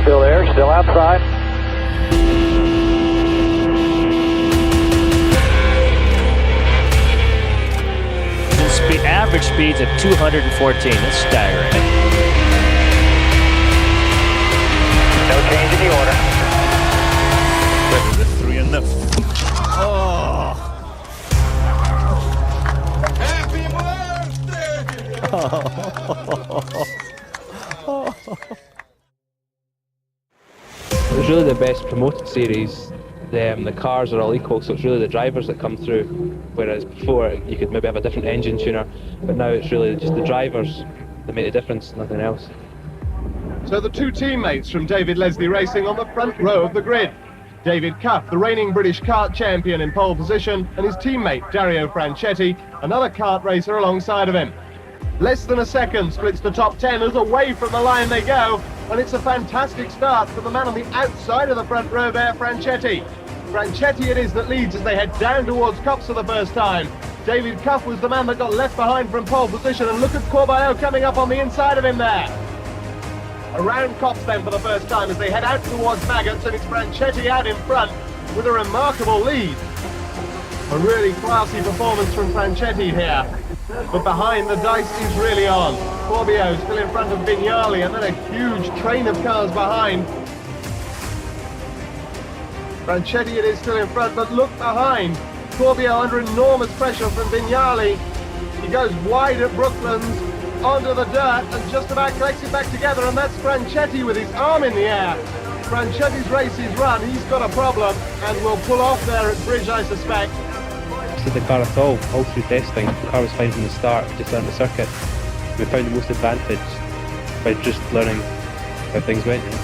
Still there, still outside. Average speeds of 214. That's staggering. No change in the order. The 3 and the... Oh! Happy birthday! It was really the best promoted series. The cars are all equal, so it's really the drivers that come through, whereas before you could maybe have a different engine tuner, but now it's really just the drivers that make the difference, nothing else. So the two teammates from David Leslie Racing on the front row of the grid. David Cuff, the reigning British kart champion, in pole position, and his teammate Dario Franchitti, another kart racer alongside of him. Less than a second splits the top 10 as away from the line they go, and it's a fantastic start for the man on the outside of the front row there, Franchitti. Franchitti it is that leads as they head down towards Copse for the first time. David Cuff was the man that got left behind from pole position, and look at Corbaillot coming up on the inside of him there. Around Copse then for the first time as they head out towards Maggots, and it's Franchitti out in front with a remarkable lead. A really classy performance from Franchitti here. But behind, the dice is really on. Corbaillot still in front of Vignali, and then a huge train of cars behind. Franchitti it is still in front, but look behind. Corbaillot under enormous pressure from Vignali. He goes wide at Brooklands, onto the dirt, and just about collects it back together, and that's Franchitti with his arm in the air. Franchitti's race is run, he's got a problem, and will pull off there at Bridge, I suspect. To the car at all through testing. The car was fine from the start, just learned the circuit. We found the most advantage by just learning how things went. You know?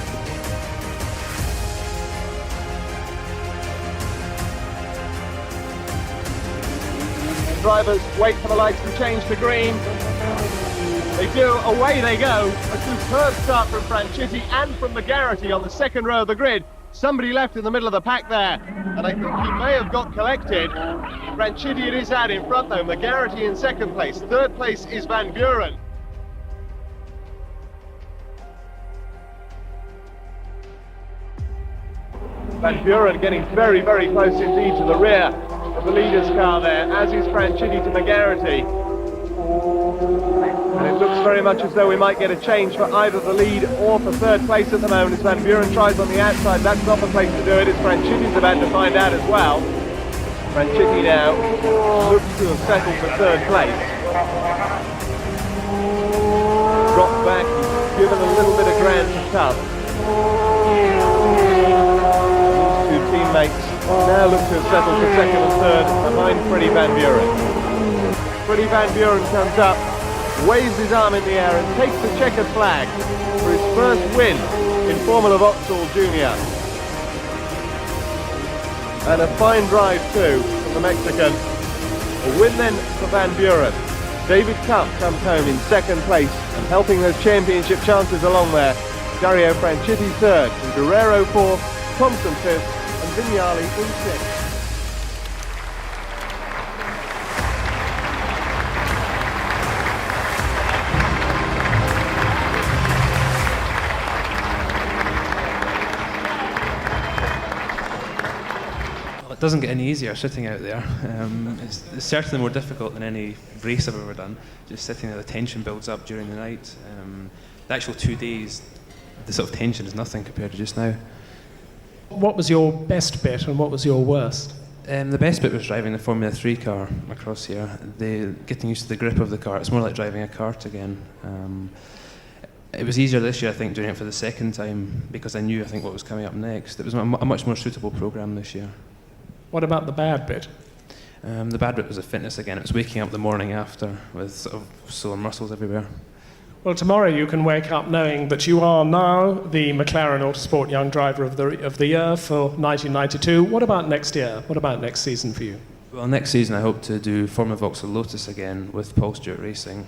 Drivers wait for the lights to change to green. They do, away they go. A superb start from Franchitti and from McGarity on the second row of the grid. Somebody left in the middle of the pack there, and I think he may have got collected. Franchitti it is out in front though, McGarity in second place. Third place is Van Buren. Van Buren getting very, very close indeed to the rear of the leader's car there, as is Franchitti to McGarity. And it looks very much as though we might get a change for either the lead or for third place at the moment as Van Buren tries on the outside. That's not the place to do it, as Franchitti's about to find out as well. Franchitti now looks to have settled for third place. Dropped back, given a little bit of ground to Cuff. These two teammates now look to have settled for second and third behind Freddie Van Buren. Freddie Van Buren comes up, waves his arm in the air and takes the checkered flag for his first win in Formula Vauxhall Junior. And a fine drive too from the Mexican. A win then for Van Buren. David Cuff comes home in second place and helping those championship chances along there. Dario Franchitti third, and Guerrero fourth, Thompson fifth, and Vignali in sixth. It doesn't get any easier sitting out there. It's certainly more difficult than any race I've ever done. Just sitting there, the tension builds up during the night. The actual 2 days, the sort of tension is nothing compared to just now. What was your best bit and what was your worst? The best bit was driving the Formula 3 car across here. Getting used to the grip of the car. It's more like driving a kart again. It was easier this year, I think, doing it for the second time because I knew, I think, what was coming up next. It was a much more suitable programme this year. What about the bad bit? The bad bit was the fitness again. It was waking up the morning after with sort of sore muscles everywhere. Well, tomorrow you can wake up knowing that you are now the McLaren Autosport Young Driver of the Year for 1992. What about next year? What about next season for you? Well, next season I hope to do Formula Vauxhall Lotus again with Paul Stewart Racing,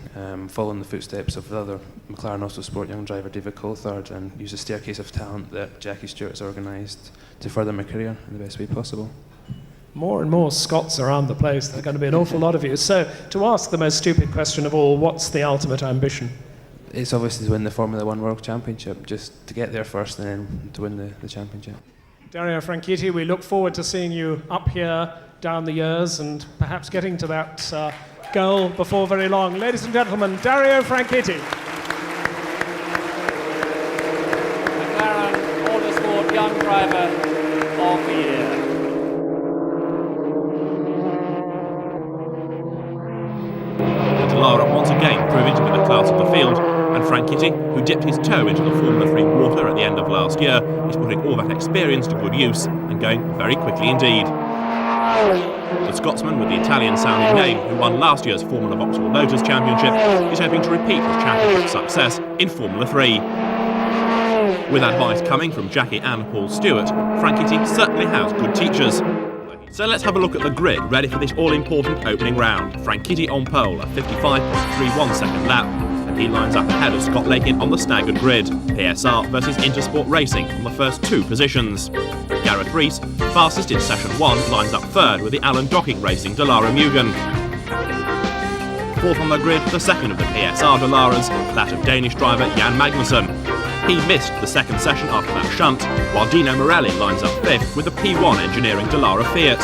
following the footsteps of the other McLaren Autosport Young Driver David Coulthard, and use the staircase of talent that Jackie Stewart has organised to further my career in the best way possible. More and more Scots around the place. There are going to be an awful lot of you. So, to ask the most stupid question of all, what's the ultimate ambition? it's obviously to win the Formula One World Championship, just to get there first and then to win the championship. Dario Franchitti, we look forward to seeing you up here down the years and perhaps getting to that goal before very long. Ladies and gentlemen, Dario Franchitti. McLaren Motorsport Young Driver of the Year. Dallara once again proving to be the class of the field, and Franchitti, who dipped his toe into the Formula 3 water at the end of last year, is putting all that experience to good use and going very quickly indeed. The Scotsman with the Italian-sounding name, who won last year's Formula Vauxhall Motors Championship, is hoping to repeat his championship success in Formula 3. With advice coming from Jackie and Paul Stewart, Franchitti certainly has good teachers. So let's have a look at the grid ready for this all-important opening round. Franchitti on pole, a 55.31 second lap, and he lines up ahead of Scott Lakin on the staggered grid. PSR versus Intersport Racing on the first two positions. Gareth Rees, fastest in session 1, lines up third with the Alan Docking Racing Dallara Mugen. Fourth on the grid, the second of the PSR Dallaras, that of Danish driver Jan Magnussen. He missed the second session after that shunt, while Dino Morelli lines up fifth with the P1 Engineering Dallara Fiat.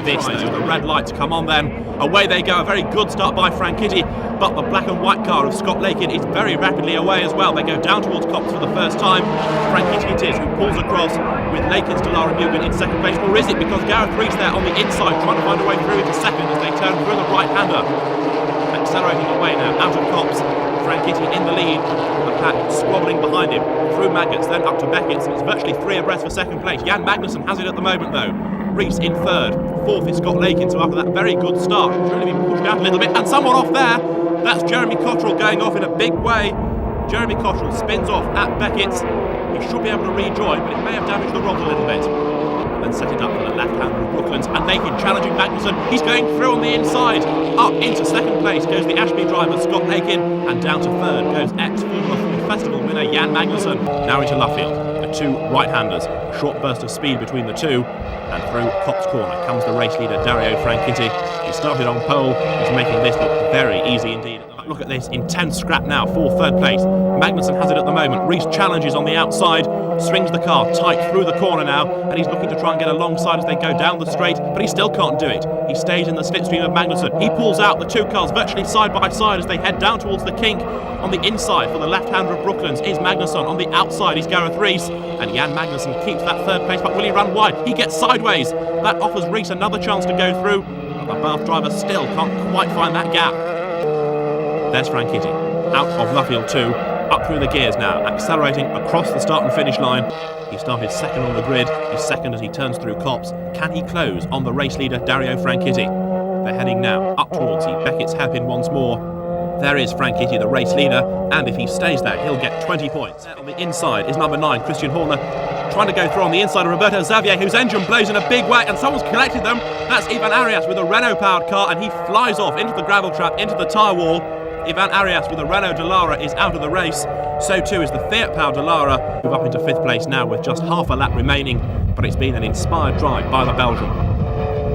This though, the red lights come on then. Away they go, a very good start by Franchitti, but the black and white car of Scott Lakin is very rapidly away as well. They go down towards Copse for the first time. Franchitti it is who pulls across with Lakin's Dallara Mugen in second place, or is it because Gareth Rees there on the inside trying to find a way through into second as they turn through the right-hander. Accelerating away now, out of Copse. Franchitti in the lead, the pack squabbling behind him, through Maggots, then up to Beckett's, and it's virtually 3 abreast for second place. Jan Magnussen has it at the moment though. Rees in third, fourth is Scott Lakin, so after that very good start, it's really been pushed out a little bit, and someone off there, that's Jeremy Cottrell going off in a big way. Jeremy Cottrell spins off at Beckett's, he should be able to rejoin, but it may have damaged the rod a little bit. And set it up for the left-hander of Brooklands, and Lakin challenging Magnussen. He's going through on the inside. Up into second place goes the Ashby driver Scott Lakin, and down to third goes ex-Formula 3 Festival winner Jan Magnussen. Now into Luffield, the two right-handers. A short burst of speed between the two, and through Copse Corner comes the race leader Dario Franchitti. He started on pole, he's making this look very easy indeed. Look at this intense scrap now for third place. Magnussen has it at the moment. Rees challenges on the outside, swings the car tight through the corner now, and he's looking to try and get alongside as they go down the straight, but he still can't do it. He stays in the slipstream of Magnussen. He pulls out the two cars virtually side by side as they head down towards the kink. On the inside for the left-hander of Brooklands is Magnussen. On the outside is Gareth Rees, and Jan Magnussen keeps that third place, but will he run wide? He gets sideways. That offers Rees another chance to go through, but the Bath driver still can't quite find that gap. There's Franchitti, out of Luffield 2, up through the gears now, accelerating across the start and finish line. He started second on the grid, he's second as he turns through Copse. Can he close on the race leader Dario Franchitti? They're heading now up towards the Beckett's hairpin once more. There is Franchitti, the race leader, and if he stays there, he'll get 20 points. On the inside is number 9, Christian Horner, trying to go through on the inside of Roberto Xavier, whose engine blows in a big way, and someone's collected them. That's Ivan Arias with a Renault-powered car, and he flies off into the gravel trap, into the tyre wall. Ivan Arias with a Renault Dallara is out of the race. So too is the Fiat-powered Dallara, move up into 5th place now with just half a lap remaining, but it's been an inspired drive by the Belgian.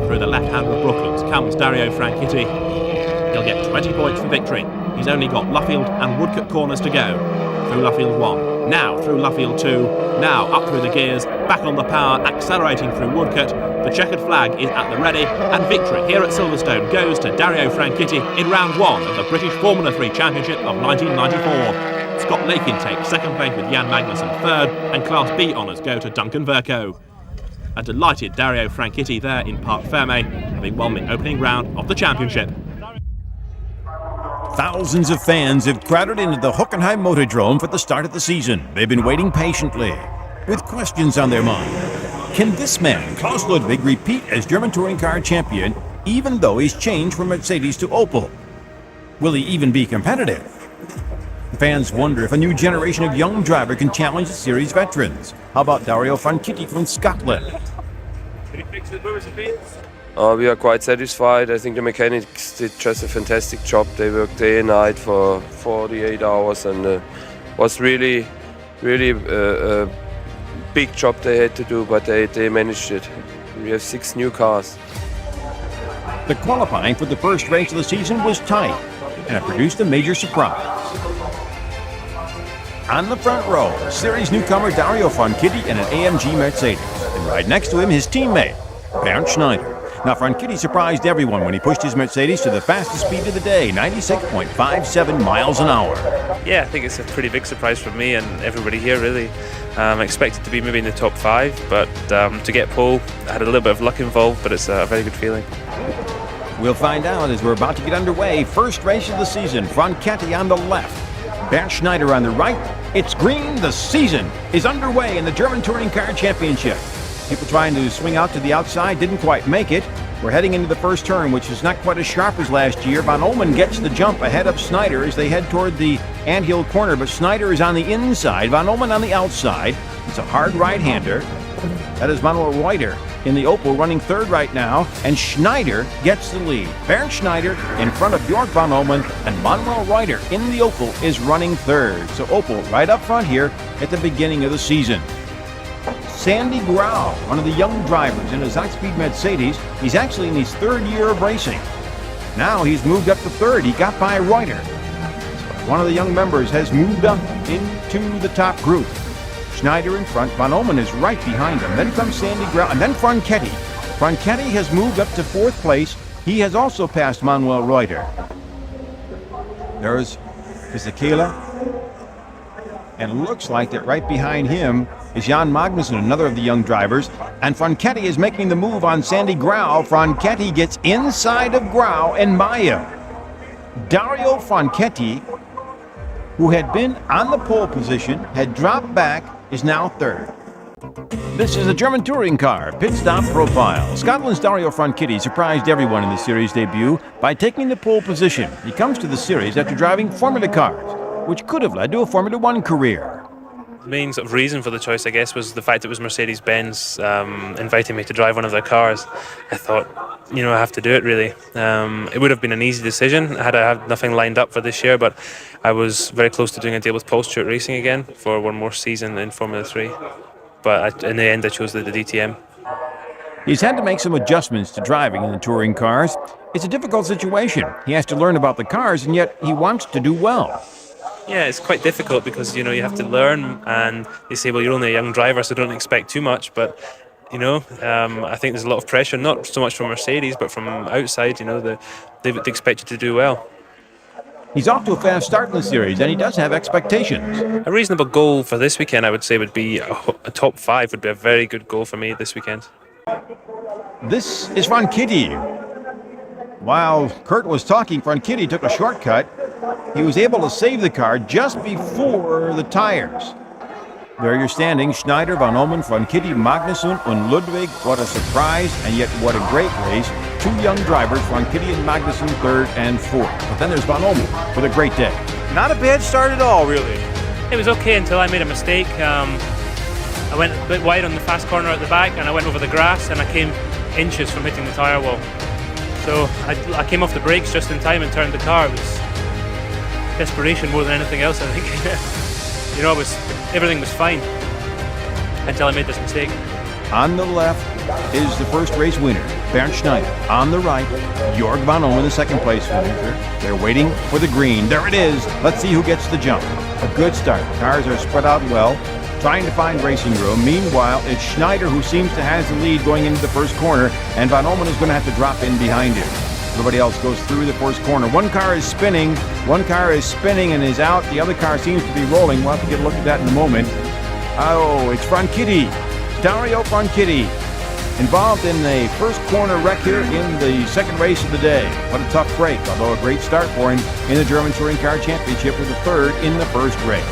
Through the left-hander of Brooklands comes Dario Franchitti. He'll get 20 points for victory. He's only got Luffield and Woodcote corners to go. Through Luffield 1, now through Luffield 2, now up through the gears, back on the power, accelerating through Woodcote. The checkered flag is at the ready, and victory here at Silverstone goes to Dario Franchitti in round 1 of the British Formula 3 Championship of 1994. Scott Lakin takes second place with Jan Magnussen third, and Class B honours go to Duncan Verco. A delighted Dario Franchitti there in Parc Fermé, having won the opening round of the championship. Thousands of fans have crowded into the Hockenheim Motordrome for the start of the season. They've been waiting patiently, with questions on their mind. Can this man, Klaus Ludwig, repeat as German touring car champion, even though he's changed from Mercedes to Opel? Will he even be competitive? Fans wonder if a new generation of young driver can challenge the series veterans. How about Dario Franchitti from Scotland? We are quite satisfied. I think the mechanics did just a fantastic job. They worked day and night for 48 hours, and was really a big job they had to do, but they managed it. We have 6 new cars. The qualifying for the first race of the season was tight. and it produced a major surprise. On the front row, series newcomer Dario Franchitti in an AMG Mercedes. And right next to him, his teammate, Bernd Schneider. Now, Franchitti surprised everyone when he pushed his Mercedes to the fastest speed of the day, 96.57 miles an hour. Yeah, I think it's a pretty big surprise for me and everybody here, really. I expected to be maybe in the top 5, but to get pole, I had a little bit of luck involved, but it's a very good feeling. We'll find out as we're about to get underway. First race of the season, Franchitti on the left, Bernd Schneider on the right. It's green, the season is underway in the German Touring Car Championship. People trying to swing out to the outside didn't quite make it. We're heading into the first turn, which is not quite as sharp as last year. Van Omen gets the jump ahead of Schneider as they head toward the anthill corner, but Schneider is on the inside, Van Omen on the outside. It's a hard right-hander. That is Manuel Reuter in the Opel running third right now, and Schneider gets the lead. Bernd Schneider in front of Björk Van Omen, and Manuel Reuter in the Opel is running third. So Opel right up front here at the beginning of the season. Sandy Grau, one of the young drivers in a Zaxbyt Mercedes. He's actually in his third year of racing. Now he's moved up to third. He got by Reuter. So one of the young members has moved up into the top group. Schneider in front. Van Omen is right behind him. Then comes Sandy Grau, and then Franchitti. Franchitti has moved up to fourth place. He has also passed Manuel Reuter. There's Fisichella. And it looks like that right behind him is Jan Magnussen, another of the young drivers. And Franchitti is making the move on Sandy Grau. Franchitti gets inside of Grau and Maya. Dario Franchitti, who had been on the pole position, had dropped back, is now third. This is a German touring car pit stop profile. Scotland's Dario Franchitti surprised everyone in the series debut by taking the pole position. He comes to the series after driving Formula cars, which could have led to a Formula One career. The main sort of reason for the choice, I guess, was the fact it was Mercedes-Benz inviting me to drive one of their cars. I thought, I have to do it, really. It would have been an easy decision had I had nothing lined up for this year, but I was very close to doing a deal with Paul Stewart Racing again for one more season in Formula 3. But in the end, I chose the DTM. He's had to make some adjustments to driving in the touring cars. It's a difficult situation. He has to learn about the cars, and yet he wants to do well. Yeah, it's quite difficult because, you have to learn, and they say, well, you're only a young driver, so don't expect too much. But, I think there's a lot of pressure, not so much from Mercedes, but from outside, they expect you to do well. He's off to a fast start in the series, and he does have expectations. A reasonable goal for this weekend, I would say, would be a top 5 would be a very good goal for me this weekend. This is Franchitti. While Kurt was talking, Franchitti took a shortcut. He was able to save the car just before the tires. There are your standings: Schneider, Van Omen, Franchitti, Magnussen, and Ludwig. What a surprise, and yet what a great race. 2 young drivers, Franchitti and Magnussen, third and fourth. But then there's Van Omen with a great day. Not a bad start at all, really. It was okay until I made a mistake. I went a bit wide on the fast corner at the back, and I went over the grass, and I came inches from hitting the tyre wall. So I came off the brakes just in time and turned the car. It was desperation more than anything else, I think. Everything was fine until I made this mistake. On the left is the first race winner, Bernd Schneider. On the right, Jörg Van Omen, the second place finisher. They're waiting for the green. There it is. Let's see who gets the jump. A good start. Cars are spread out well, trying to find racing room. Meanwhile, it's Schneider who seems to have the lead going into the first corner, and Van Omen is going to have to drop in behind him. Everybody else goes through the first corner. One car is spinning and is out. The other car seems to be rolling. We'll have to get a look at that in a moment. Oh, it's Franchitti. Dario Franchitti, involved in the first corner wreck here in the second race of the day. What a tough break, although a great start for him in the German Touring Car Championship with a third in the first race.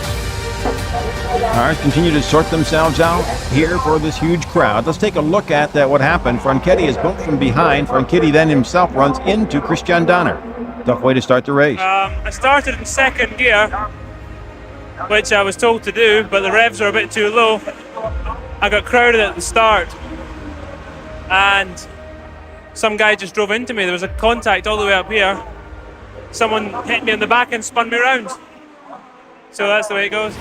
Cars continue to sort themselves out here for this huge crowd. Let's take a look at what happened. Franchitti is bumped from behind. Franchitti then himself runs into Christian Danner. Tough way to start the race. I started in second gear, which I was told to do, but the revs are a bit too low. I got crowded at the start, and some guy just drove into me. There was a contact all the way up here. Someone hit me in the back and spun me around. So that's the way it goes.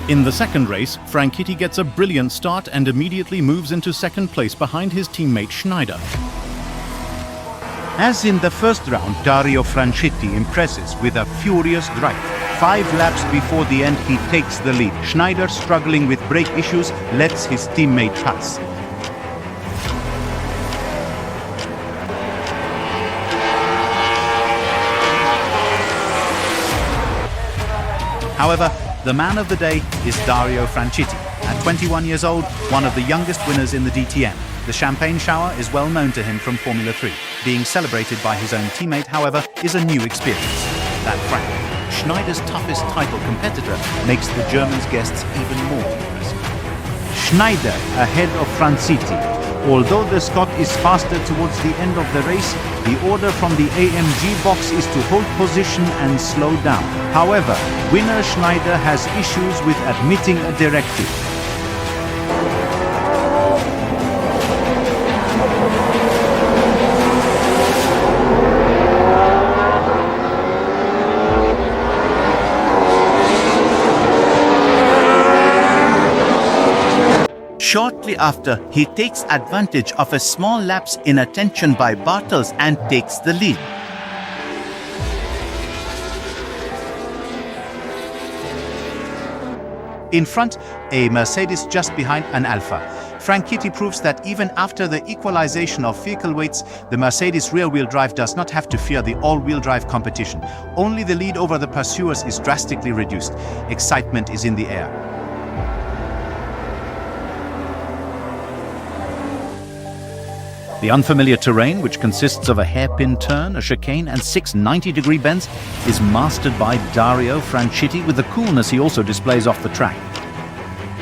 In the second race, Franchitti gets a brilliant start and immediately moves into second place behind his teammate Schneider. As in the first round, Dario Franchitti impresses with a furious drive. 5 laps before the end, he takes the lead. Schneider, struggling with brake issues, lets his teammate pass. However, the man of the day is Dario Franchitti. At 21 years old, one of the youngest winners in the DTM. The champagne shower is well known to him from Formula 3. Being celebrated by his own teammate, however, is a new experience. That Frank, Schneider's toughest title competitor, makes the German's guests even more impressive. Schneider ahead of Franchitti. Although the Scot is faster towards the end of the race, the order from the AMG box is to hold position and slow down. However, winner Schneider has issues with admitting a directive. Shortly after, he takes advantage of a small lapse in attention by Bartels and takes the lead. In front, a Mercedes just behind an Alfa. Franchitti proves that even after the equalization of vehicle weights, the Mercedes rear-wheel drive does not have to fear the all-wheel drive competition. Only the lead over the pursuers is drastically reduced. Excitement is in the air. The unfamiliar terrain, which consists of a hairpin turn, a chicane and 6 90-degree bends, is mastered by Dario Franchitti with the coolness he also displays off the track.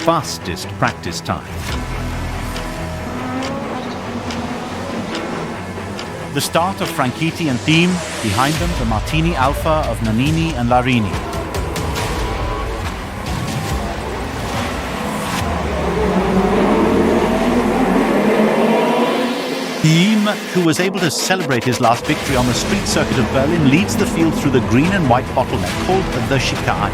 Fastest practice time. The start of Franchitti and team, behind them the Martini Alfa of Nannini and Larini. Team, who was able to celebrate his last victory on the street circuit of Berlin, leads the field through the green and white bottleneck called the chicane.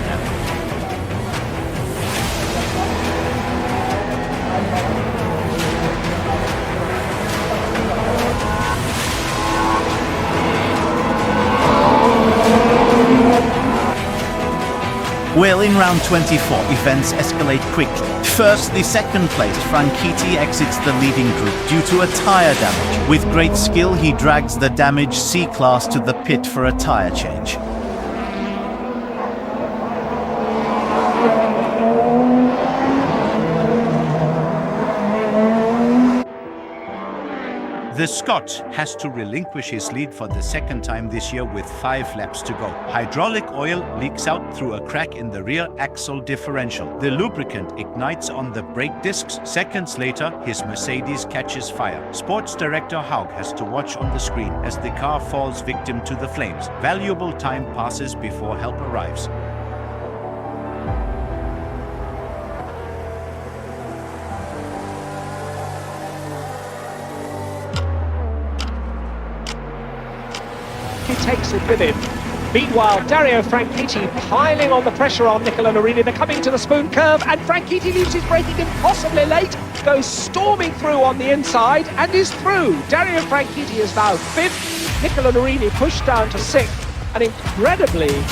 Well, in round 24, events escalate quickly. First, the second-placed Franchitti exits the leading group due to a tyre damage. With great skill, he drags the damaged C-Class to the pit for a tyre change. The Scot has to relinquish his lead for the second time this year with 5 laps to go. Hydraulic oil leaks out through a crack in the rear axle differential. The lubricant ignites on the brake discs. Seconds later, his Mercedes catches fire. Sports director Haug has to watch on the screen as the car falls victim to the flames. Valuable time passes before help arrives. Takes it with him. Meanwhile, Dario Franchitti piling on the pressure on Nicola Larini. They're coming to the spoon curve, and Franchitti leaves his braking impossibly late, goes storming through on the inside, and is through. Dario Franchitti is now 5th. Nicola Larini pushed down to 6th. An incredibly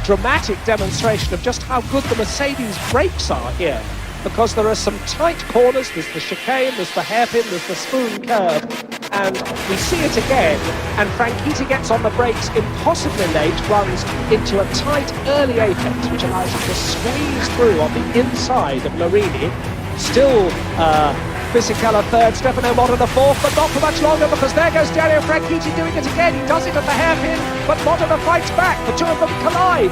dramatic demonstration of just how good the Mercedes brakes are here, because there are some tight corners. There's the chicane, there's the hairpin, there's the spoon curve. And we see it again, and Franchitti gets on the brakes impossibly late, runs into a tight early apex, which allows him to squeeze through on the inside of Larini. Still Fisichella 3rd, Stefano Modena 4th, but not for much longer, because there goes Dario Franchitti doing it again. He does it at the hairpin, but Modena fights back. The two of them collide.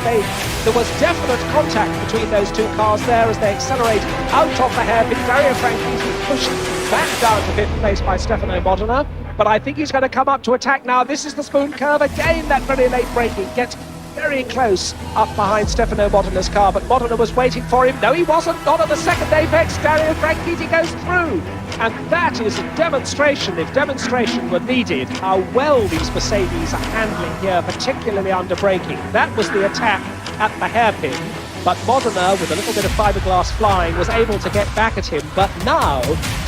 There was definite contact between those two cars there as they accelerate out of the hairpin. Dario Franchitti pushed back down to 5th place by Stefano Modena, but I think he's going to come up to attack now. This is the spoon curve again. That very late braking gets very close up behind Stefano Modena's car, but Modena was waiting for him. No, he wasn't. Not at the second apex. Dario Franchitti goes through, and that is a demonstration, if demonstration were needed, how well these Mercedes are handling here, particularly under braking. That was the attack at the hairpin. but Modena, with a little bit of fiberglass flying, was able to get back at him. But now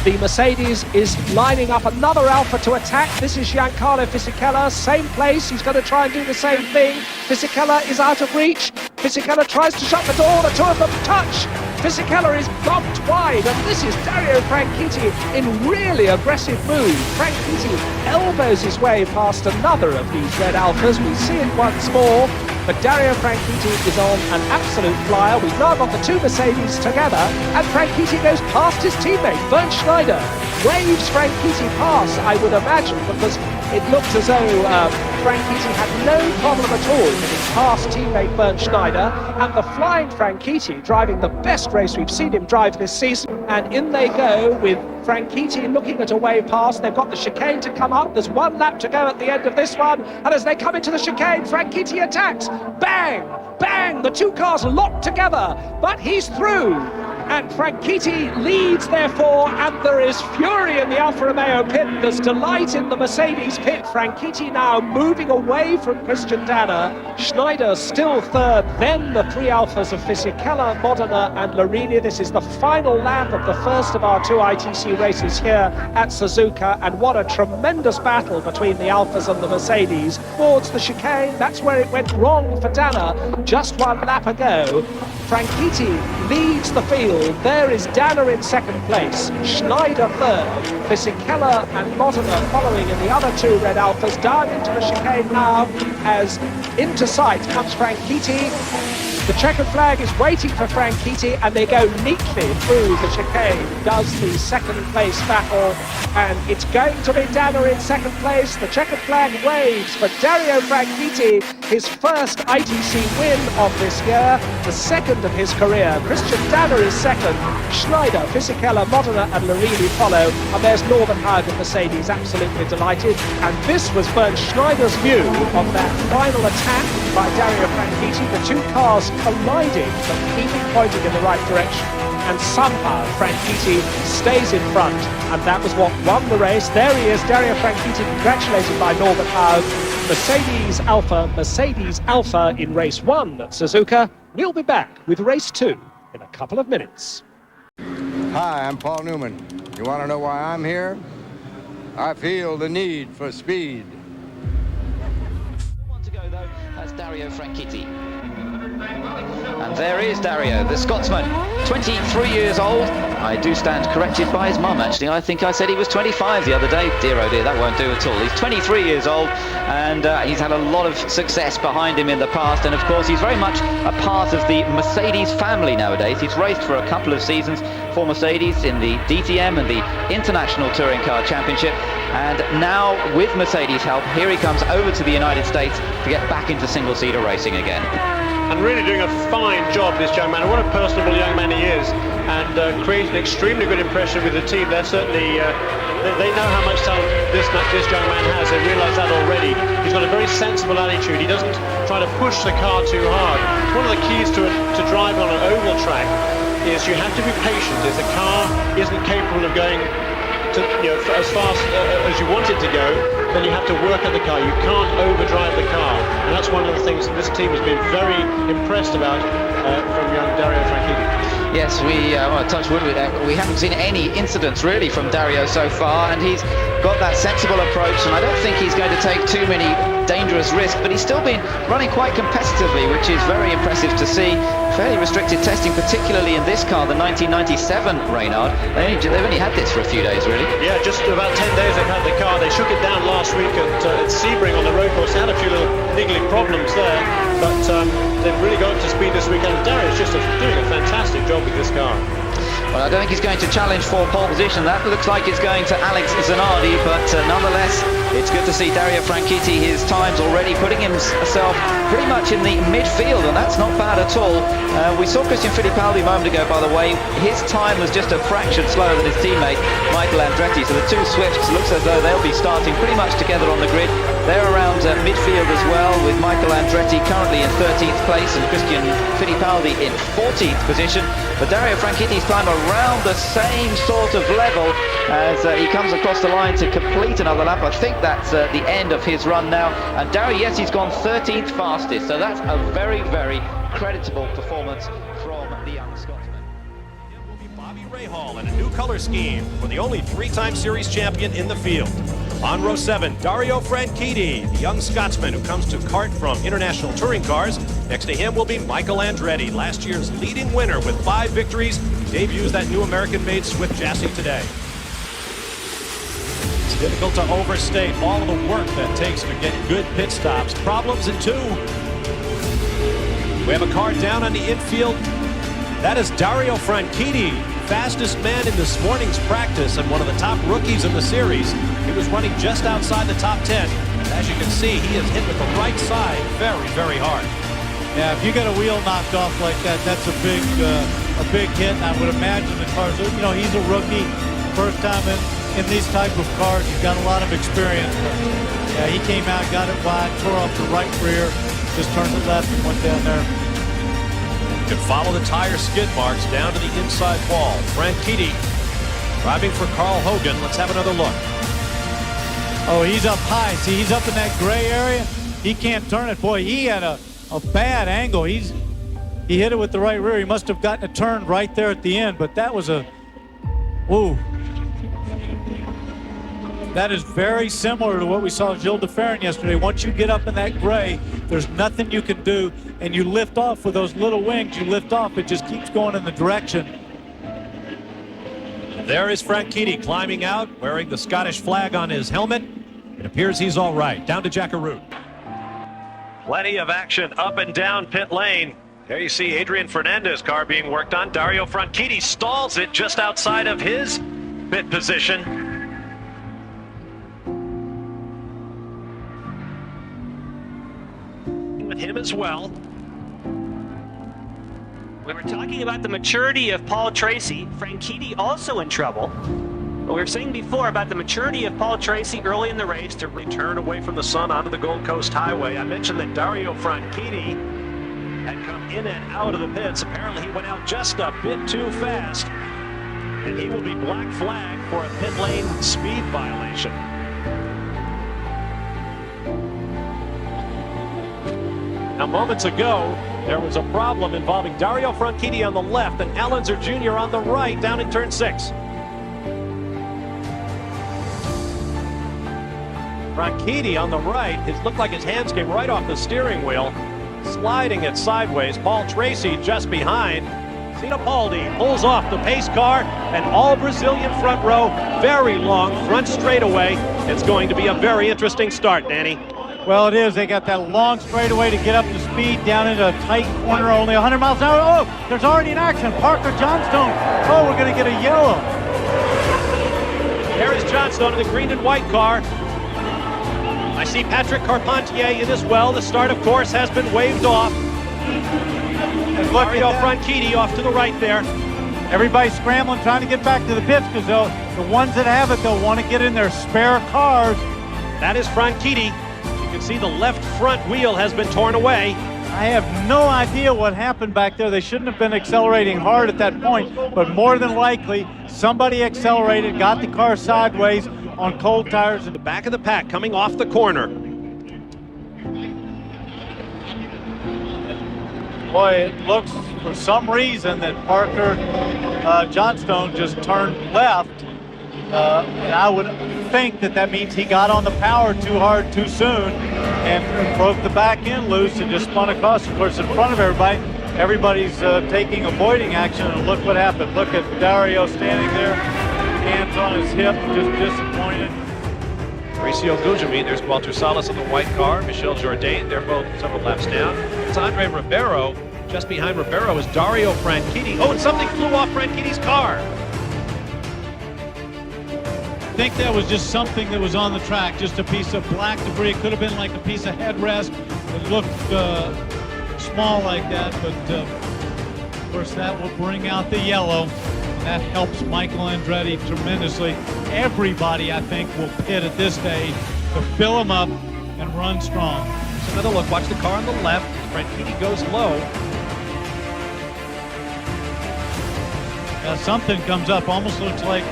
the Mercedes is lining up another Alfa to attack. This is Giancarlo Fisichella, same place. He's going to try and do the same thing. Fisichella is out of reach. Fisichella tries to shut the door. The two of them touch. Fisichella is bumped wide, and this is Dario Franchitti in really aggressive move. Franchitti elbows his way past another of these red Alfas. We see it once more, but Dario Franchitti is on an absolute flyer. We've now got the two Mercedes together, and Franchitti goes past his teammate, Bernd Schneider. Waves Franchitti past, I would imagine, because it looked as though Franchitti had no problem at all with his past teammate Bernd Schneider, and the flying Franchitti driving the best race we've seen him drive this season. And in they go with Franchitti looking at a way past. They've got the chicane to come up. There's one lap to go at the end of this one, and as they come into the chicane, Franchitti attacks. Bang! Bang! The two cars locked together, but he's through. And Franchitti leads, therefore, and there is fury in the Alfa Romeo pit. There's delight in the Mercedes pit. Franchitti now moving away from Christian Danner. Schneider still third, then the three Alfas of Fisichella, Modena and Larini. This is the final lap of the first of our two ITC races here at Suzuka, and what a tremendous battle between the Alfas and the Mercedes. Towards the chicane, that's where it went wrong for Danner just one lap ago. Franchitti leads the field. There is Danner in second place, Schneider third, Fisichella and Modena following in the other two red Alfas. Down into the chicane now, as into sight comes Franchitti. The checkered flag is waiting for Franchitti, and they go neatly through the chicane. Does the second place battle, and it's going to be Danner in second place. The checkered flag waves for Dario Franchitti, his first ITC win of this year, the second of his career. Christian Danner is second, Schneider, Fisichella, Modena and Larini follow, and there's Northern Haug of Mercedes absolutely delighted. And this was Bernd Schneider's view of that final attack by Dario Franchitti. The two cars colliding, but keeping pointing in the right direction, and somehow Franchitti stays in front, and that was what won the race. There he is, Dario Franchitti, congratulated by Northern Haug. Mercedes Alfa in race 1 at Suzuka. We'll be back with race 2 in a couple of minutes. Hi, I'm Paul Newman. You want to know why I'm here? I feel the need for speed. One to go though, that's Dario Franchitti. And there is Dario, the Scotsman, 23 years old. I do stand corrected by his mum, actually. I think I said he was 25 the other day. Dear oh dear, that won't do at all. He's 23 years old, and he's had a lot of success behind him in the past, and of course he's very much a part of the Mercedes family nowadays. He's raced for a couple of seasons for Mercedes in the DTM and the International Touring Car Championship, and now with Mercedes' help, here he comes over to the United States to get back into single-seater racing again. And really doing a fine job, this young man. And what a personable young man he is, and creating an extremely good impression with the team. They're certainly, they know how much talent this young man has. They realise that already. He's got a very sensible attitude. He doesn't try to push the car too hard. One of the keys to driving on an oval track is you have to be patient. If the car isn't capable of going as fast as you want it to go, then you have to work at the car. You can't overdrive the car, and that's one of the things that this team has been very impressed about from young Dario Franchitti. Yes, touch wood, we haven't seen any incidents really from Dario so far, and he's got that sensible approach, and I don't think he's going to take too many dangerous risks, but he's still been running quite competitively, which is very impressive to see. Fairly restricted testing, particularly in this car, the 1997 Reynard. They've only had this for a few days, really. Yeah, just about 10 days they've had the car. They shook it down last week at Sebring on the road course. They had a few little niggling problems there, but they've really got up to speed this weekend. Dario's just doing a fantastic job with this car. Well, I don't think he's going to challenge for pole position. That looks like it's going to Alex Zanardi, but nonetheless, it's good to see Dario Franchitti, his times already putting himself pretty much in the midfield, and that's not bad at all. We saw Christian Fittipaldi a moment ago, by the way. His time was just a fraction slower than his teammate, Michael Andretti, so the two Swifts looks as though they'll be starting pretty much together on the grid. They're around midfield as well, with Michael Andretti currently in 13th place and Christian Fittipaldi in 14th position. But Dario Franchitti's climb around the same sort of level as he comes across the line to complete another lap. I think that's the end of his run now. And Dario, yes, he's gone 13th fastest, so that's a very, very creditable performance from the young Scotsman. Rahal in a new color scheme for the only three-time series champion in the field. On row 7, Dario Franchitti, the young Scotsman who comes to kart from International Touring Cars. Next to him will be Michael Andretti, last year's leading winner with 5 victories. Debuts that new American-made Swift chassis today. It's difficult to overstate all of the work that takes to get good pit stops. Problems in 2. We have a car down on the infield. That is Dario Franchitti, fastest man in this morning's practice and one of the top rookies in the series. He was running just outside the top 10. As you can see, he is hit with the right side very, very hard. Yeah, if you get a wheel knocked off like that, that's a big hit. And I would imagine the cars, you know, he's a rookie, first time in these type of cars. He's got a lot of experience. But, yeah, he came out, got it wide, tore off the right rear, just turned it left and went down there. You can follow the tire skid marks down to the inside wall. Franchitti driving for Carl Hogan. Let's have another look. Oh, he's up high. See, he's up in that gray area. He can't turn it. Boy, he had a bad angle. He hit it with the right rear. He must have gotten it turned right there at the end, but that was a, whoa. That is very similar to what we saw Gilles de Ferran yesterday. Once you get up in that gray, there's nothing you can do, and you lift off with those little wings. You lift off, it just keeps going in the direction. There is Franchitti climbing out, wearing the Scottish flag on his helmet. It appears he's all right. Down to Jackaroo. Plenty of action up and down pit lane. There you see Adrian Fernandez's car being worked on. Dario Franchitti stalls it just outside of his pit position. With him as well. We were talking about the maturity of Paul Tracy. Franchitti also in trouble. But we were saying before about the maturity of Paul Tracy early in the race to return away from the sun onto the Gold Coast Highway. I mentioned that Dario Franchitti had come in and out of the pits. Apparently he went out just a bit too fast. And he will be black flagged for a pit lane speed violation. Now, moments ago, there was a problem involving Dario Franchitti on the left and Alonso Jr. on the right down in turn 6. Franchitti on the right, it looked like his hands came right off the steering wheel, sliding it sideways. Paul Tracy just behind. Fittipaldi pulls off the pace car, and all Brazilian front row, very long front straightaway. It's going to be a very interesting start, Danny. Well, it is. They got that long straightaway to get up to speed down into a tight corner, only 100 miles an hour. Oh, there's already an action. Parker Johnstone. Oh, we're going to get a yellow. There is Johnstone in the green and white car. I see Patrick Carpentier in as well. The start, of course, has been waved off. And Dario Franchitti off to the right there. Everybody's scrambling, trying to get back to the pits because the ones that have it, they'll want to get in their spare cars. That is Franchitti. You can see the left front wheel has been torn away. I have no idea what happened back there. They shouldn't have been accelerating hard at that point, but more than likely, somebody accelerated, got the car sideways on cold tires. In the back of the pack coming off the corner. Boy, it looks for some reason that Parker Johnstone just turned left. And I would think that means he got on the power too hard too soon and broke the back end loose and just spun across. Of course, in front of everybody, everybody's taking avoiding action, and look what happened. Look at Dario standing there, hands on his hip, just disappointed. Mauricio Gugelmin, there's Walter Salas in the white car, Michel Jourdain, they're both several laps down. It's Andre Ribeiro. Just behind Ribeiro is Dario Franchitti. Oh, and something flew off Franchitti's car. I think that was just something that was on the track, just a piece of black debris. It could have been like a piece of headrest. It looked small like that, but of course that will bring out the yellow. That helps Michael Andretti tremendously. Everybody, I think, will pit at this stage to fill him up and run strong. Just another look. Watch the car on the left. Franchitti goes low. Something comes up. Almost looks like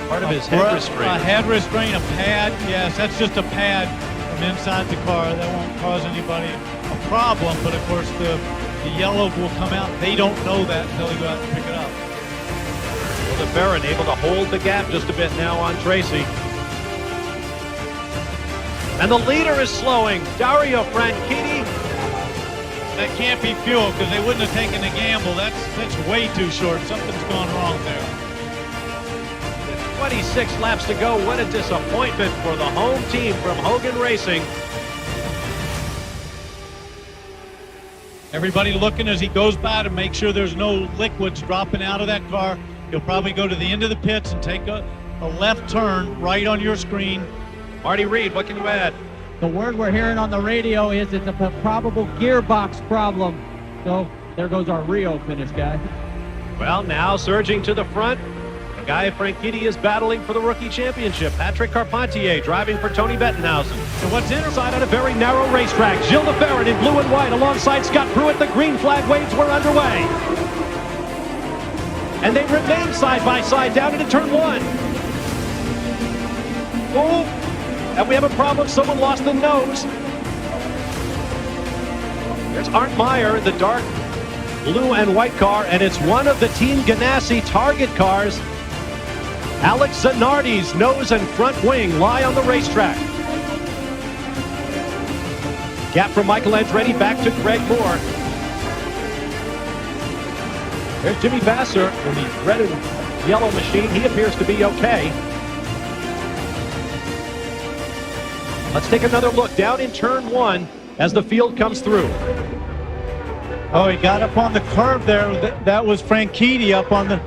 part of his head restraint. A head restraint, a pad. Yes, that's just a pad from inside the car. That won't cause anybody a problem. But of course, the yellow will come out. They don't know that until they go out and pick it up. Well, the Baron able to hold the gap just a bit now on Tracy. And the leader is slowing. Dario Franchitti. That can't be fuel because they wouldn't have taken the gamble. That's way too short. Something's gone wrong there. 26 laps to go. What a disappointment for the home team from Hogan Racing. Everybody looking as he goes by to make sure there's no liquids dropping out of that car. He'll probably go to the end of the pits and take a left turn right on your screen. Marty Reed, what can you add? The word we're hearing on the radio is it's a probable gearbox problem. So there goes our Rio finish guy. Well, now surging to the front, the guy Franchitti is battling for the rookie championship. Patrick Carpentier driving for Tony Bettenhausen. And what's inside on a very narrow racetrack? Gilles LeBaron in blue and white alongside Scott Pruitt. The green flag waves were underway. And they remain side by side down into turn one. Oh, and we have a problem. Someone lost the nose. There's Arndt Meyer in the dark blue and white car, and it's one of the Team Ganassi target cars. Alex Zanardi's nose and front wing lie on the racetrack. Gap from Michael Andretti back to Greg Moore. There's Jimmy Vasser in the red and yellow machine. He appears to be okay. Let's take another look down in turn one as the field comes through. Oh, he got up on the curve there. That was Franchitti up on the...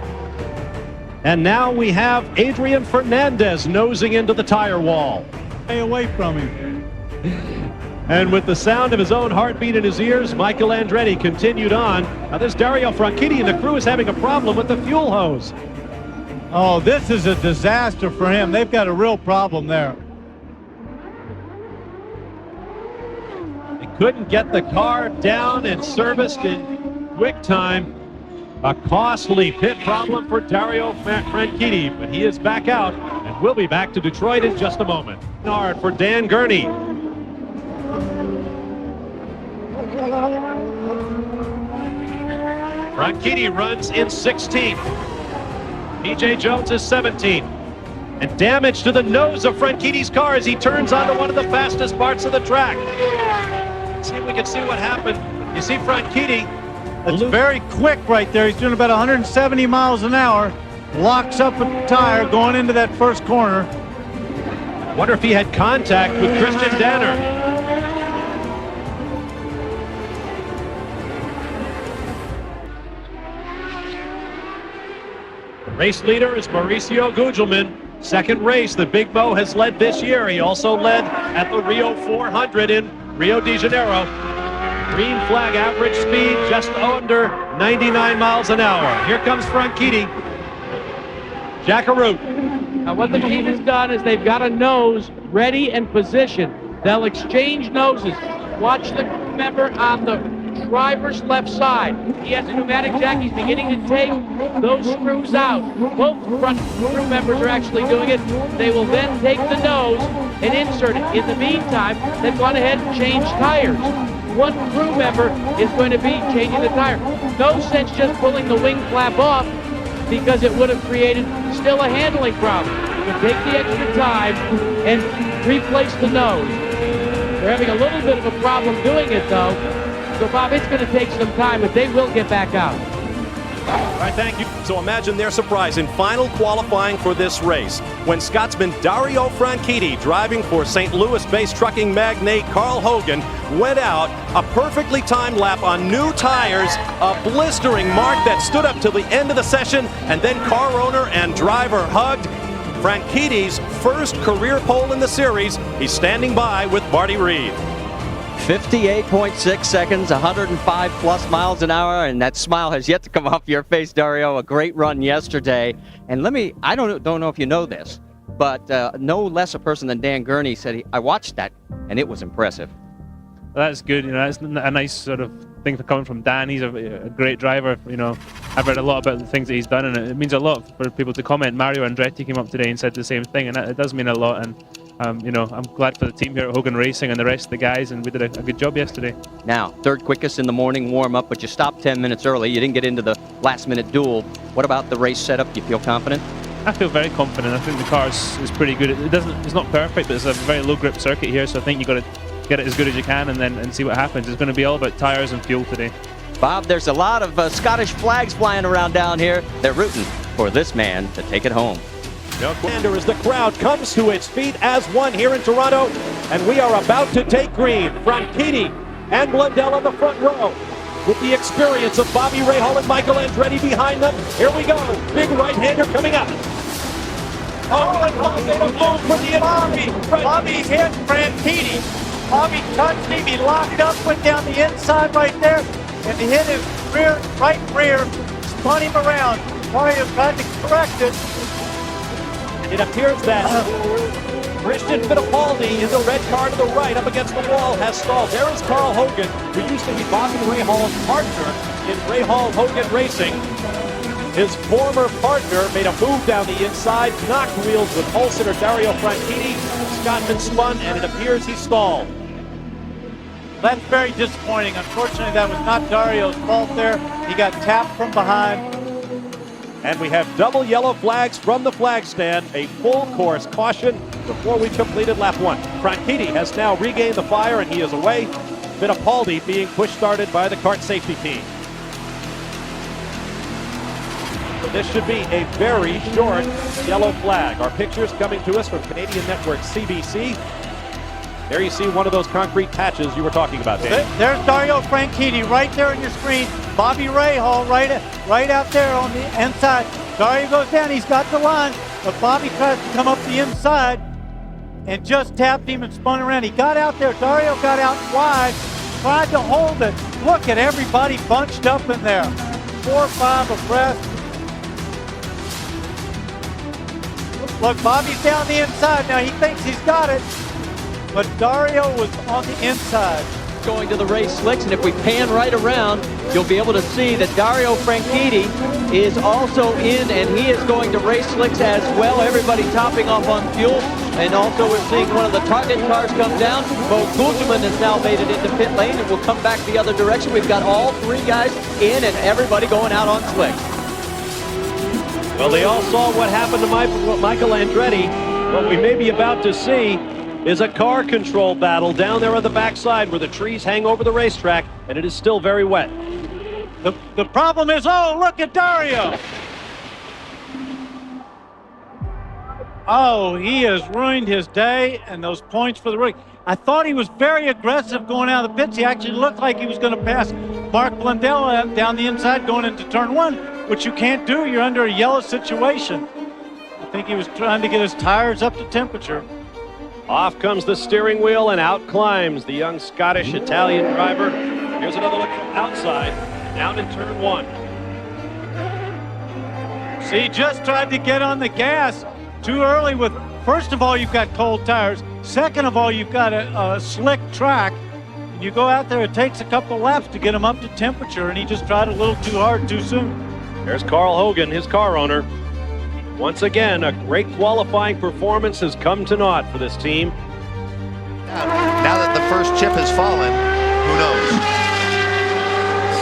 And now we have Adrian Fernandez nosing into the tire wall. Stay away from him. And with the sound of his own heartbeat in his ears, Michael Andretti continued on. Now there's Dario Franchitti, and the crew is having a problem with the fuel hose. Oh, this is a disaster for him. They've got a real problem there. Couldn't get the car down and serviced in quick time. A costly pit problem for Dario Franchitti, but he is back out and we'll be back to Detroit in just a moment. Hard for Dan Gurney. Franchitti runs in 16th. PJ Jones is 17th. And damage to the nose of Franchitti's car as he turns onto one of the fastest parts of the track. See if we can see what happened. You see Franchitti. It's very quick right there. He's doing about 170 miles an hour. Locks up a tire going into that first corner. Wonder if he had contact with Christian Danner. The race leader is Mauricio Gugelmin. Second race that Big Mo has led this year. He also led at the Rio 400 in Rio de Janeiro. Green flag average speed just under 99 miles an hour. Here comes Franchitti. Jackaroot. Now what the team has done is they've got a nose ready and positioned. They'll exchange noses. Watch the member on the driver's left side. He has a pneumatic jack. He's beginning to take those screws out. Both front crew members are actually doing it. They will then take the nose and insert it. In the meantime, they've gone ahead and changed tires. One crew member is going to be changing the tire. No sense just pulling the wing flap off because it would have created still a handling problem. So take the extra time and replace the nose. They're having a little bit of a problem doing it though. So, Bob, it's going to take some time, but they will get back out. All right, thank you. So imagine their surprise in final qualifying for this race when Scotsman Dario Franchitti, driving for St. Louis-based trucking magnate Carl Hogan, went out a perfectly timed lap on new tires, a blistering mark that stood up till the end of the session, and then car owner and driver hugged. Franchitti's first career pole in the series. He's standing by with Marty Reed. 58.6 seconds, 105 plus miles an hour, and that smile has yet to come off your face, Dario. A great run yesterday. And I don't know if you know this, but no less a person than Dan Gurney said, I watched that, and it was impressive. Well, that's good. That's a nice sort of thing for coming from Dan. He's a great driver. I've read a lot about the things that he's done, and it means a lot for people to comment. Mario Andretti came up today and said the same thing, and it does mean a lot. And I'm glad for the team here at Hogan Racing and the rest of the guys, and we did a good job yesterday. Now, third quickest in the morning warm-up, but you stopped 10 minutes early. You didn't get into the last-minute duel. What about the race setup? Do you feel confident? I feel very confident. I think the car is pretty good. It's not perfect, but it's a very low-grip circuit here, so I think you've got to get it as good as you can and see what happens. It's going to be all about tyres and fuel today. Bob, there's a lot of Scottish flags flying around down here. They're rooting for this man to take it home. Commander, as the crowd comes to its feet as one here in Toronto, and we are about to take green. Franchitti and Blundell on the front row, with the experience of Bobby Rahal and Michael Andretti behind them. Here we go, big right-hander coming up. Oh, and Bobby for the Bobby. Bobby hit Franchitti. Bobby touched him, he locked up, went down the inside right there, and he hit his right rear, spun him around. Dario tried to correct it. It appears that Christian Fittipaldi in the red car to the right up against the wall has stalled. There is Carl Hogan, who used to be Bobby Rahal's partner in Rahal-Hogan Racing. His former partner made a move down the inside, knocked wheels with Olsen or Dario Franchitti. Scottman spun, and it appears he stalled. That's very disappointing. Unfortunately, that was not Dario's fault there. He got tapped from behind. And we have double yellow flags from the flag stand, a full course caution before we completed lap 1. Franchitti has now regained the fire and he is away. Fittipaldi being push-started by the kart safety team. So this should be a very short yellow flag. Our pictures coming to us from Canadian network CBC. There you see one of those concrete patches you were talking about, Dan. There's Dario Franchitti right there on your screen. Bobby Rahal right out there on the inside. Dario goes down, he's got the line, but Bobby tries to come up the inside and just tapped him and spun around. He got out there, Dario got out wide, tried to hold it. Look at everybody bunched up in there. 4 or 5 abreast. Look, Bobby's down the inside now. He thinks he's got it, but Dario was on the inside. Going to the race slicks, and if we pan right around, you'll be able to see that Dario Franchitti is also in, and he is going to race slicks as well. Everybody topping off on fuel, and also we're seeing one of the target cars come down. Bo Kultman has now made it into pit lane, and we'll come back the other direction. We've got all 3 guys in, and everybody going out on slicks. Well, they all saw what happened to Michael Andretti. What we may be about to see is a car control battle down there on the backside where the trees hang over the racetrack, and it is still very wet. The problem is, oh, look at Dario. Oh, he has ruined his day and those points for the rookie. I thought he was very aggressive going out of the pits. He actually looked like he was going to pass Mark Blundell down the inside going into turn 1, which you can't do. You're under a yellow situation. I think he was trying to get his tires up to temperature. Off comes the steering wheel and out climbs the young Scottish-Italian driver. Here's another look from outside, down in turn 1. See, he just tried to get on the gas too early with, first of all, you've got cold tires. Second of all, you've got a slick track. And you go out there, it takes a couple laps to get him up to temperature, and he just tried a little too hard too soon. There's Carl Hogan, his car owner. Once again, a great qualifying performance has come to naught for this team. Now that the first chip has fallen, who knows?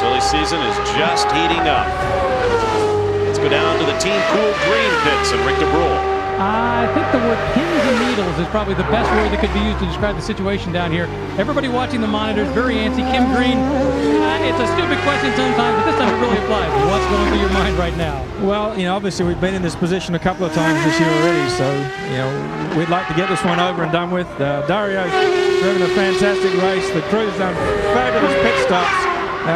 Silly season is just heating up. Let's go down to the Team Cool Green pits and Rick DeBrule. I think the word pins and needles is probably the best word that could be used to describe the situation down here. Everybody watching the monitors, very antsy. Kim Green, it's a stupid question sometimes, but this time it really applies. What's going through your mind right now? Well, obviously we've been in this position a couple of times this year already, so, we'd like to get this one over and done with. Dario's driven a fantastic race. The crew's done fabulous pit stops.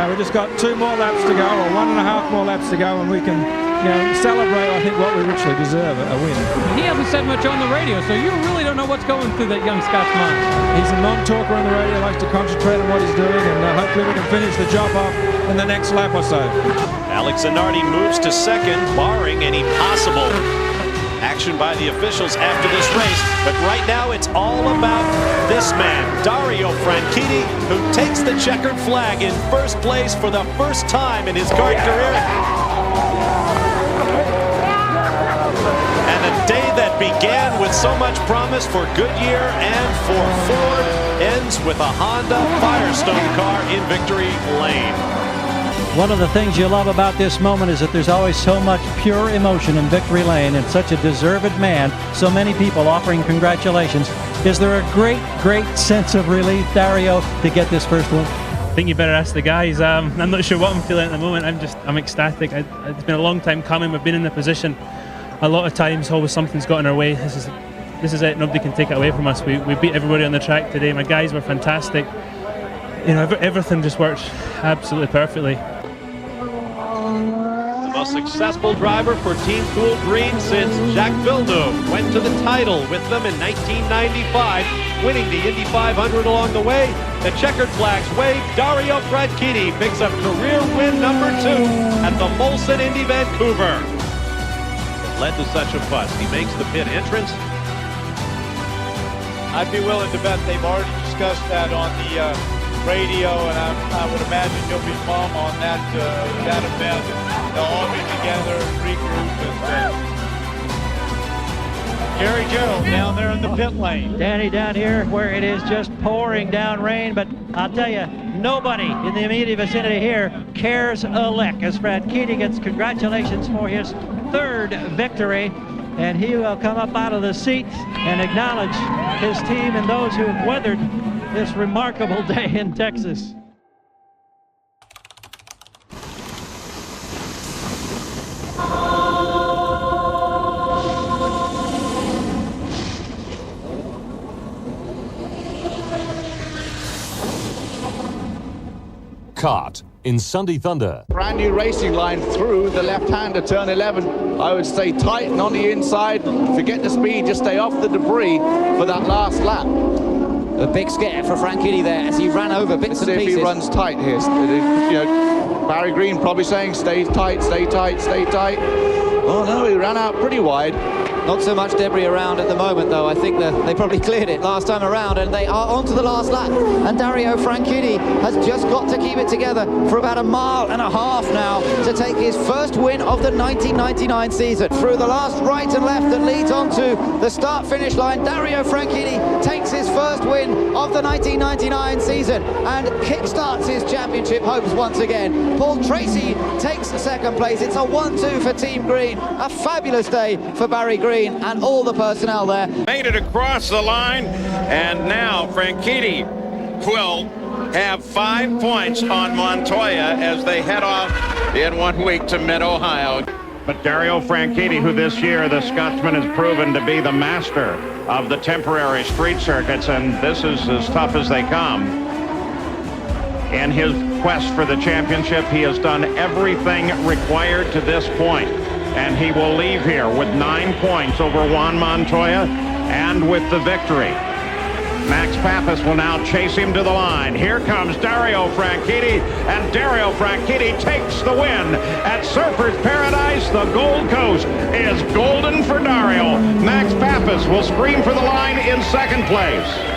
We've just got 2 more laps to go, or 1.5 more laps to go, and we can celebrate, I think, what we richly deserve, a win. He hasn't said much on the radio, so you really don't know what's going through that young Scott's mind. He's a non-talker on the radio, likes to concentrate on what he's doing, and hopefully we can finish the job off in the next lap or so. Alex Zanardi moves to second, barring any possible Action by the officials after this race, but right now it's all about this man, Dario Franchitti, who takes the checkered flag in first place for the first time in his kart career. And a day that began with so much promise for Goodyear and for Ford ends with a Honda Firestone car in victory lane. One of the things you love about this moment is that there's always so much pure emotion in victory lane, and such a deserved man, so many people offering congratulations. Is there a great sense of relief, Dario, to get this first one? I think you better ask the guys. I'm not sure what I'm feeling at the moment. I'm ecstatic. It's been a long time coming. We've been in the position a lot of times, always something's got in our way. This is it. Nobody can take it away from us. We beat everybody on the track today. My guys were fantastic. You know, everything just worked absolutely perfectly. The most successful driver for Team Cool Green since Jacques Villeneuve went to the title with them in 1995, winning the Indy 500 along the way. The checkered flags wave. Dario Franchitti picks up career win number 2 at the Molson Indy Vancouver. It led to such a fuss. He makes the pit entrance. I'd be willing to bet they've already discussed that on the radio, and I would imagine you'll be mum on that event. They'll all be together, regroup, and Gary Gerald down there in the pit lane. Danny down here where it is just pouring down rain, but I'll tell you, nobody in the immediate vicinity here cares a lick as Franchitti gets congratulations for his 3rd victory, and he will come up out of the seat and acknowledge his team and those who have weathered this remarkable day in Texas. Kart in Sunday Thunder. Brand new racing line through the left-hander, turn 11. I would say tighten on the inside, forget the speed, just stay off the debris for that last lap. A big scare for Franchitti there as he ran over bits and pieces. If he runs tight here, you know, Barry Green probably saying stay tight, stay tight, stay tight. Oh no, he ran out pretty wide. Not so much debris around at the moment, though. I think that they probably cleared it last time around, and they are on to the last lap. And Dario Franchitti has just got to keep it together for about 1.5 miles now to take his first win of the 1999 season. Through the last right and left that leads on to the start-finish line, Dario Franchitti takes his first win of the 1999 season and kickstarts his championship hopes once again. Paul Tracy takes the 2nd place. It's a 1-2 for Team Green. A fabulous day for Barry Green and all the personnel there. Made it across the line, and now Franchitti will have 5 points on Montoya as they head off in 1 week to Mid-Ohio. But Dario Franchitti, who this year the Scotsman has proven to be the master of the temporary street circuits, and this is as tough as they come. In his quest for the championship, he has done everything required to this point. And he will leave here with 9 points over Juan Montoya and with the victory. Max Pappas will now chase him to the line. Here comes Dario Franchitti, and Dario Franchitti takes the win at Surfers Paradise. The Gold Coast is golden for Dario. Max Pappas will scream for the line in 2nd place.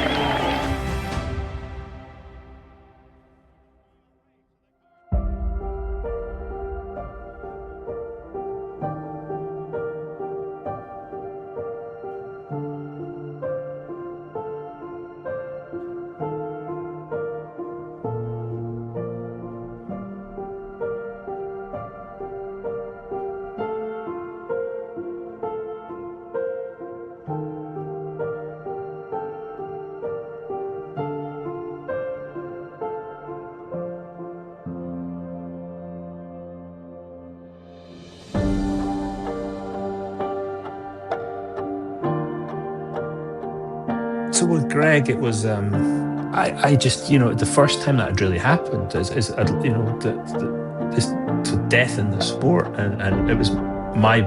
So with Greg, it was I just, you know, the first time that had really happened is you know, this death in the sport, and it was my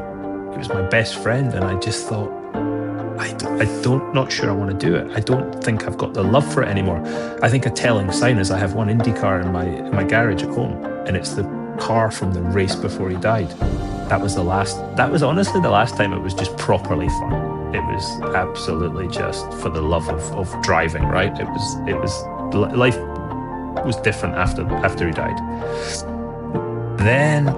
best friend, and I just thought, not sure I want to do it. I don't think I've got the love for it anymore. I think a telling sign is I have one IndyCar in my garage at home, and it's the car from the race before he died. that was honestly the last time it was just properly fun. It was absolutely just for the love of driving, right? Life was different after he died. Then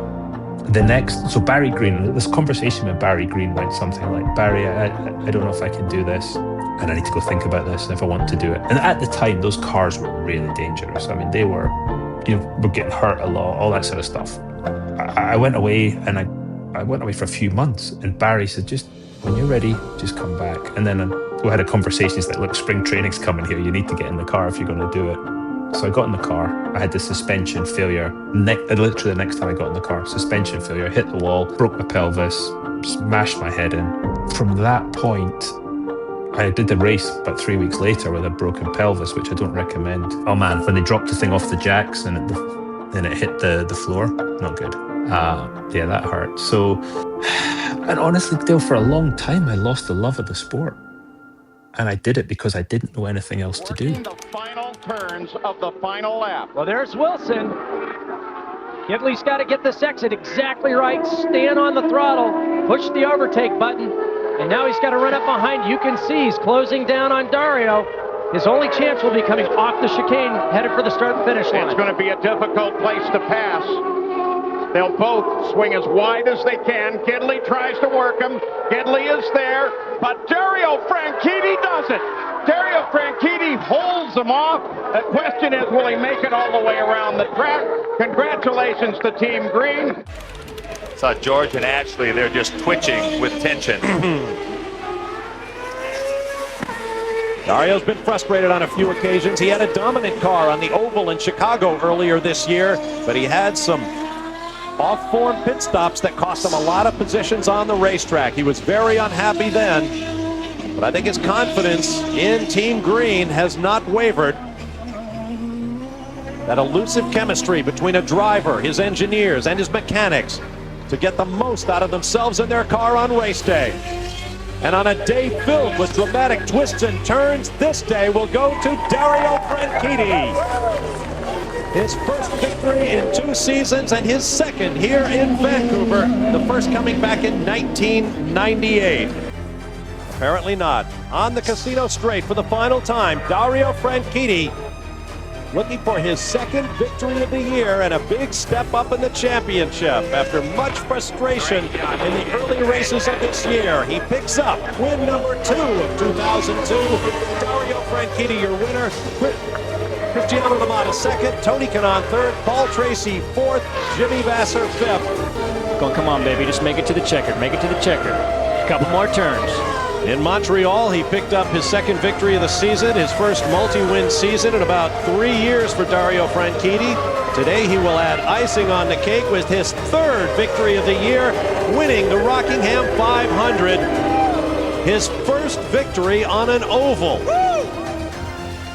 so Barry Green, this conversation with Barry Green went something like, Barry, I don't know if I can do this, and I need to go think about this if I want to do it. And at the time, those cars were really dangerous. I mean, they were, were getting hurt a lot, all that sort of stuff. I went away, and I went away for a few months, and Barry said, just when you're ready, just come back. And then we had a conversation. He's like, look, spring training's coming here. You need to get in the car if you're going to do it. So I got in the car. I had the suspension failure. Literally the next time I got in the car, suspension failure, hit the wall, broke my pelvis, smashed my head in. From that point, I did the race about 3 weeks later with a broken pelvis, which I don't recommend. Oh man, when they dropped the thing off the jacks and it hit the floor, not good. Yeah, that hurt. So, and honestly, Dale, for a long time, I lost the love of the sport. And I did it because I didn't know anything else to do. The final turns of the final lap. Well, there's Wilson. Gidley's got to get this exit exactly right. Stand on the throttle. Push the overtake button. And now he's got to run up behind. You can see he's closing down on Dario. His only chance will be coming off the chicane, headed for the start and finish line. It's going to be a difficult place to pass. They'll both swing as wide as they can. Gidley tries to work him. Gidley is there, but Dario Franchitti does it. Dario Franchitti holds them off. The question is, will he make it all the way around the track? Congratulations to Team Green. Saw George and Ashley, they're just twitching with tension. Dario's been frustrated on a few occasions. He had a dominant car on the oval in Chicago earlier this year, but he had some off-form pit stops that cost him a lot of positions on the racetrack. He was very unhappy then, but I think his confidence in Team Green has not wavered. That elusive chemistry between a driver, his engineers, and his mechanics to get the most out of themselves and their car on race day. And on a day filled with dramatic twists and turns, this day will go to Dario Franchitti. His first victory in 2 seasons and his second here in Vancouver, the first coming back in 1998. Apparently not. On the casino straight for the final time, Dario Franchitti looking for his second victory of the year and a big step up in the championship. After much frustration in the early races of this year, he picks up win number 2 of 2002. Dario Franchitti, your winner. Cristiano Lamada second, Tony Kanaan third, Paul Tracy fourth, Jimmy Vasser fifth. Come on, baby, just make it to the checker. Make it to the checker. Couple more turns. In Montreal, he picked up his second victory of the season, his first multi-win season in about 3 years for Dario Franchitti. Today, he will add icing on the cake with his third victory of the year, winning the Rockingham 500. His first victory on an oval.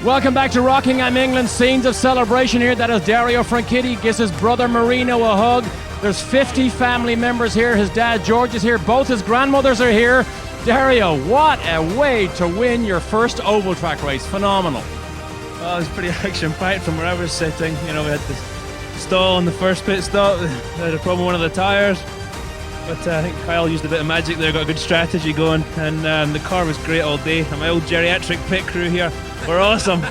Welcome back to Rockingham, England. Scenes of celebration here. That is Dario Franchitti. Gives his brother Marino a hug. There's 50 family members here. His dad George is here. Both his grandmothers are here. Dario, what a way to win your first oval track race. Phenomenal. Well, it was pretty action-packed from where I was sitting. You know, we had the stall on the first pit stop. We had a problem with one of the tyres. But I think Kyle used a bit of magic there, got a good strategy going, and the car was great all day. And my old geriatric pit crew here were awesome.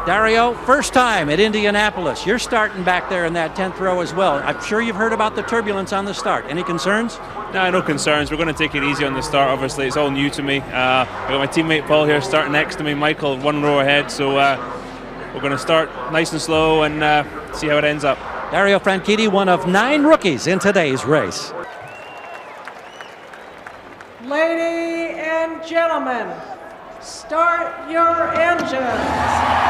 Dario, first time at Indianapolis. You're starting back there in that 10th row as well. I'm sure you've heard about the turbulence on the start. Any concerns? No concerns. We're going to take it easy on the start, obviously. It's all new to me. I've got my teammate Paul here starting next to me, Michael 1 row ahead. So we're going to start nice and slow and see how it ends up. Dario Franchitti, one of 9 rookies in today's race. Ladies and gentlemen, start your engines.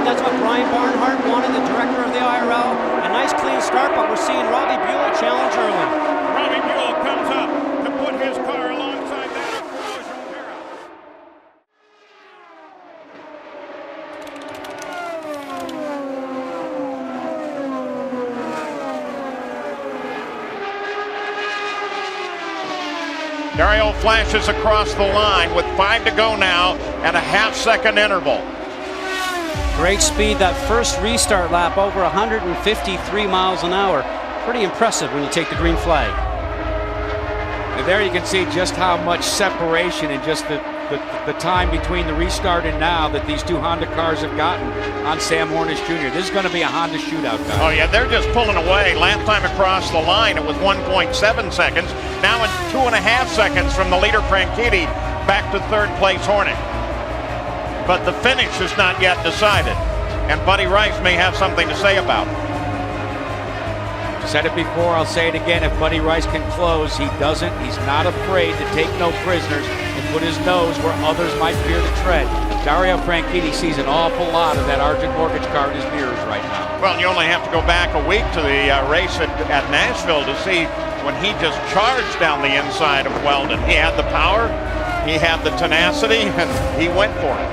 That's what Brian Barnhart wanted, the director of the IRL. A nice clean start, but we're seeing Robbie Buell challenge early. Robbie Buell comes up to put his car alongside that of Carlos O'Hara. Dario flashes across the line with 5 to go now and a half-second interval. Great speed, that first restart lap, over 153 miles an hour. Pretty impressive when you take the green flag. And there you can see just how much separation and just the time between the restart and now that these two Honda cars have gotten on Sam Hornish Jr. This is going to be a Honda shootout, guys. Oh, yeah, they're just pulling away. Last time across the line, it was 1.7 seconds. Now in 2.5 seconds from the leader, Franchitti, back to third place Hornick. But the finish is not yet decided, and Buddy Rice may have something to say about it. Said it before, I'll say it again. If Buddy Rice can close, he doesn't. He's not afraid to take no prisoners and put his nose where others might fear to tread. Dario Franchitti sees an awful lot of that Argent Mortgage car in his mirrors right now. Well, you only have to go back a week to the race at Nashville to see when he just charged down the inside of Weldon. He had the power, he had the tenacity, and he went for it.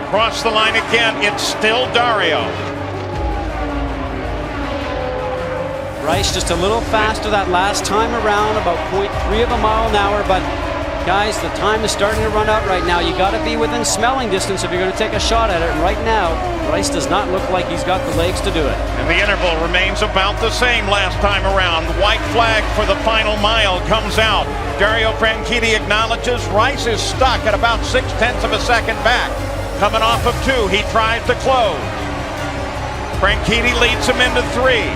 Across the line again, it's still Dario. Rice just a little faster that last time around, about 0.3 of a mile an hour, but guys, the time is starting to run out right now. You got to be within smelling distance if you're going to take a shot at it, and right now, Rice does not look like he's got the legs to do it. And the interval remains about the same last time around. White flag for the final mile comes out. Dario Franchitti acknowledges Rice is stuck at about 0.6 of a second back. Coming off of 2, he tries to close. Franchitti leads him into 3.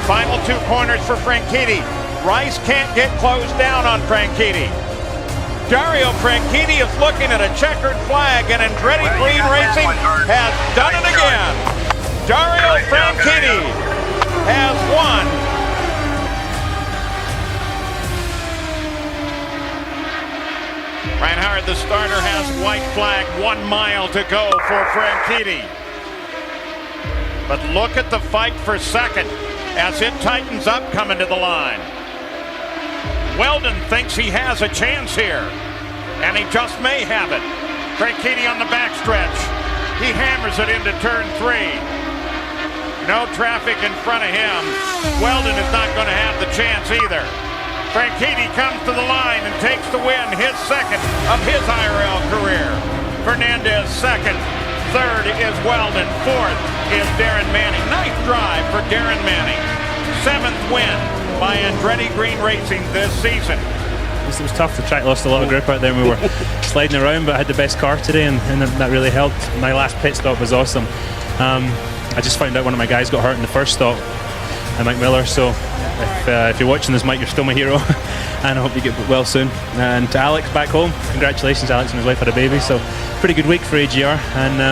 Final 2 corners for Franchitti. Rice can't get closed down on Franchitti. Dario Franchitti is looking at a checkered flag, and Andretti Green Racing has done it again. Dario Franchitti has won. Reinhardt, the starter, has white flag, 1 mile to go for Franchitti. But look at the fight for second as it tightens up coming to the line. Weldon thinks he has a chance here, and he just may have it. Franchitti on the backstretch. He hammers it into turn 3. No traffic in front of him. Weldon is not going to have the chance either. Franchitti comes to the line and takes the win, his second of his IRL career. Fernandez second. Third is Weldon. Fourth is Darren Manning. Nice drive for Darren Manning. 7th win by Andretti Green Racing this season. It was tough. The track lost a lot of grip out there and we were sliding around, but I had the best car today and that really helped. My last pit stop was awesome. I just found out one of my guys got hurt in the first stop, Mike Miller, so if you're watching this, Mike, you're still my hero, and I hope you get well soon. And to Alex back home, congratulations, Alex and his wife had a baby, so pretty good week for AGR, and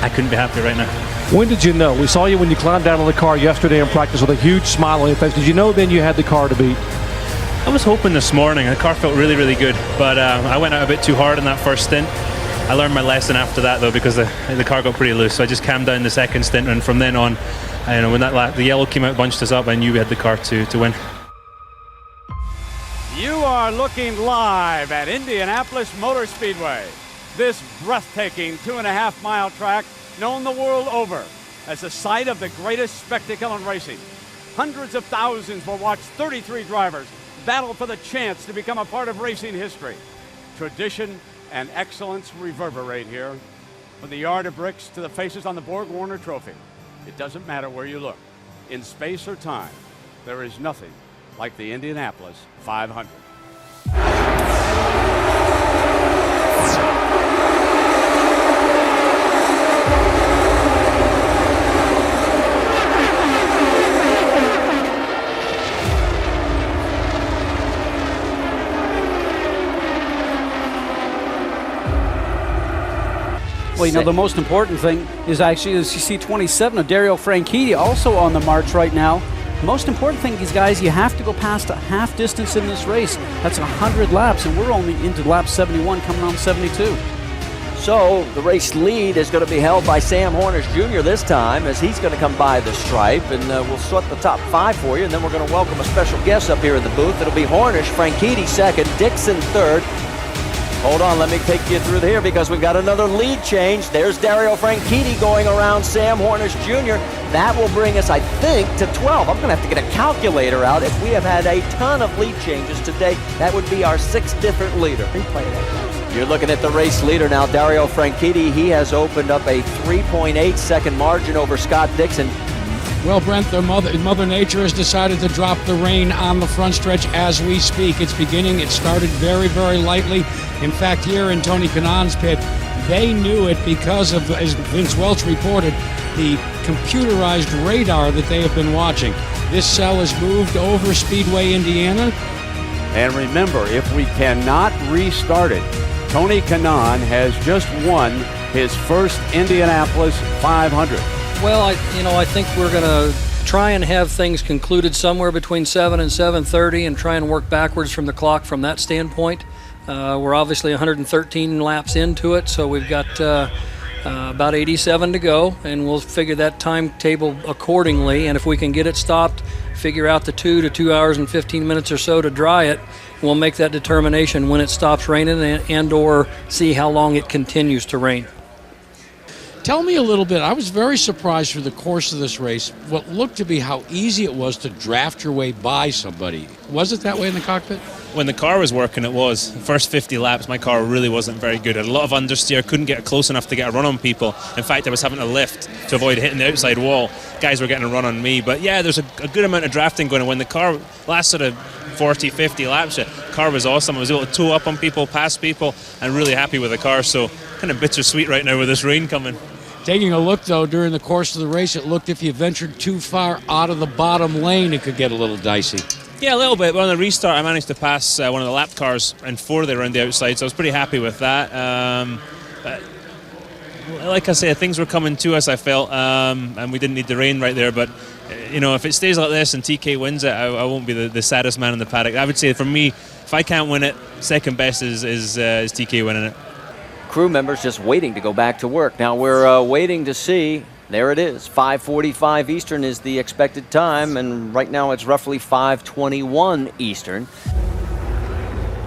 I couldn't be happier right now. When did you know? We saw you when you climbed out of the car yesterday in practice with a huge smile on your face. Did you know then you had the car to beat? I was hoping this morning. The car felt really, really good, but I went out a bit too hard in that first stint. I learned my lesson after that, though, because the car got pretty loose, so I just calmed down the second stint, and from then on, when the yellow came out, bunched us up, I knew we had the car to win. You are looking live at Indianapolis Motor Speedway. This breathtaking 2.5-mile track known the world over as the site of the greatest spectacle in racing. Hundreds of thousands will watch 33 drivers battle for the chance to become a part of racing history. Tradition and excellence reverberate here, from the yard of bricks to the faces on the Borg Warner Trophy. It doesn't matter where you look. In space or time, there is nothing like the Indianapolis 500. Well, you know, the most important thing is actually is you see 27 of Dario Franchitti also on the march right now. most important thing is, guys, you have to go past a half distance in this race. That's 100 laps, and we're only into lap 71, coming on 72. So the race lead is going to be held by Sam Hornish Jr. this time, as he's going to come by the stripe, and we'll sort the top 5 for you, and then we're going to welcome a special guest up here in the booth. It'll be Hornish, Franchitti second, Dixon third. Hold on, let me take you through here because we've got another lead change. There's Dario Franchitti going around Sam Hornish Jr. That will bring us, I think, to 12. I'm going to have to get a calculator out. If we have had a ton of lead changes today, that would be our 6th different leader. You're looking at the race leader now, Dario Franchitti. He has opened up a 3.8 second margin over Scott Dixon. Well, Brent, Mother Nature has decided to drop the rain on the front stretch as we speak. It's beginning. It started very, very lightly. In fact, here in Tony Kanaan's pit, they knew it because of, as Vince Welch reported, the computerized radar that they have been watching. This cell has moved over Speedway, Indiana. And remember, if we cannot restart it, Tony Kanaan has just won his first Indianapolis 500. Well, I think we're going to try and have things concluded somewhere between 7 and 7:30 and try and work backwards from the clock from that standpoint. We're obviously 113 laps into it, so we've got about 87 to go, and we'll figure that timetable accordingly. And if we can get it stopped, figure out the 2 hours and 15 minutes or so to dry it, we'll make that determination when it stops raining and or see how long it continues to rain. Tell me a little bit. I was very surprised through the course of this race what looked to be how easy it was to draft your way by somebody. Was it that way in the cockpit? When the car was working, it was. The first 50 laps, my car really wasn't very good. Had a lot of understeer, couldn't get close enough to get a run on people. In fact, I was having to lift to avoid hitting the outside wall. Guys were getting a run on me. But yeah, there's a good amount of drafting going on. When the car last sort of 40, 50 laps, the car was awesome. I was able to tow up on people, pass people, and really happy with the car. So kind of bittersweet right now with this rain coming. Taking a look, though, during the course of the race, it looked if you ventured too far out of the bottom lane, it could get a little dicey. Yeah, a little bit. But on the restart, I managed to pass one of the lap cars and 4 there around the outside, so I was pretty happy with that. But like I say, things were coming to us, I felt, and we didn't need the rain right there. But, if it stays like this and TK wins it, I won't be the saddest man in the paddock. I would say, for me, if I can't win it, second best is TK winning it. Crew members just waiting to go back to work. Now we're waiting to see. There it is. 5:45 Eastern is the expected time, and right now it's roughly 5:21 Eastern.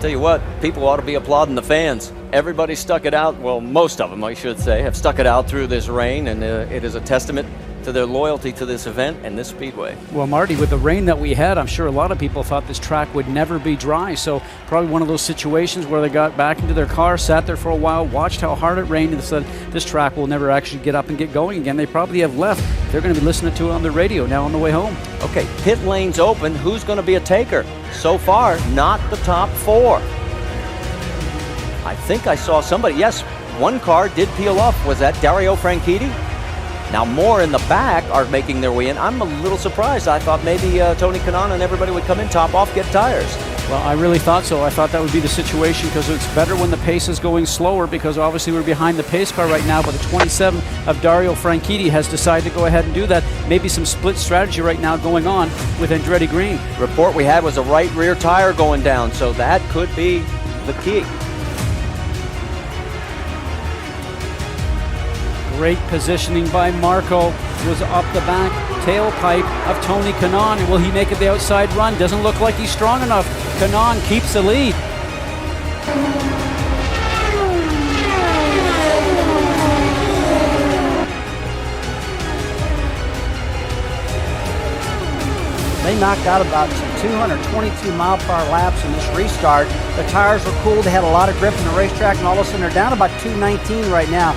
Tell you what, people ought to be applauding the fans. Everybody stuck it out. Well, most of them, I should say, have stuck it out through this rain, and it is a testament to their loyalty to this event and this speedway. Well, Marty, with the rain that we had, I'm sure a lot of people thought this track would never be dry. So probably one of those situations where they got back into their car, sat there for a while, watched how hard it rained, and said, this track will never actually get up and get going again. They probably have left. They're going to be listening to it on the radio now on the way home. Okay, pit lane's open. Who's going to be a taker? So far, not the top 4. I think I saw somebody. Yes, one car did peel off. Was that Dario Franchitti? Now more in the back are making their way in. I'm a little surprised. I thought maybe Tony Kanaan and everybody would come in, top off, get tires. Well, I really thought so. I thought that would be the situation because it's better when the pace is going slower because obviously we're behind the pace car right now, but the 27 of Dario Franchitti has decided to go ahead and do that. Maybe some split strategy right now going on with Andretti Green. Report we had was a right rear tire going down, so that could be the key. Great positioning by Marco. Was up the back tailpipe of Tony Kanaan. Will he make it the outside run? Doesn't look like he's strong enough. Kanaan keeps the lead. They knocked out about 222 mile-per-hour laps in this restart. The tires were cool. They had a lot of grip in the racetrack, and all of a sudden they're down about 219 right now.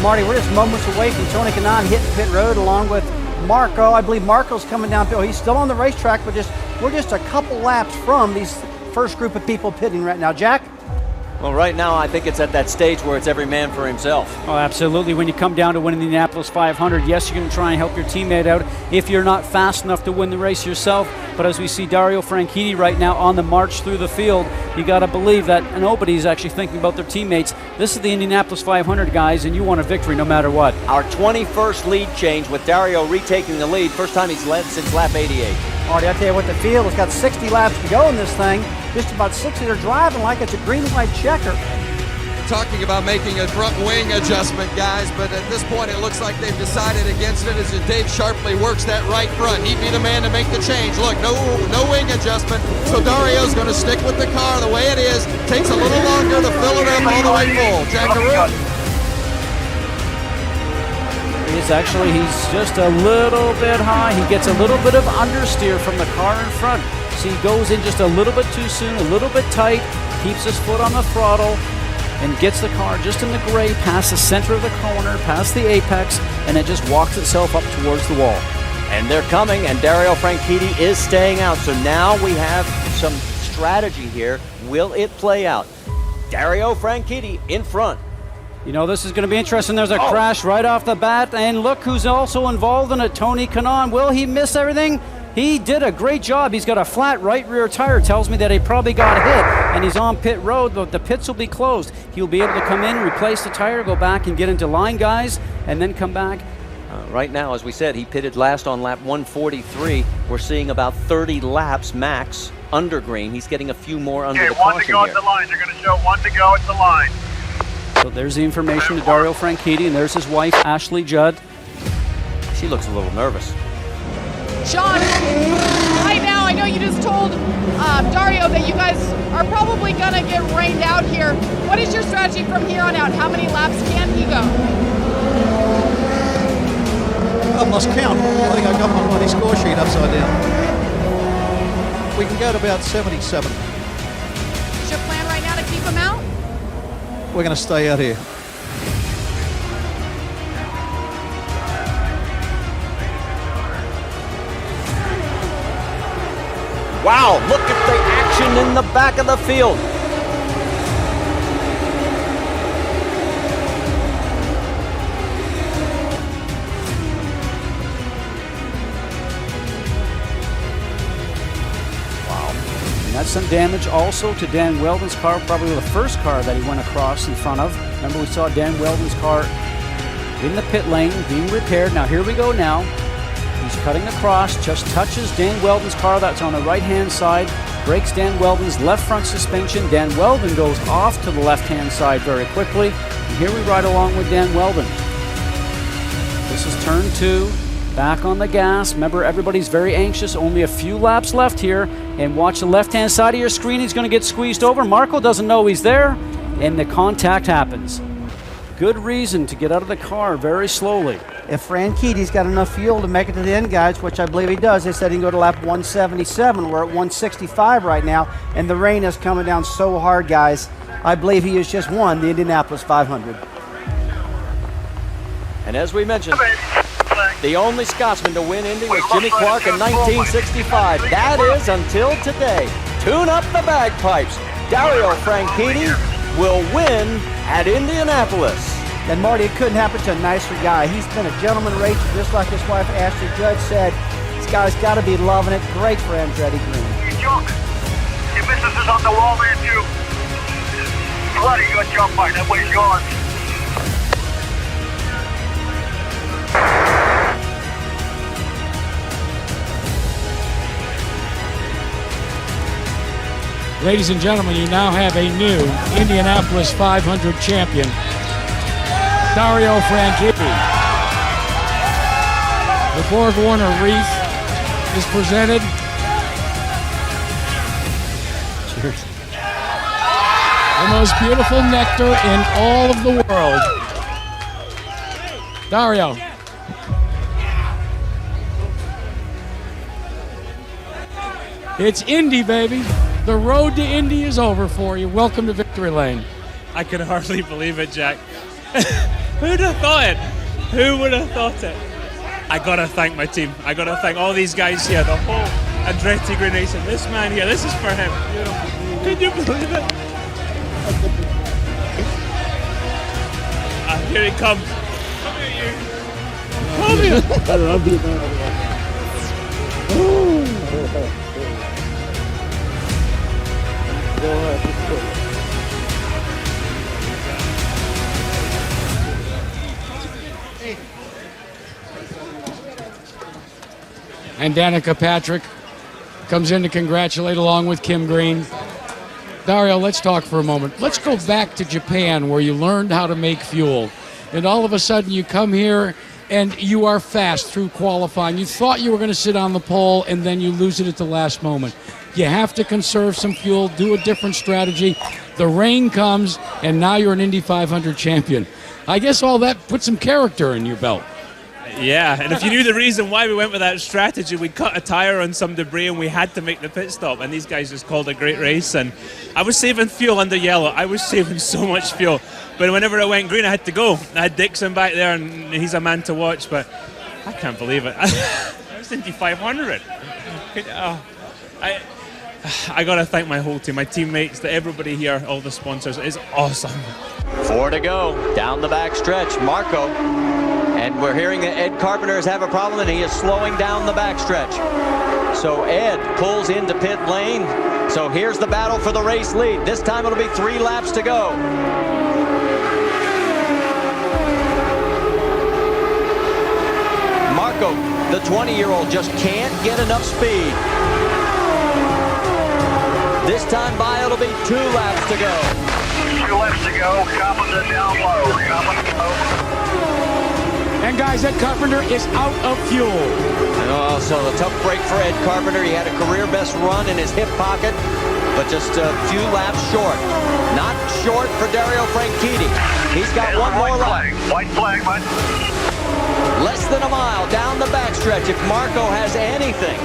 Marty, we're just moments away from Tony Kanaan hitting pit road along with Marco. I believe Marco's coming down pit. He's still on the racetrack, but we're just a couple laps from these first group of people pitting right now. Jack? Well, right now, I think it's at that stage where it's every man for himself. Oh, absolutely. When you come down to winning the Indianapolis 500, yes, you're going to try and help your teammate out if you're not fast enough to win the race yourself. But as we see Dario Franchitti right now on the march through the field, you got to believe that nobody's actually thinking about their teammates. This is the Indianapolis 500, guys, and you want a victory no matter what. Our 21st lead change with Dario retaking the lead. First time he's led since lap 88. Marty, I tell you what, the field has got 60 laps to go in this thing. Just about 60. They're driving like it's a green-white checker. Talking about making a front wing adjustment, guys, but at this point it looks like they've decided against it as Dave Sharpley works that right front. He'd be the man to make the change. Look, no wing adjustment, so Dario's going to stick with the car the way it is. Takes a little longer to fill it up all the way full. Jackaroo. He's just a little bit high. He gets a little bit of understeer from the car in front. So he goes in just a little bit too soon, a little bit tight, keeps his foot on the throttle, and gets the car just in the gray past the center of the corner, past the apex, and it just walks itself up towards the wall. And they're coming, and Dario Franchitti is staying out. So now we have some strategy here. Will it play out? Dario Franchitti in front. You know, this is going to be interesting. There's a crash right off the bat, and look who's also involved in it, Tony Kanaan. Will he miss everything? He did a great job. He's got a flat right rear tire. Tells me that he probably got hit, and he's on pit road, but the pits will be closed. He'll be able to come in, replace the tire, go back and get into line, guys, and then come back. Right now, as we said, he pitted last on lap 143. We're seeing about 30 laps max under green. He's getting a few more under the caution one to go here. at the line. They're going to show one to go at the line. So there's the information to Dario Franchitti, and there's his wife, Ashley Judd. She looks a little nervous. Sean, right now, I know you just told Dario that you guys are probably going to get rained out here. What is your strategy from here on out? How many laps can he go? I've lost count. I think I got my bloody score sheet upside down. We can go to about 77. Is your plan right now to keep him out? We're going to stay out here. Wow, look at the action in the back of the field. That's some damage also to Dan Weldon's car, probably the first car that he went across in front of. Remember, we saw Dan Weldon's car in the pit lane being repaired. Now here we go now. He's cutting across, just touches Dan Weldon's car that's on the right-hand side, breaks Dan Weldon's left front suspension. Dan Weldon goes off to the left-hand side very quickly. And here we ride along with Dan Weldon. This is turn 2. Back on the gas. Remember, everybody's very anxious. Only a few laps left here. And watch the left-hand side of your screen. He's going to get squeezed over. Marco doesn't know he's there. And the contact happens. Good reason to get out of the car very slowly. If Franchitti's got enough fuel to make it to the end, guys, which I believe he does, they said he can go to lap 177. We're at 165 right now. And the rain is coming down so hard, guys. I believe he has just won the Indianapolis 500. And as we mentioned, the only Scotsman to win Indy was Jimmy Clark in 1965. That is until today. Tune up the bagpipes. Dario Franchitti will win at Indianapolis. And Marty, it couldn't happen to a nicer guy. He's been a gentleman racer, just like his wife Ashley Judd said. This guy's got to be loving it. Great for Andretti Green. Hey, Chuck, your missus is on the wall there, too. Bloody good jump by. That way's yours. Ladies and gentlemen, you now have a new Indianapolis 500 champion, Dario Franchitti. The Borg Warner wreath is presented. Cheers. The most beautiful nectar in all of the world. Dario. It's Indy, baby. The road to Indy is over for you. Welcome to Victory Lane. I can hardly believe it, Jack. Who'd have thought it? Who would have thought it? I gotta thank my team. I gotta thank all these guys here, the whole Andretti Green Nation. This man here, this is for him. Can you believe it? Here he comes. Come here, you. Come here. I love you, man. Go ahead. And Danica Patrick comes in to congratulate along with Kim Green. Dario, let's talk for a moment. Let's go back to Japan where you learned how to make fuel. And all of a sudden you come here and you are fast through qualifying. You thought you were going to sit on the pole and then you lose it at the last moment. You have to conserve some fuel, do a different strategy. The rain comes and now you're an Indy 500 champion. I guess all that put some character in your belt. Yeah, and if you knew the reason why we went with that strategy, we cut a tire on some debris and we had to make the pit stop, and these guys just called a great race. And I was saving fuel under yellow. I was saving so much fuel, but whenever it went green I had to go. I had Dixon back there and he's a man to watch, but I can't believe it. I was Indy 500. I got to thank my whole team, my teammates, everybody here, all the sponsors. It's awesome. 4 to go down the back stretch. Marco. And we're hearing that Ed Carpenter has have a problem and he is slowing down the backstretch. So Ed pulls into pit lane. So here's the battle for the race lead. This time it'll be 3 laps to go. Marco, the 20-year-old, just can't get enough speed. This time by it'll be 2 laps to go. 2 laps to go. Carpenter down low. Carpenter low. And guys, Ed Carpenter is out of fuel. Oh, so a tough break for Ed Carpenter. He had a career best run in his hip pocket, but just a few laps short. Not short for Dario Franchitti. He's got one more lap. White flag, bud. Less than a mile down the backstretch. If Marco has anything,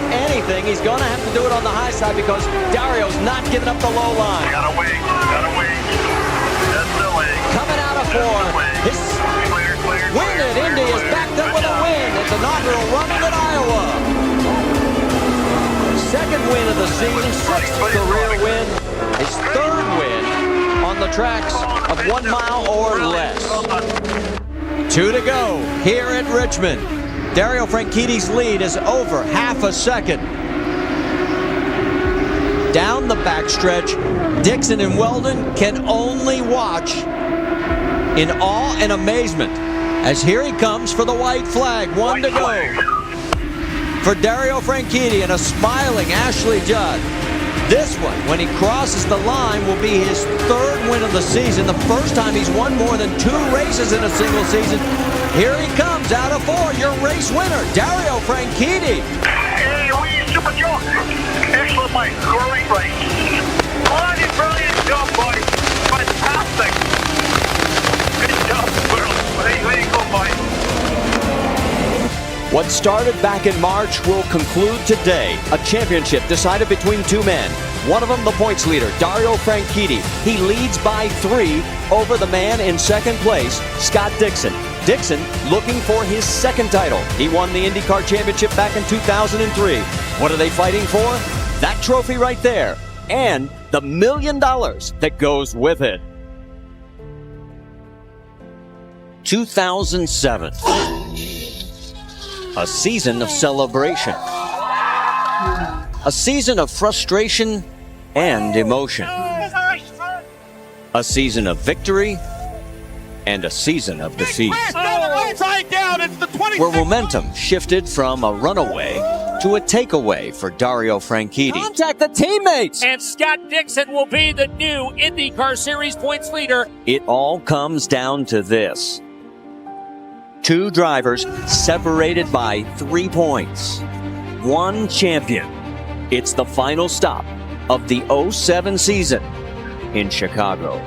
he's going to have to do it on the high side because Dario's not giving up the low line. Gotta wing. That's the wing. Coming out of 4. His win at Indy is backed up with a win. It's inaugural run at Iowa. Second win of the season, 6th career win. His 3rd win on the tracks of 1 mile or less. 2 to go here at Richmond. Dario Franchitti's lead is over half a second. Down the backstretch, Dixon and Weldon can only watch in awe and amazement as here he comes for the white flag. 1 to go for Dario Franchitti and a smiling Ashley Judd. This one, when he crosses the line, will be his 3rd win of the season. The first time he's won more than 2 races in a single season. Here he comes out of 4, your race winner, Dario Franchitti. Hey, we Super Joe. Excellent, Mike. Great race. Bloody brilliant job, boy. Fantastic. Good job, Burl. There you go, Mike. What started back in March will conclude today. A championship decided between 2 men. One of them the points leader, Dario Franchitti. He leads by 3 over the man in 2nd place, Scott Dixon. Dixon looking for his 2nd title. He won the IndyCar championship back in 2003. What are they fighting for? That trophy right there. And the $1 million that goes with it. 2007. A season of celebration. A season of frustration and emotion. A season of victory and a season of defeat. Where momentum shifted from a runaway to a takeaway for Dario Franchitti. Contact the teammates! And Scott Dixon will be the new IndyCar Series points leader. It all comes down to this. 2 drivers separated by 3 points. 1 champion. It's the final stop of the 07 season in Chicago.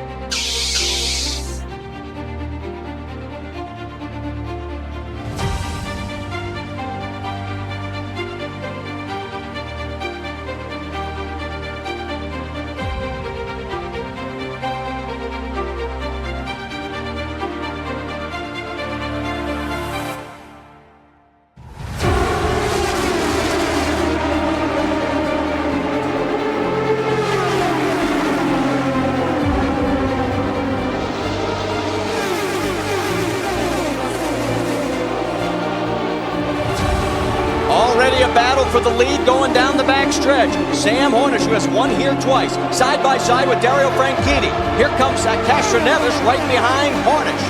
for the lead going down the back stretch. Sam Hornish, who has won here twice, side by side with Dario Franchitti. Here comes Castroneves right behind Hornish.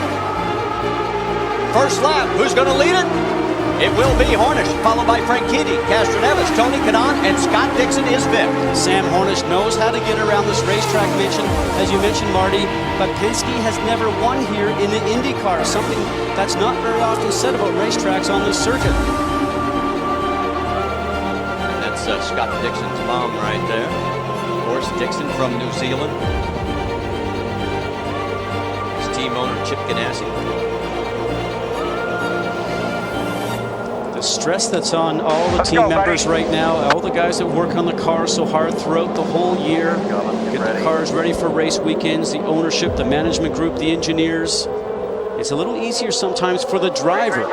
First lap, who's going to lead it? It will be Hornish, followed by Franchitti, Castroneves, Tony Kanaan, and Scott Dixon is fifth. Sam Hornish knows how to get around this racetrack, as you mentioned, Marty, but Penske has never won here in the IndyCar, something that's not very often said about racetracks on this circuit. That's Scott Dixon's mom right there. Of course, Dixon from New Zealand. His team owner, Chip Ganassi. The stress that's on all the team members right now, all the guys that work on the car so hard throughout the whole year, get the cars ready for race weekends, the ownership, the management group, the engineers. It's a little easier sometimes for the driver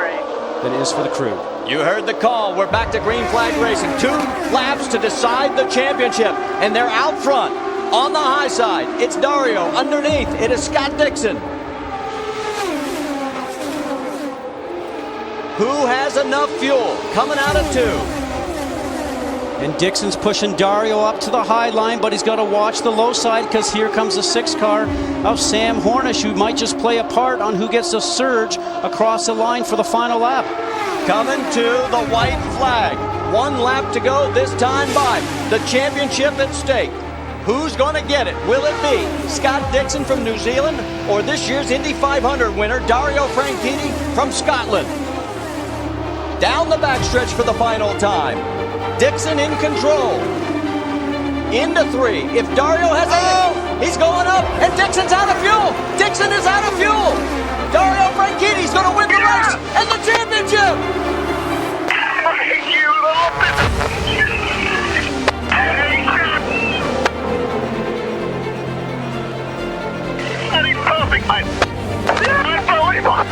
than it is for the crew. You heard the call. We're back to green flag racing. 2 laps to decide the championship, and they're out front on the high side. It's Dario. Underneath, it is Scott Dixon. Who has enough fuel coming out of 2? And Dixon's pushing Dario up to the high line, but he's got to watch the low side because here comes the 6 car of Sam Hornish, who might just play a part on who gets the surge across the line for the final lap. Coming to the white flag. 1 lap to go this time by. The championship at stake. Who's going to get it? Will it be Scott Dixon from New Zealand or this year's Indy 500 winner, Dario Franchitti from Scotland? Down the backstretch for the final time. Dixon in control. Into 3. If Dario has he's going up, and Dixon's out of fuel. Dixon is out of fuel. Dario Franchitti's going to win the race and the championship. You little perfect, mate. Unbelievable.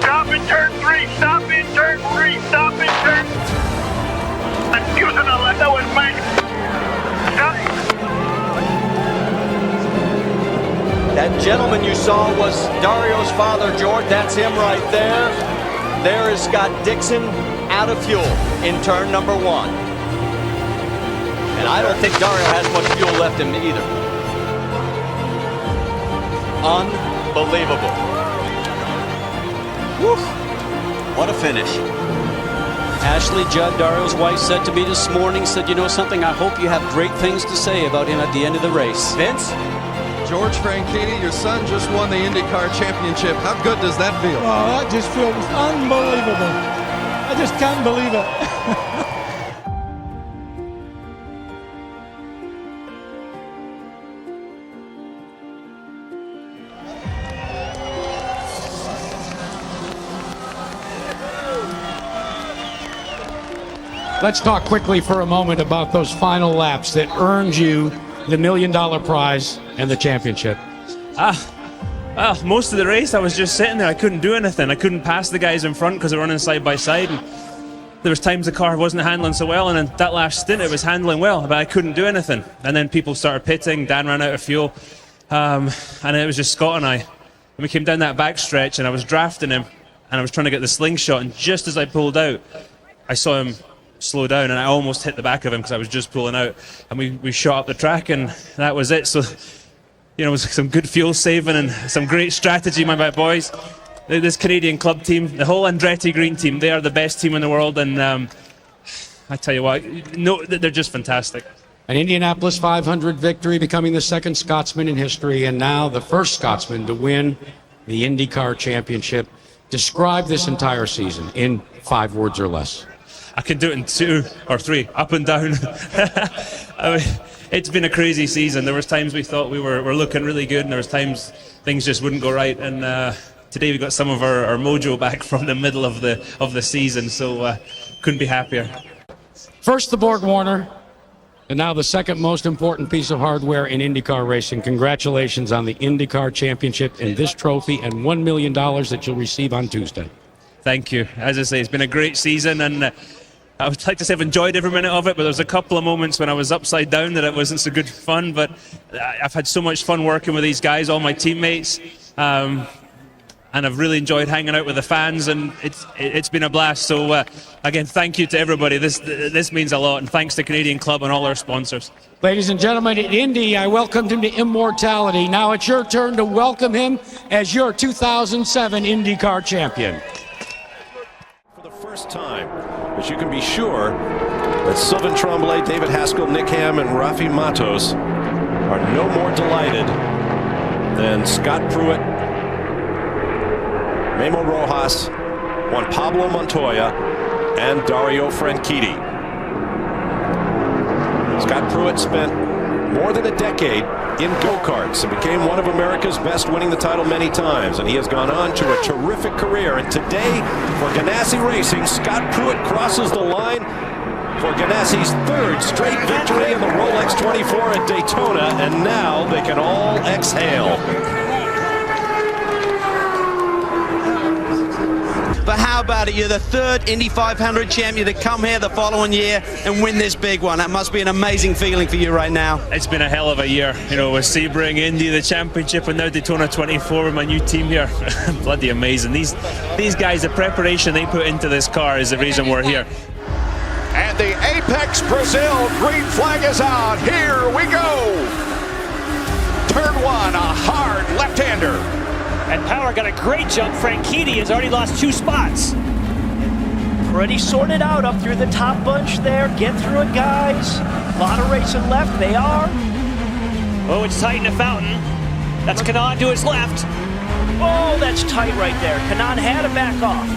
Stop in turn 3. Stop in turn 3. Stop in turn. I'm using a left. That was mine. That gentleman you saw was Dario's father, George. That's him right there. There is Scott Dixon out of fuel in turn number 1. And I don't think Dario has much fuel left in him either. Unbelievable. Woo. What a finish. Ashley Judd, Dario's wife, said to me this morning, said, you know something, I hope you have great things to say about him at the end of the race. Vince? George Franchitti, your son just won the IndyCar championship. How good does that feel? Oh, that just feels unbelievable. I just can't believe it. Let's talk quickly for a moment about those final laps that earned you the $1 million prize and the championship. Most of the race I was just sitting there. I couldn't do anything. I couldn't pass the guys in front because they were running side by side. And there was times the car wasn't handling so well, and then that last stint it was handling well, but I couldn't do anything. And then people started pitting. Dan ran out of fuel, and it was just Scott and I. And we came down that back stretch, and I was drafting him, and I was trying to get the slingshot. And just as I pulled out, I saw him slow down, and I almost hit the back of him because I was just pulling out, and we shot up the track, and that was it. So, you know, it was some good fuel saving and some great strategy, my bad boys. This Canadian club team, the whole Andretti Green team, they are the best team in the world, and I tell you what, no, they're just fantastic. An Indianapolis 500 victory, becoming the second Scotsman in history, and now the first Scotsman to win the IndyCar championship. Describe this entire season in 5 words or less. I can do it in 2 or 3, up and down. I mean, it's been a crazy season. There was times we thought we were looking really good, and there was times things just wouldn't go right. And today we got some of our mojo back from the middle of the season, so couldn't be happier. First the Borg Warner, and now the second most important piece of hardware in IndyCar racing. Congratulations on the IndyCar championship and this trophy and $1 million that you'll receive on Tuesday. Thank you. As I say, it's been a great season, and I would like to say I've enjoyed every minute of it, but there's a couple of moments when I was upside down that it wasn't so good fun, but I've had so much fun working with these guys, all my teammates. and I've really enjoyed hanging out with the fans, and it's been a blast. So again, thank you to everybody. This means a lot, and thanks to Canadian Club and all our sponsors. Ladies and gentlemen, at Indy, I welcomed him to immortality. Now it's your turn to welcome him as your 2007 IndyCar champion. For the first time, but you can be sure that Sylvain Tremblay, David Haskell, Nick Ham, and Rafi Matos are no more delighted than Scott Pruitt, Memo Rojas, Juan Pablo Montoya, and Dario Franchitti. Scott Pruitt spent more than a decade in go-karts and became one of America's best, winning the title many times, and he has gone on to a terrific career. And today, for Ganassi Racing, Scott Pruitt crosses the line for Ganassi's third straight victory in the Rolex 24 at Daytona, and now they can all exhale. But how about it? You're the third Indy 500 champion to come here the following year and win this big one. That must be an amazing feeling for you right now. It's been a hell of a year, you know, with Sebring, Indy, the championship, and now Daytona 24 with my new team here. Bloody amazing. These guys, the preparation they put into this car is the reason we're here. And the Apex Brazil green flag is out. Here we go. Turn one, a hard left-hander. And Power got a great jump. Franchitti has already lost 2 spots. Pretty sorted out up through the top bunch there. Get through it, guys. A lot of racing left. They are. Oh, it's tight in the fountain. That's Kanaan to his left. Oh, that's tight right there. Kanaan had to back off.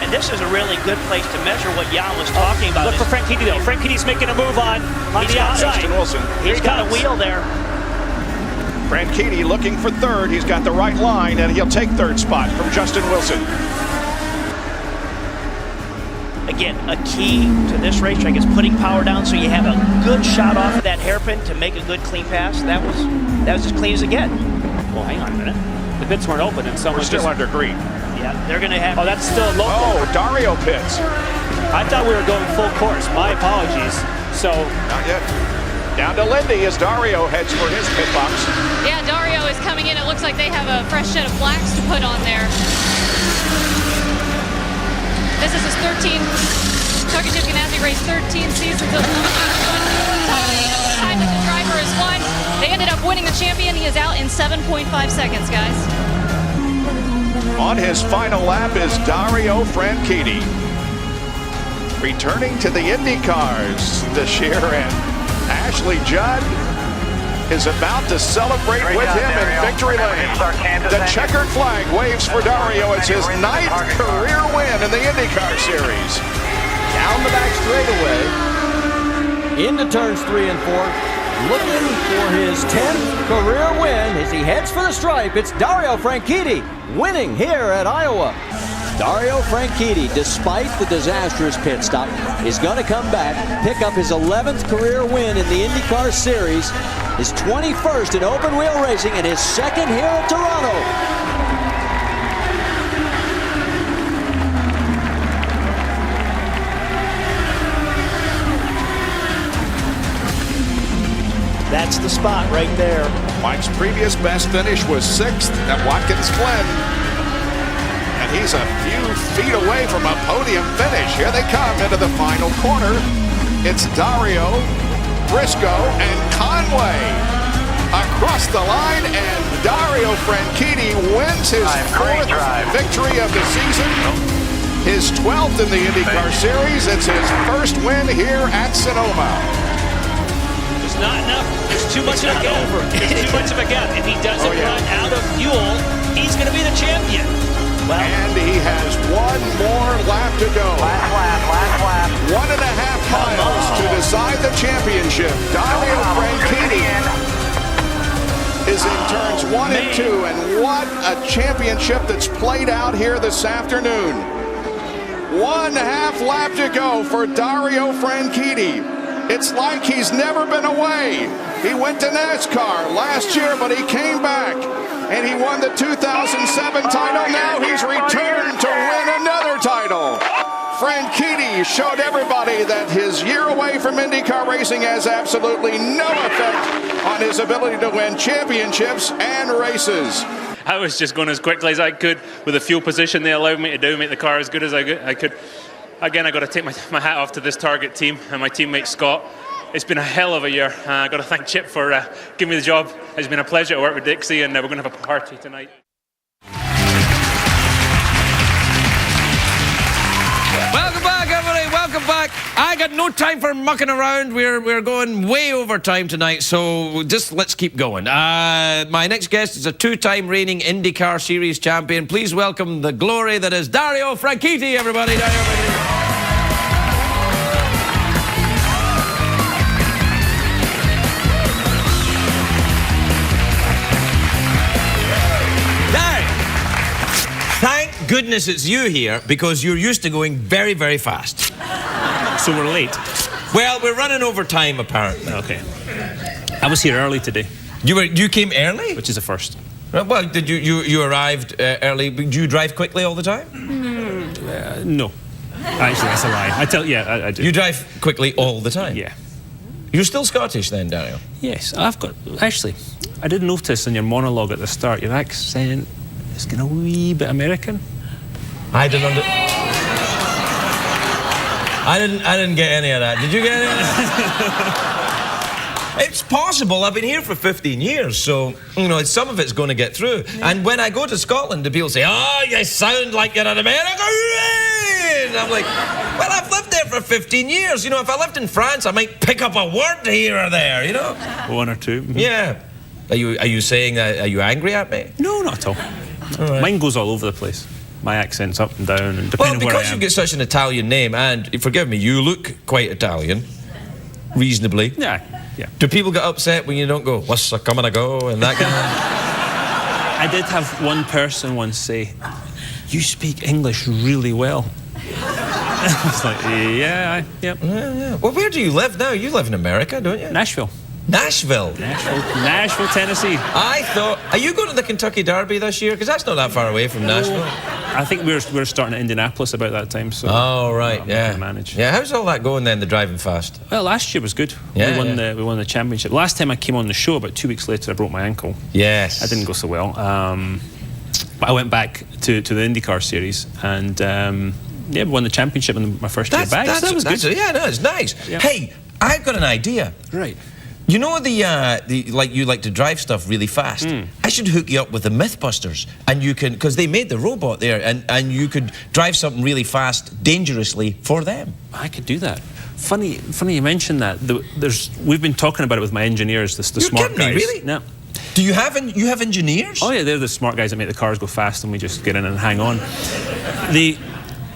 And this is a really good place to measure what Jan was talking about. Look for Franchitti, though. Franchitti's making a move on the outside. Justin Wilson. He's got a wheel there. Franchitti looking for third. He's got the right line, and he'll take third spot from Justin Wilson. Again, a key to this racetrack is putting power down so you have a good shot off of that hairpin to make a good clean pass. That was as clean as it gets. Well, hang on a minute. The pits weren't open, and someone We're still under green. Yeah, they're going to have... Oh, that's still local. Oh, Dario pits. I thought we were going full course. My apologies. So... Not yet. Down to Lindy as Dario heads for his pit box. Yeah, Dario is coming in. It looks like they have a fresh set of blacks to put on there. This is his 13th Ganassi race, 13 seasons of time that the driver has won. They ended up winning the champion. He is out in 7.5 seconds, guys. On his final lap is Dario Franchitti. Returning to the IndyCars this year, and Ashley Judd is about to celebrate with him in victory lane. The checkered flag waves for Dario. It's his 9th career win in the IndyCar Series. Down the back straightaway, into turns 3 and 4, looking for his 10th career win as he heads for the stripe. It's Dario Franchitti winning here at Iowa. Dario Franchitti, despite the disastrous pit stop, is going to come back, pick up his 11th career win in the IndyCar Series, his 21st in open wheel racing, and his 2nd here at Toronto. That's the spot right there. Mike's previous best finish was 6th at Watkins Glen. And he's a few feet away from a podium finish. Here they come into the final corner. It's Dario, Briscoe, and Conway across the line, and Dario Franchitti wins his 4th victory of the season. His 12th in the IndyCar Series. It's his first win here at Sonoma. It's not enough. It's too much of a gap. It's too much of a gap. If he doesn't run out of fuel, he's going to be the champion. Well, and he has one more lap to go. Last lap. 1.5 miles to decide the championship. Dario Franchitti is in turns 1 and 2, and what a championship that's played out here this afternoon. 1.5 lap to go for Dario Franchitti. It's like he's never been away. He went to NASCAR last year, but he came back, and he won the 2007 title. Now he's returned to win another title. Franchitti showed everybody that his year away from IndyCar racing has absolutely no effect on his ability to win championships and races. I was just going as quickly as I could with the fuel position they allowed me to do, make the car as good as I could. Again, I got to take my hat off to this Target team and my teammate Scott. It's been a hell of a year. I got to thank Chip for giving me the job. It's been a pleasure to work with Dixie, and we're going to have a party tonight. Welcome back, everybody. Welcome back. I got no time for mucking around. We're going way over time tonight, so just let's keep going. My next guest is a two-time reigning IndyCar Series champion. Please welcome the glory that is Dario Franchitti, everybody. Dario Franchitti. Thank goodness it's you here, because you're used to going very, very fast. So we're late? Well, we're running over time, apparently. Okay. I was here early today. You came early? Which is a first. Well, did you arrived early? Do you drive quickly all the time? No. Actually, that's a lie. I do. You drive quickly all the time? Yeah. You're still Scottish then, Dario? Yes, actually, I did notice in your monologue at the start, your accent is getting a wee bit American. I didn't get any of that. Did you get any of that? It's possible. I've been here for 15 years, so, you know, some of it's going to get through. Yeah. And when I go to Scotland, the people say, "Oh, you sound like you're in America." And I'm like, well, I've lived there for 15 years. You know, if I lived in France, I might pick up a word here or there, you know? One or two. Mm-hmm. Yeah. Are you saying that? Are you angry at me? No, not at all. Right. Mine goes all over the place. My accent's up and down, and depending well, where I am. because you get such an Italian name, and forgive me, you look quite Italian, reasonably. Yeah. Do people get upset when you don't go, "What's a coming a go," and that kind of? I did have one person once say, "You speak English really well." I was like, yeah. Well, where do you live now? You live in America, don't you? Nashville, Tennessee. I thought, are you going to the Kentucky Derby this year? Because that's not that far away from Nashville. I think we're starting at Indianapolis about that time. So. Oh right, yeah. Manage. Yeah, how's all that going then? The driving fast. Well, last year was good. Yeah, we won the championship. Last time I came on the show, about 2 weeks later, I broke my ankle. Yes. I didn't go so well. But I went back to the IndyCar series, and we won the championship in my first year back. So that was good. Yeah, no, it's nice. Yeah. Hey, I've got an idea. Right. You know you like to drive stuff really fast. I should hook you up with the Mythbusters, and you can, because they made the robot there, and you could drive something really fast, dangerously for them. I could do that. Funny you mentioned that. We've been talking about it with my engineers. The smart guys. Me, really? No. Do you have engineers? Oh yeah, they're the smart guys that make the cars go fast, and we just get in and hang on.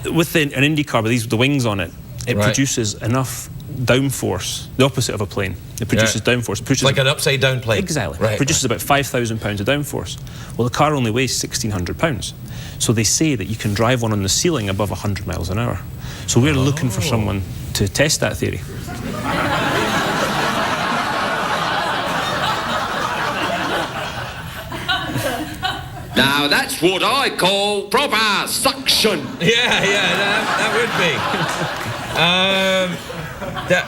With an IndyCar with the wings on it, it produces enough downforce, the opposite of a plane. It produces downforce. It like an upside down plane. Exactly. It produces about 5,000 pounds of downforce. Well, the car only weighs 1,600 pounds. So they say that you can drive one on the ceiling above 100 miles an hour. So we're looking for someone to test that theory. Now that's what I call proper suction. Yeah, that would be.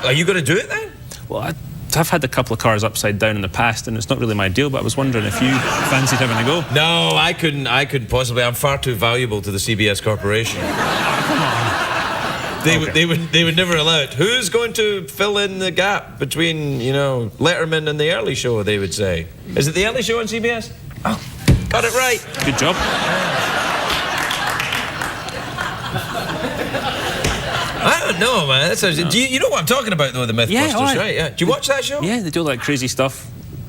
Are you going to do it then? Well, I've had a couple of cars upside down in the past, and it's not really my deal, but I was wondering if you fancied having a go. No, I couldn't possibly. I'm far too valuable to the CBS Corporation. Come on. They would never allow it. Who's going to fill in the gap between, Letterman and the early show, they would say. Is it the early show on CBS? Oh, got it right. Good job. I don't know, man. Do you know what I'm talking about, though, the Mythbusters, right? Yeah. Do you watch that show? Yeah, they do like crazy stuff.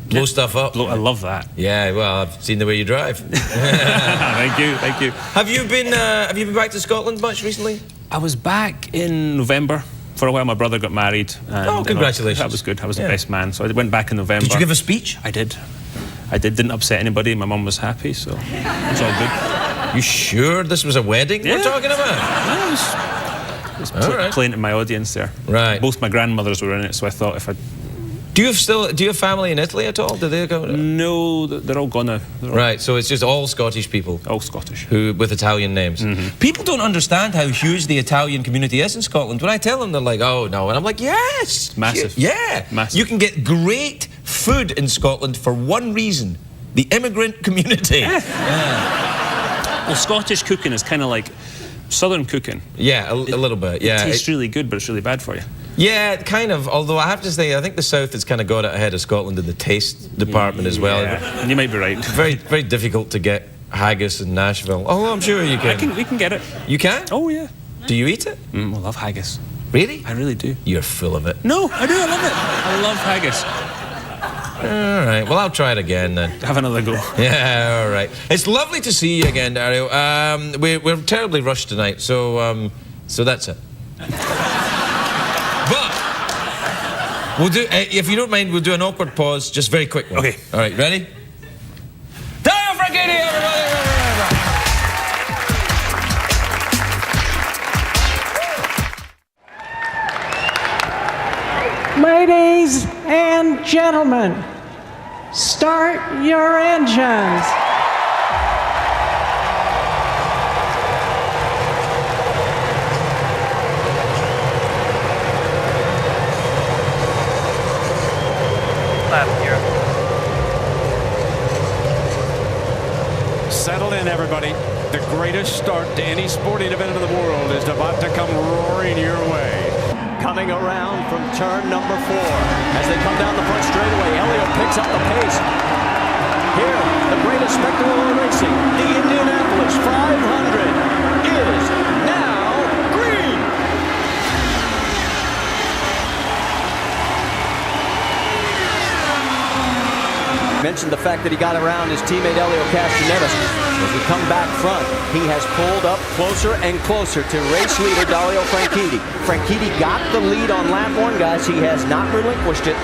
Blow stuff up. I love that. Yeah, well, I've seen the way you drive. Thank you. Have you been back to Scotland much recently? I was back in November. For a while, my brother got married. And, congratulations. That was good. I was the best man, so I went back in November. Did you give a speech? I did. Didn't upset anybody. My mum was happy, so it was all good. You sure this was a wedding we're talking about? Playing to my audience there. Right. Both my grandmothers were in it, so I thought if I... Do you have family in Italy at all? Do they go? No, they're all gone now. Right, so it's just all Scottish people. All Scottish. With Italian names. Mm-hmm. People don't understand how huge the Italian community is in Scotland. When I tell them, they're like, "Oh no," and I'm like, "Yes, massive. Yeah, massive. You can get great food in Scotland for one reason: The immigrant community. Yeah. Well, Scottish cooking is kind of like Southern cooking. Yeah, a little bit, yeah. It tastes really good, but it's really bad for you. Yeah, kind of. Although I have to say, I think the South has kind of got it ahead of Scotland in the taste department as well. Yeah, you might be right. Very, very difficult to get haggis in Nashville. Oh, I'm sure you can. We can get it. You can? Oh, yeah. Do you eat it? I love haggis. Really? I really do. You're full of it. No, I do. I love it. I love haggis. All right. Well, I'll try it again then. Have another go. Yeah. All right. It's lovely to see you again, Dario. We're terribly rushed tonight, so that's it. But we'll do. If you don't mind, we'll do an awkward pause, just very quick one. Okay. All right. Ready? Dario Franchitti, everybody. Ladies and gentlemen, start your engines. Settle in, everybody. The greatest start to any sporting event in the world is about to come roaring your way. Coming around from turn number 4. As they come down the front straightaway, Elio picks up the pace. Here, the greatest spectacle of racing, the Indianapolis 500 is now green. Mentioned the fact that he got around his teammate Elio Castroneves. As we come back front, he has pulled up closer and closer to race leader Dario Franchitti. Franchitti got the lead on lap 1, guys. He has not relinquished it.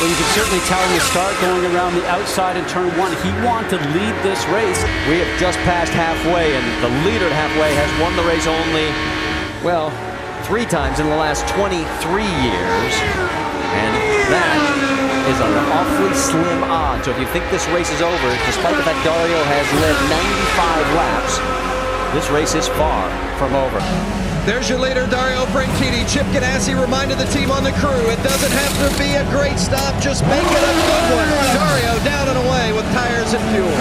Well, you can certainly tell him to start going around the outside in turn 1. He wanted to lead this race. We have just passed halfway, and the leader at halfway has won the race only, well, 3 times in the last 23 years. And that is an awfully slim odd. So if you think this race is over, despite the fact Dario has led 95 laps, this race is far from over. There's your leader, Dario Franchitti. Chip Ganassi reminded the team on the crew, it doesn't have to be a great stop, just make it a good one. Dario down and away with tires and fuel.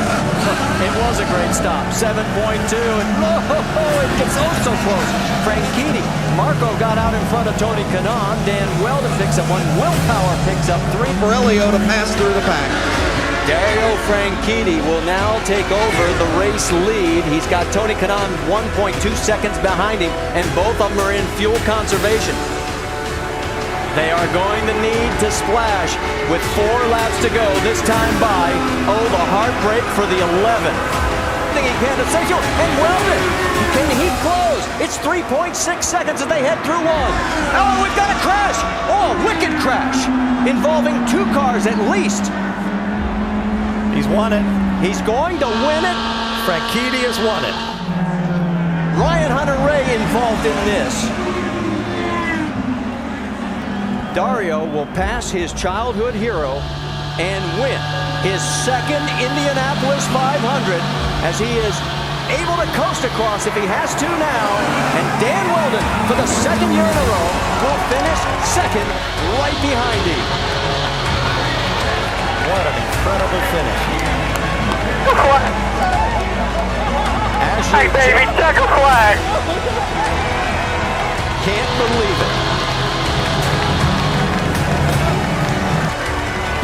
It was a great stop, 7.2, and it gets so close. Franchitti, Marco got out in front of Tony Kanaan. Dan Weldon picks up 1. Will Power picks up 3. For Elio to pass through the pack. Dario Franchitti will now take over the race lead. He's got Tony Kanaan 1.2 seconds behind him, and both of them are in fuel conservation. They are going to need to splash with 4 laps to go, this time by, the heartbreak for the 11. He can to save fuel, and Weldon, can he close? It's 3.6 seconds as they head through 1. Oh, we've got a crash! Oh, a wicked crash involving 2 cars at least. He's won it. He's going to win it. Franchitti has won it. Ryan Hunter-Reay involved in this. Dario will pass his childhood hero and win his 2nd Indianapolis 500 as he is able to coast across if he has to now. And Dan Weldon, for the 2nd year in a row, will finish 2nd right behind him. What an incredible finish. Hey, baby, checker flag. Can't believe it.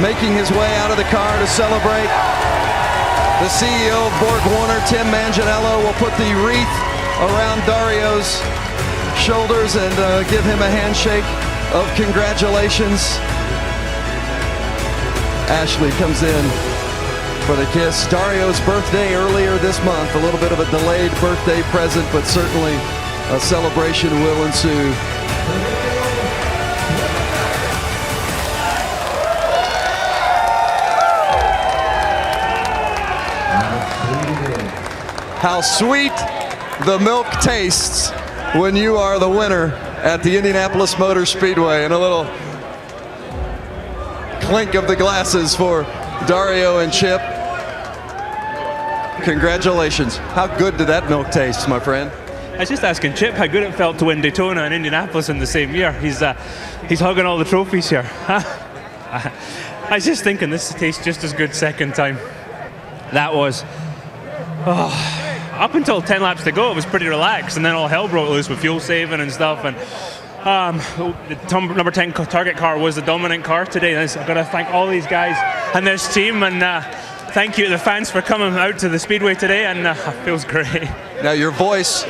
Making his way out of the car to celebrate. The CEO of Borg Warner, Tim Manganiello, will put the wreath around Dario's shoulders and give him a handshake of congratulations. Ashley comes in for the kiss. Dario's birthday earlier this month, a little bit of a delayed birthday present, but certainly a celebration will ensue. How sweet the milk tastes when you are the winner at the Indianapolis Motor Speedway. And a little clink of the glasses for Dario and Chip. Congratulations. How good did that milk taste, my friend? I was just asking Chip how good it felt to win Daytona and Indianapolis in the same year. He's hugging all the trophies here. I was just thinking this tastes just as good second time. that was, up until 10 laps to go, it was pretty relaxed, and then all hell broke loose with fuel saving and stuff. And the number 10 target car was the dominant car today. I've got to thank all these guys and this team, and thank you to the fans for coming out to the speedway today, and it feels great. Now your voice,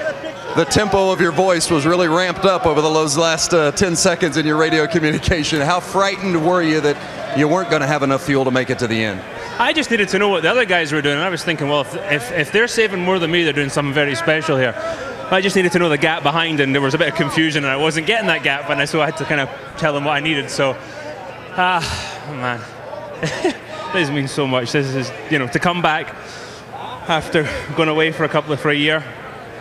the tempo of your voice was really ramped up over those last 10 seconds in your radio communication. How frightened were you that you weren't going to have enough fuel to make it to the end? I just needed to know what the other guys were doing, and I was thinking, well, if they're saving more than me, they're doing something very special here. I just needed to know the gap behind, and there was a bit of confusion, and I wasn't getting that gap, and so I had to kind of tell them what I needed. So, man, this means so much. This is, to come back after going away for a year,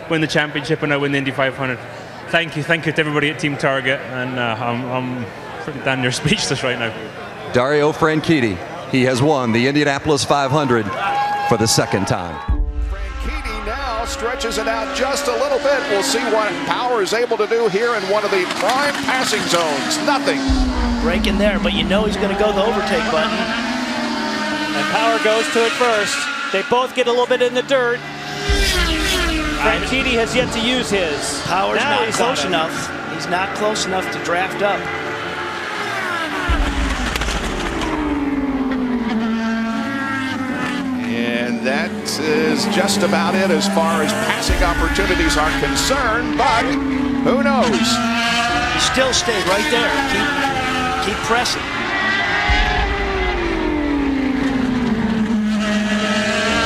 win the championship, and now win the Indy 500. Thank you to everybody at Team Target, and I'm pretty damn near speechless right now. Dario Franchitti, he has won the Indianapolis 500 for the second time. Franchitti now stretches it out just a little bit. We'll see what Power is able to do here in one of the prime passing zones. Nothing. Break in there, but he's going to go the overtake button. And Power goes to it first. They both get a little bit in the dirt. Franchitti has yet to use his. Power's not close enough. He's not close enough to draft up. And that is just about it as far as passing opportunities are concerned, but who knows? Still stay right there. Keep pressing.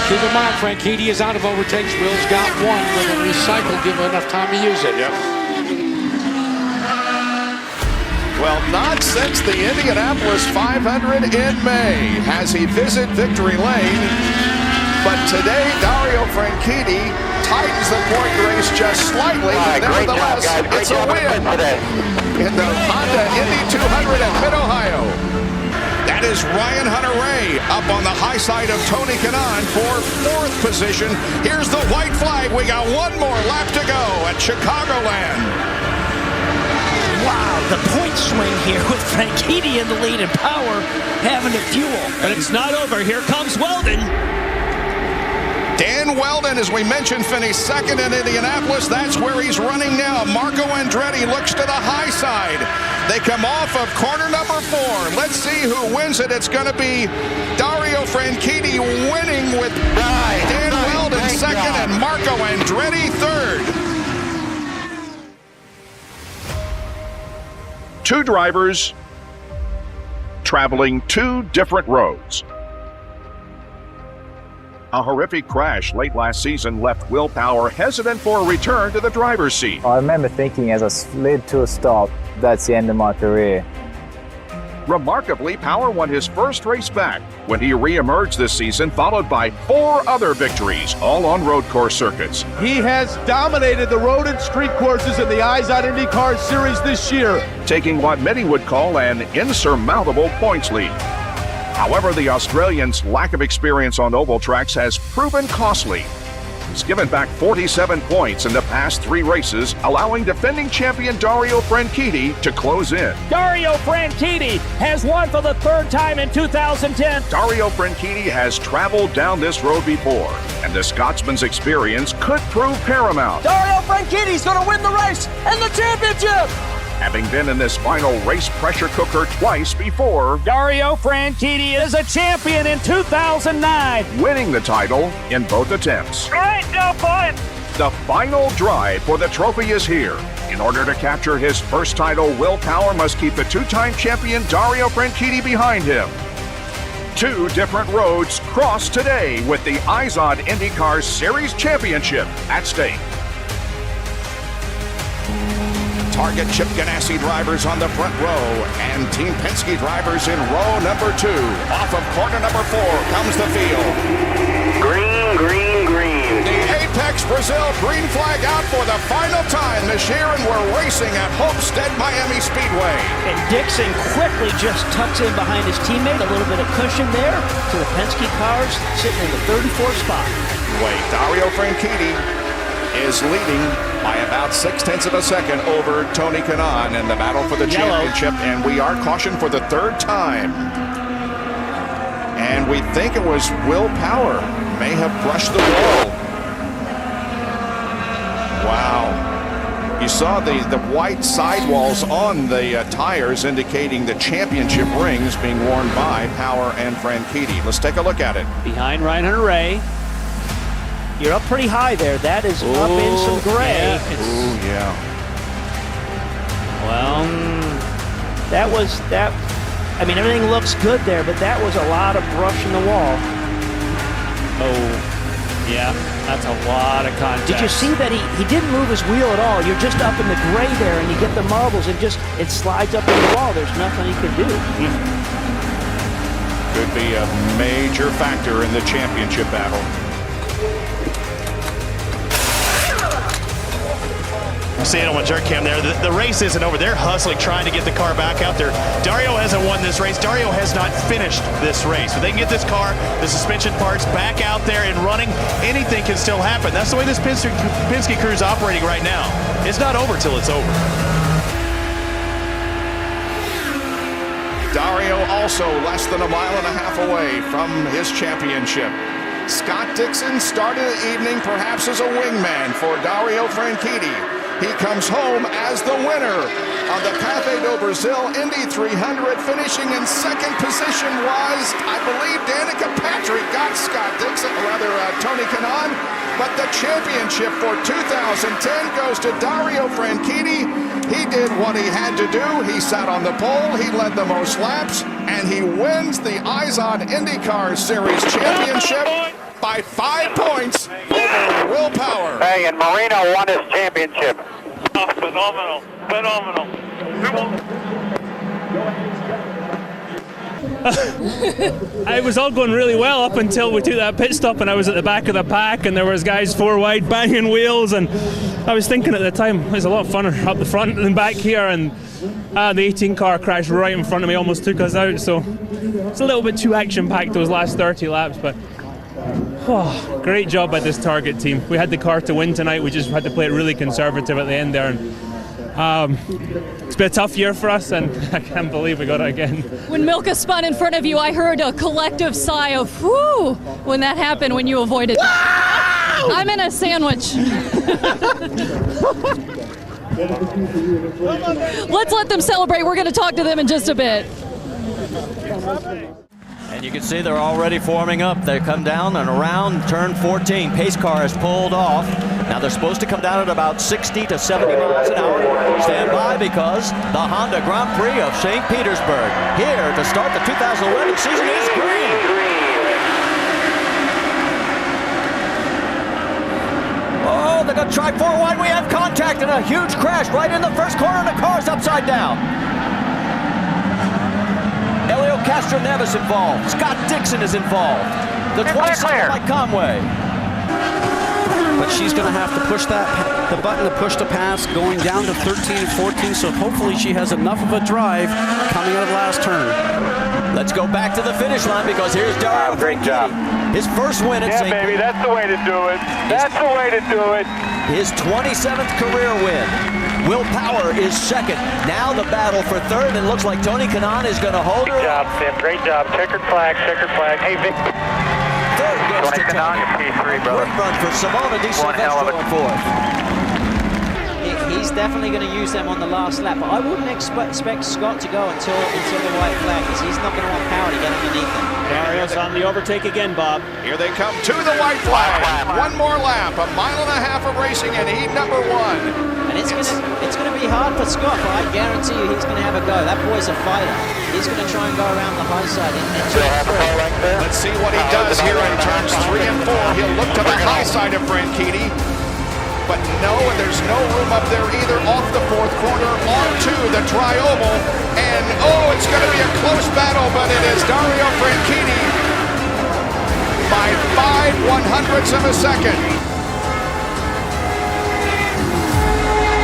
Keep in mind, Franchitti is out of overtakes. Will's got one with a recycle. Give him enough time to use it. Yep. Well, not since the Indianapolis 500 in May has he visited Victory Lane. But today, Dario Franchitti tightens the point race just slightly. But nevertheless, it's a win in the Honda Indy 200 at Mid-Ohio. That is Ryan Hunter-Reay up on the high side of Tony Kanaan for 4th position. Here's the white flag. We got one more lap to go at Chicagoland. Wow, the point swing here with Franchitti in the lead and Power having to fuel. But it's not over. Here comes Weldon. Dan Weldon, as we mentioned, finished second in Indianapolis. That's where he's running now. Marco Andretti looks to the high side. They come off of corner number 4. Let's see who wins it. It's going to be Dario Franchitti winning with Dan Weldon second and Marco Andretti third. Two drivers traveling two different roads. A horrific crash late last season left Will Power hesitant for a return to the driver's seat. I remember thinking as I slid to a stop, that's the end of my career. Remarkably, Power won his first race back when he re-emerged this season, followed by 4 other victories, all on road course circuits. He has dominated the road and street courses in the IZOD IndyCar Series this year, taking what many would call an insurmountable points lead. However, the Australian's lack of experience on oval tracks has proven costly. He's given back 47 points in the past 3 races, allowing defending champion Dario Franchitti to close in. Dario Franchitti has won for the 3rd time in 2010. Dario Franchitti has traveled down this road before, and the Scotsman's experience could prove paramount. Dario Franchitti's going to win the race and the championship! Having been in this final race pressure cooker twice before, Dario Franchitti is a champion in 2009. Winning the title in both attempts. Great job, boys! The final drive for the trophy is here. In order to capture his first title, Will Power must keep the 2-time champion Dario Franchitti behind him. 2 different roads cross today with the IZOD IndyCar Series Championship at stake. Target Chip Ganassi drivers on the front row and Team Penske drivers in row number 2. Off of corner number 4 comes the field. Green, green, green. The Apex Brazil green flag out for the final time this year, and we're racing at Homestead Miami Speedway. And Dixon quickly just tucks in behind his teammate. A little bit of cushion there to the Penske cars sitting in the 34th spot. Dario Franchitti is leading by about 0.6 of a second over Tony Kanaan in the battle for the championship, and we are cautioned for the 3rd time. And we think it was Will Power. May have brushed the wall. Wow. You saw the white sidewalls on the tires indicating the championship rings being worn by Power and Franchitti. Let's take a look at it. Behind Ryan Hunter-Ray. You're up pretty high there. That is up in some gray. Ooh, yeah. Well, I mean, everything looks good there, but that was a lot of brush in the wall. Oh, yeah, that's a lot of contact. Did you see that he didn't move his wheel at all? You're just up in the gray there, and you get the marbles, and it slides up in the wall. There's nothing he can do. Could be a major factor in the championship battle. Seeing it on jerk cam there. The race isn't over. They're hustling, trying to get the car back out there. Dario hasn't won this race. Dario has not finished this race. If they can get this car, the suspension parts back out there and running, anything can still happen. That's the way this Penske crew is operating right now. It's not over till it's over. Dario also less than a mile and a half away from his championship. Scott Dixon started the evening perhaps as a wingman for Dario Franchitti. He comes home as the winner of the Café do Brasil Indy 300. Finishing in second position was, I believe, Danica Patrick got Scott Dixon, Tony Kanaan. But the championship for 2010 goes to Dario Franchitti. He did what he had to do. He sat on the pole, he led the most laps, and he wins the IZOD IndyCar Series championship by 5 points over Will Power. Hey, and Marino won his championship. Oh, phenomenal. It was all going really well up until we took that pit stop and I was at the back of the pack and there was guys 4 wide banging wheels, and I was thinking at the time it was a lot funner up the front than back here, and the 18 car crashed right in front of me, almost took us out, so it's a little bit too action packed those last 30 laps, but great job by this Target team. We had the car to win tonight, we just had to play it really conservative at the end there, and it's been a tough year for us, and I can't believe we got it again. When Milka spun in front of you, I heard a collective sigh of whoo when that happened, when you avoided that. I'm in a sandwich. Let's let them celebrate. We're going to talk to them in just a bit. And you can see they're already forming up. They come down and around turn 14. Pace car has pulled off. Now they're supposed to come down at about 60 to 70 miles an hour. Stand by because the Honda Grand Prix of St. Petersburg here to start the 2011 season is green. Oh, they're going to try 4 wide. We have contact and a huge crash right in the first corner, and the car's upside down. Elio Castroneves involved. Scott Dixon is involved. The 27 Mike Conway. But she's going to have to push the button to push the pass going down to 13 and 14, so hopefully she has enough of a drive coming out of the last turn. Let's go back to the finish line because here's Dario. Great job. His first win at St. baby, that's the way to do it. That's the way to do it. His 27th career win. Will Power is second. Now the battle for third, and it looks like Tony Kanaan is going to hold her. Good job, Tim. Great job. Checkered flag, checkered flag. Hey, Vic. Third goes Tony to Kanaan, your P3, brother. Great run for Simona Di Silvestro in fourth. He's definitely going to use them on the last lap, but I wouldn't expect Scott to go until the white flag, because he's not going to want Power to get underneath him. Dario's on the overtake again, Bob. Here they come to the white flag. One more lap, a mile and a half of racing in heat number 1. And it's going to be hard for Scott, but I guarantee you he's going to have a go. That boy's a fighter. He's going to try and go around the high side. Let's see what he does here in turns 3 and 4. He'll look to the high side of Franchitti. But no, there's no room up there either. Off the 4th corner, onto the tri-oval. And oh, it's going to be a close battle, but it is Dario Franchitti by 5/100ths of a second.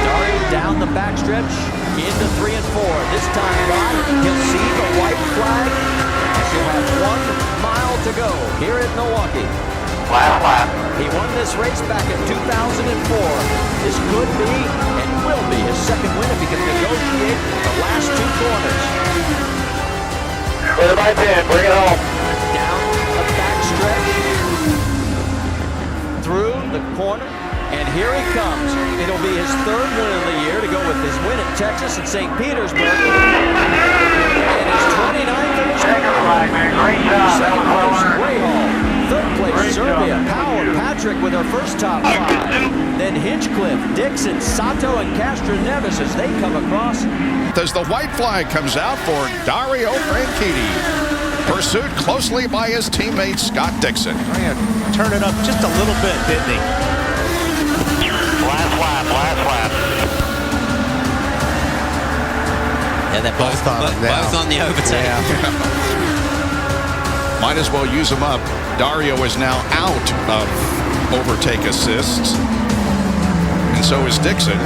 Dario down the backstretch into 3 and 4. This time around, he'll see the white flag. And he'll have 1 mile to go here at Milwaukee. Last lap. He won this race back in 2004. This could be and will be his second win if he can negotiate the last 2 corners. Clear by 10, bring it home. Down corner. And here he comes. It'll be his third win of the year to go with his win at Texas and St. Petersburg. And his 29th of his career. Second place, Rahal. Third place, Serbia. Power, Patrick with her first top 5. Then Hinchcliffe, Dixon, Sato, and Castroneves as they come across. As the white flag comes out for Dario Franchitti, pursued closely by his teammate Scott Dixon. Turn it up just a little bit, didn't he? Last lap. Yeah, they're both on the overtake. Yeah. Might as well use them up. Dario is now out of overtake assists, and so is Dixon.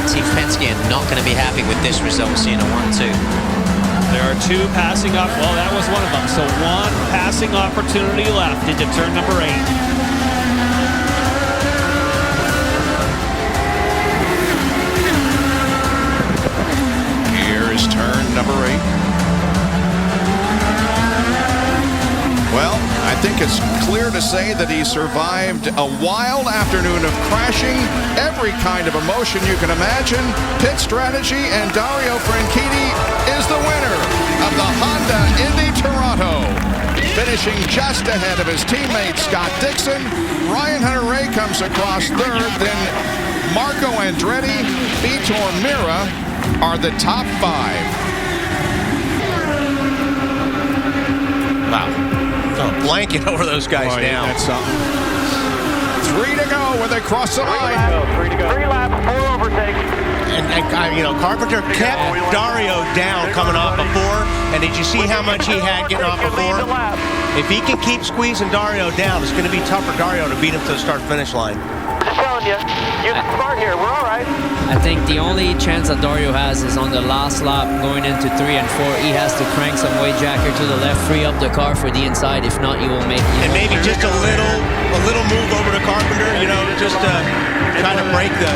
Team Penske are not going to be happy with this result, seeing a 1-2. There are 2 passing up. Well, that was one of them. So 1 passing opportunity left into turn number 8. Turn number 8. Well, I think it's clear to say that he survived a wild afternoon of crashing, every kind of emotion you can imagine, pit strategy, and Dario Franchitti is the winner of the Honda Indy Toronto. Finishing just ahead of his teammate Scott Dixon. Ryan Hunter-Reay comes across third, then Marco Andretti, Vitor Meira are the top 5. Wow. Oh, blanket over those guys now. That's something. 3 to go when they cross the line. 3 to go. 3 laps, 4 overtakes. And Carpenter kept Dario down coming off before. And did you see how much he had getting off before? If he can keep squeezing Dario down, it's going to be tough for Dario to beat him to the start-finish line. I'm telling you, you can start here. We're all right. I think the only chance that Dario has is on the last lap going into 3 and 4. He has to crank some weight jacker to the left, free up the car for the inside. If not, you will make it. And maybe just a little move over to Carpenter, just trying to break the...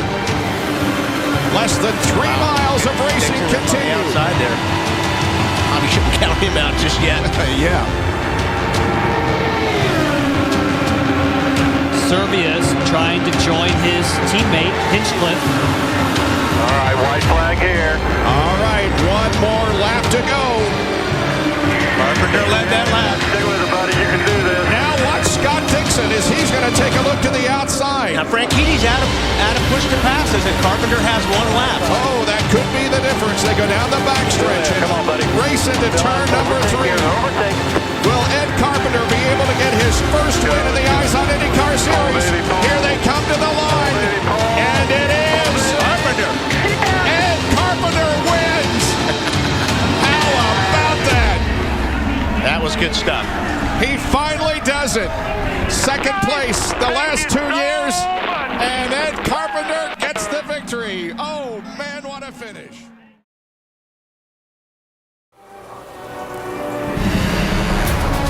Less than 3 miles of racing continue. Outside there. We shouldn't count him out just yet. Yeah. Serbia's trying to join his teammate, Hinchcliffe. All right, white flag here. All right, 1 more lap to go. Carpenter led that lap. Stay with it, buddy. You can do this. Now watch Scott Dixon as he's going to take a look to the outside. Now Franchitti's out of push to passes, and Carpenter has 1 lap. Oh, that could be the difference. They go down the backstretch and come on, buddy. race into turn number 3. Will Ed Carpenter be able to get his first win in the IZOD IndyCar Series? Here they come to the line, and it is Carpenter. Ed Carpenter wins. How about that? That was good stuff. He finally does it. Second place the last 2 years, and Ed Carpenter gets the victory. Oh, man, what a finish.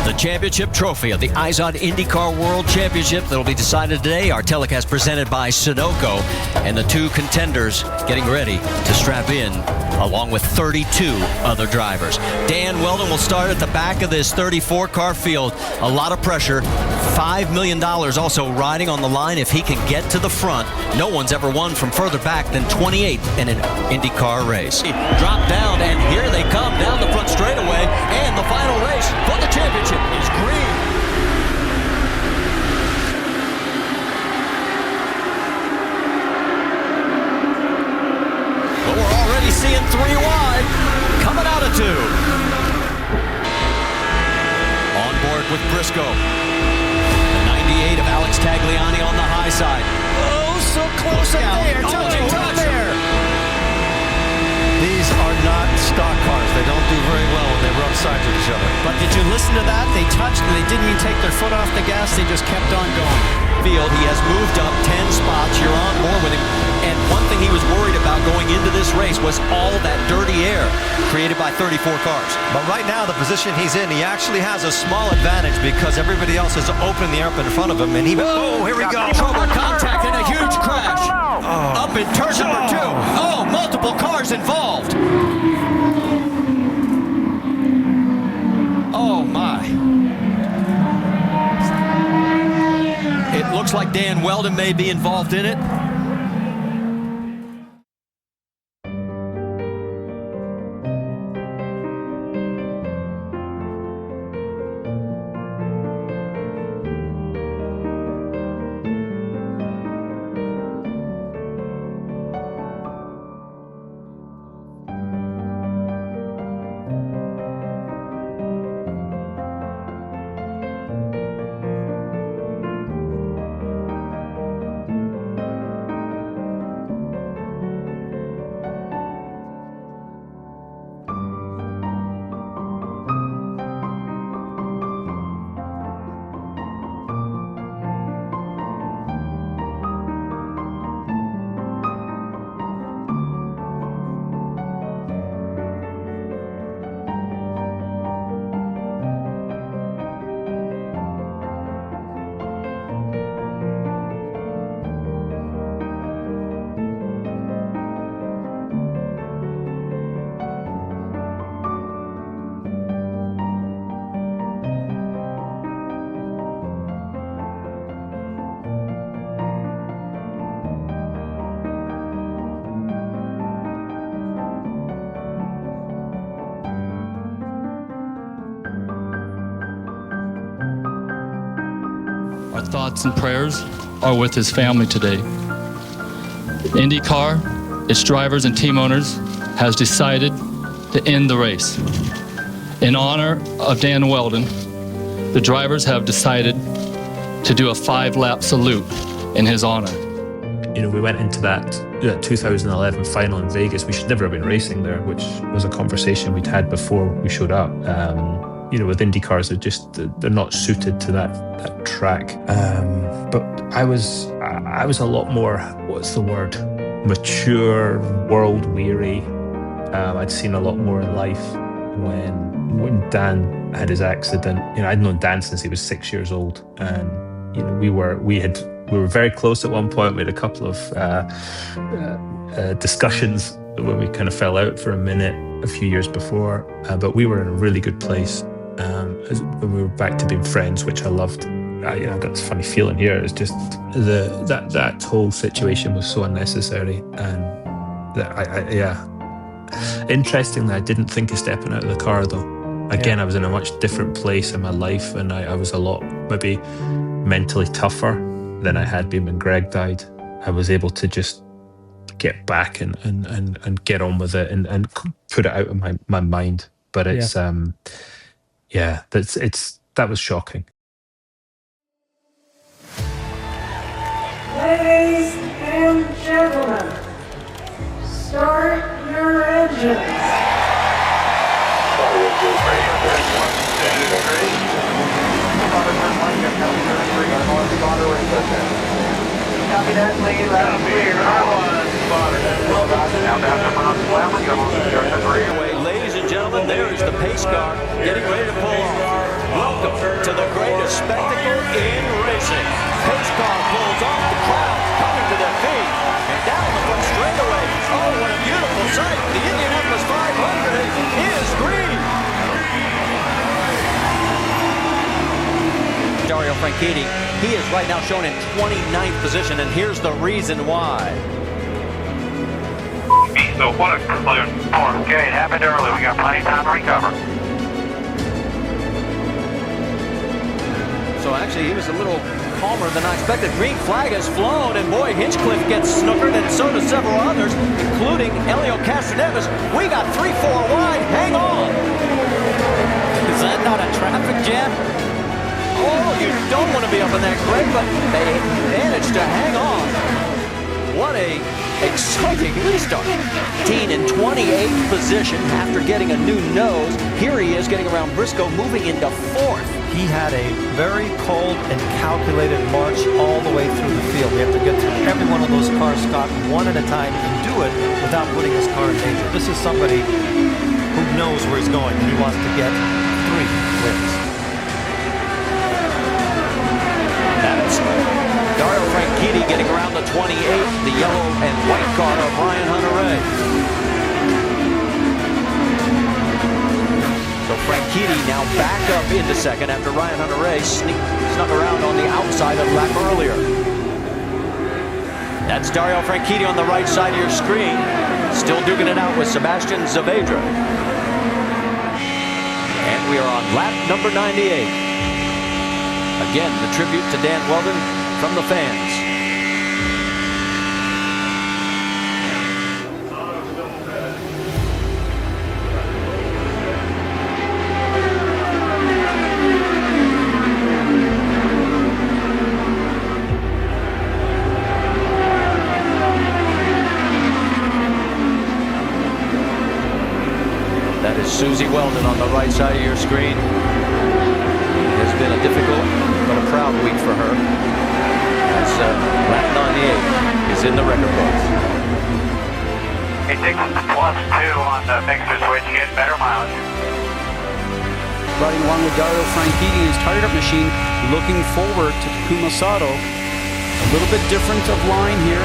The championship trophy of the IZOD IndyCar World Championship that will be decided today. Our telecast presented by Sunoco, and the 2 contenders getting ready to strap in along with 32 other drivers. Dan Weldon will start at the back of this 34-car field. A lot of pressure. $5 million also riding on the line if he can get to the front. No one's ever won from further back than 28 in an IndyCar race. Drop down, and here they come down the front straightaway, and the final race for the championship is green. But we're already seeing 3 wide, coming out of 2. On board with Briscoe. The 98 of Alex Tagliani on the high side. Oh, so close up there. Touch there. These are not stock cars. They don't do very well when they rub sides with each other. But did you listen to that? They touched and they didn't even take their foot off the gas. They just kept on going. Field, he has moved up 10 spots. You're on board with him. And one thing he was worried about going into this race was all that dirty air created by 34 cars. But right now, the position he's in, he actually has a small advantage because everybody else is opening the air up in front of him. And he, oh, here we go. Trouble contact and a huge crash. Up in turn number 2. Oh, multiple cars involved. Oh, my. Looks like Dan Weldon may be involved in it. Our thoughts and prayers are with his family today. IndyCar, its drivers and team owners, has decided to end the race. In honor of Dan Weldon, the drivers have decided to do a 5-lap salute in his honor. You know, we went into that 2011 final in Vegas. We should never have been racing there, which was a conversation we'd had before we showed up. You know, with IndyCars, they're not suited to that track. But I was a lot more, what's the word, mature, world weary. I'd seen a lot more in life when Dan had his accident. You know, I'd known Dan since he was 6 years old, and you know, we were very close at one point. We had a couple of discussions when we kind of fell out for a minute a few years before, but we were in a really good place. When we were back to being friends, which I loved. You know, I got this funny feeling here. It's just that whole situation was so unnecessary, and Interestingly, I didn't think of stepping out of the car though. Again, I was in a much different place in my life, and I was a lot maybe mentally tougher than I had been when Greg died. I was able to just get back and get on with it and put it out of my mind. But it's that was shocking. Ladies and gentlemen, start your engines. Copy that, lead, loud and clear. Ladies and gentlemen, there is the pace car getting ready to pull off. Welcome to the greatest spectacle in racing. Pace car pulls off, the crowd coming to their feet, and down the front straightaway. Oh, what a beautiful sight. The Indianapolis 500 is green. Dario Franchitti, he is right now shown in 29th position, and here's the reason why. So what a clear sport. Okay, it happened early. We got plenty of time to recover. So actually, he was a little calmer than I expected. Green flag has flown, and boy, Hinchcliffe gets snookered, and so do several others, including Elio Castroneves. We got 3-4 wide. Hang on. Is that not a traffic jam? Oh, you don't want to be up in that, Greg, but they managed to hang on. What a exciting restart. Dean in 28th position after getting a new nose. Here he is getting around Briscoe, moving into 4th. He had a very cold and calculated march all the way through the field. We have to get through every one of those cars, Scott, one at a time, and do it without putting his car in danger. This is somebody who knows where he's going, and he wants to get 3 wins. That's Dario Franchitti getting around the 28th, the yellow and white car of Ryan Hunter-Reay. So Franchitti now back up into second after Ryan Hunter-Reay snuck around on the outside a lap earlier. That's Dario Franchitti on the right side of your screen. Still duking it out with Sebastian Saavedra. And we are on lap number 98. Again, the tribute to Dan Weldon from the fans. That is Susie Weldon on the right side of your screen. It has been a difficult but a proud week for her. As lap 98 is in the record books. He takes +2 on the mixer switch, getting better mileage. Riding along with Dario Franchitti in his tired up machine, looking forward to Takuma Sato. A little bit different of line here.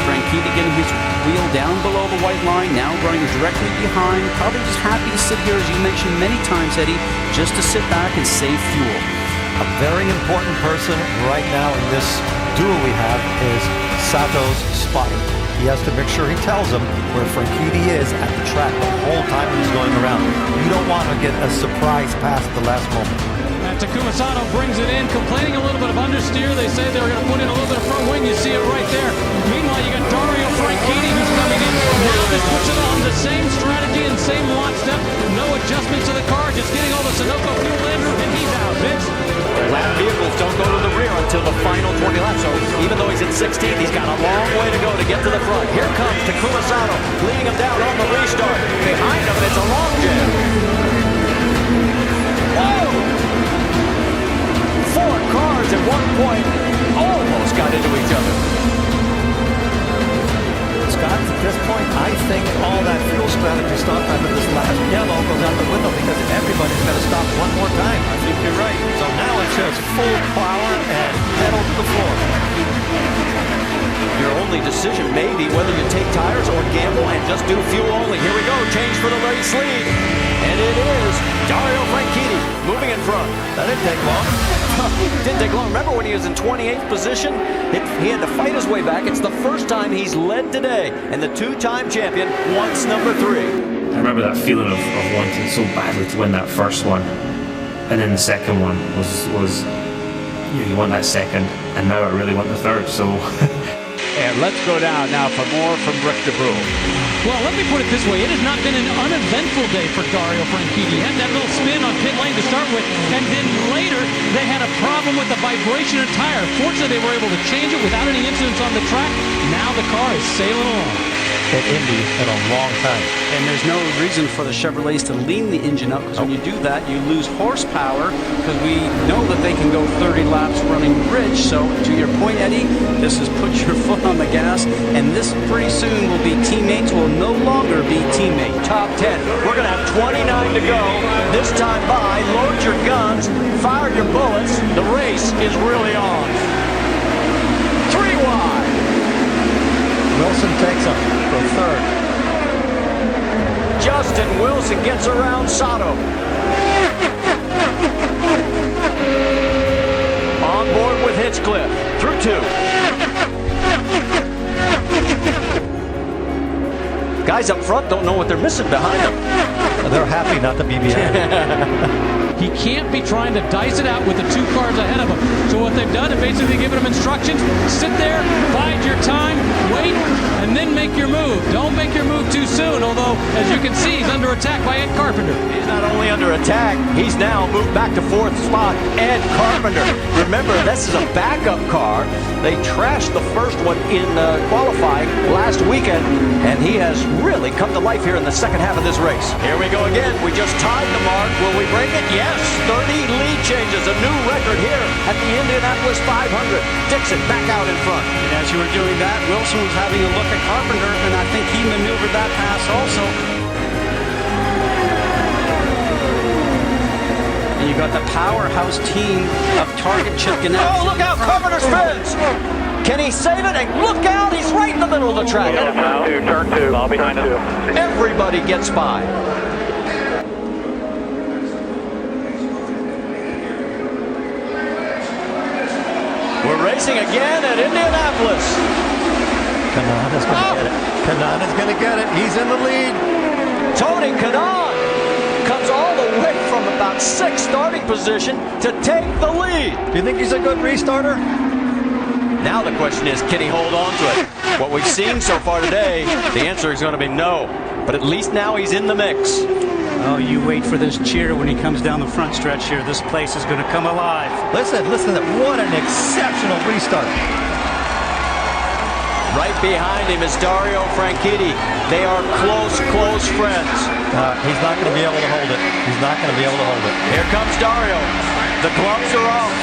Franchitti getting his wheel down below the white line, now running directly behind. Probably just happy to sit here, as you mentioned many times, Eddie, just to sit back and save fuel. A very important person right now in this duel we have is Sato's spotter. He has to make sure he tells him where Franchitti is at the track the whole time he's going around. You don't want to get a surprise pass at the last moment. And Takuma Sato brings it in, complaining a little bit of understeer. They say they were going to put in a little bit of front wing. You see it right there. Meanwhile, you got Dario Franchitti who's coming in. Now just puts it on the same strategy and same lockstep. No adjustments to the car, just getting all the Sunoco fuel in, and he's out, Vince. Lap vehicles don't go to the rear until the final 20 laps. So even though he's in 16th, he's got a long way to go to get to the front. Here comes Takuma Sato, leading him down on the restart. Behind him, it's a long jam. Whoa! 4 cars at one point almost got into each other. Scott, at this point, I think all that fuel strategy stop after this last yellow goes out the window because everybody's got to stop one more time. I think you're right. So now it's just full power and pedal to the floor. Your only decision may be whether you take tires or gamble and just do fuel only. Here we go, change for the race lead. And it is Dario Franchitti moving in front. That didn't take long. Didn't take long. Remember when he was in 28th position? He had to fight his way back. It's the first time he's led today. And the 2-time champion wants number 3. I remember that feeling of wanting so badly to win that first one. And then the second one was you want that second. And now I really want the third. So... And let's go down now for more from Rick DeBrule. Well, let me put it this way. It has not been an uneventful day for Dario Franchitti. He had that little spin on pit lane to start with, and then later they had a problem with the vibration of the tire. Fortunately, they were able to change it without any incidents on the track. Now the car is sailing along. At Indy in a long time. And there's no reason for the Chevrolets to lean the engine up, because when you do that, you lose horsepower, because we know that they can go 30 laps running rich. So to your point, Eddie, this is put your foot on the gas, and this pretty soon will be teammates, will no longer be teammates. Top 10. We're going to have 29 to go. This time by, load your guns, fire your bullets. The race is really on. 3 wide. Wilson takes him for third. Justin Wilson gets around Sato. On board with Hinchcliffe. Through 2. Guys up front don't know what they're missing behind them. They're happy not to be behind. He can't be trying to dice it out with the 2 cars ahead of him. So what they've done is basically given him instructions. Sit there, bide your time, wait, and then make your move. Don't make your move too soon, although, as you can see, he's under attack by Ed Carpenter. He's not only under attack, he's now moved back to 4th spot. Ed Carpenter. Remember, this is a backup car. They trashed the first one in qualifying last weekend, and he has really come to life here in the second half of this race. Here we go again. We just tied the mark. Will we break it? Yes. 30 lead changes. A new record here at the Indianapolis 500. Dixon back out in front. And as you were doing that, Wilson was having a look at Carpenter, and I think he maneuvered that pass also. And you got the powerhouse team of Target Chip Ganassi. Oh, look out! Carpenter spins! Can he save it? And look out! He's right in the middle of the track. Turn two. All behind him. Everybody gets by. racing again at Indianapolis. Kanaan is going to get it. Kanaan is going to get it. He's in the lead. Tony Kanaan comes all the way from about 6th starting position to take the lead. Do you think he's a good restarter? Now the question is, can he hold on to it? What we've seen so far today, the answer is going to be no. But at least now he's in the mix. Oh, you wait for this cheer when he comes down the front stretch here. This place is going to come alive. Listen to that. What an exceptional restart. Right behind him is Dario Franchitti. They are close friends. He's not going to be able to hold it. He's not going to be able to hold it. Here comes Dario. The gloves are off.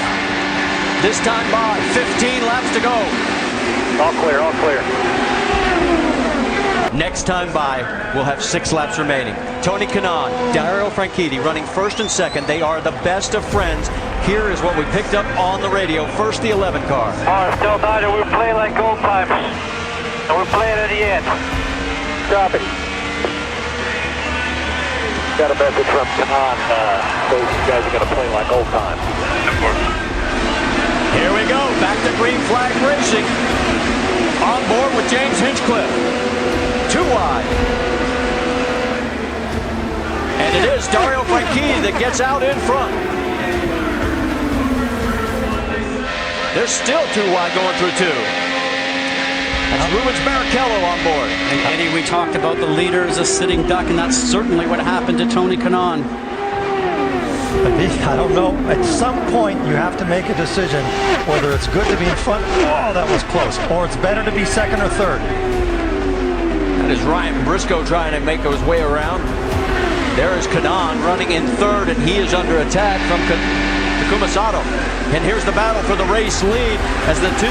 This time by 15 laps to go. All clear, all clear. Next time by, we'll have 6 laps remaining. Tony Kanaan, Dario Franchitti running first and second. They are the best of friends. Here is what we picked up on the radio. First, the 11 car. Still Dodger, we're playing like old timers. And we're playing at the end. Copy. Got a message from Kanaan. So you guys are going to play like old times. Here we go. Back to green flag racing. On board with James Hinchcliffe. 2 wide. And it is Dario Franchitti that gets out in front. There's still 2 wide going through 2. That's Rubens Barrichello on board. And Eddie, we talked about the leader as a sitting duck, and that's certainly what happened to Tony Kanaan. I don't know. At some point, you have to make a decision whether it's good to be in front. Oh, that was close. Or it's better to be second or third. That is Ryan Briscoe trying to make his way around. There is Kanaan running in third, and he is under attack from Takuma Sato. And here's the battle for the race lead as the 2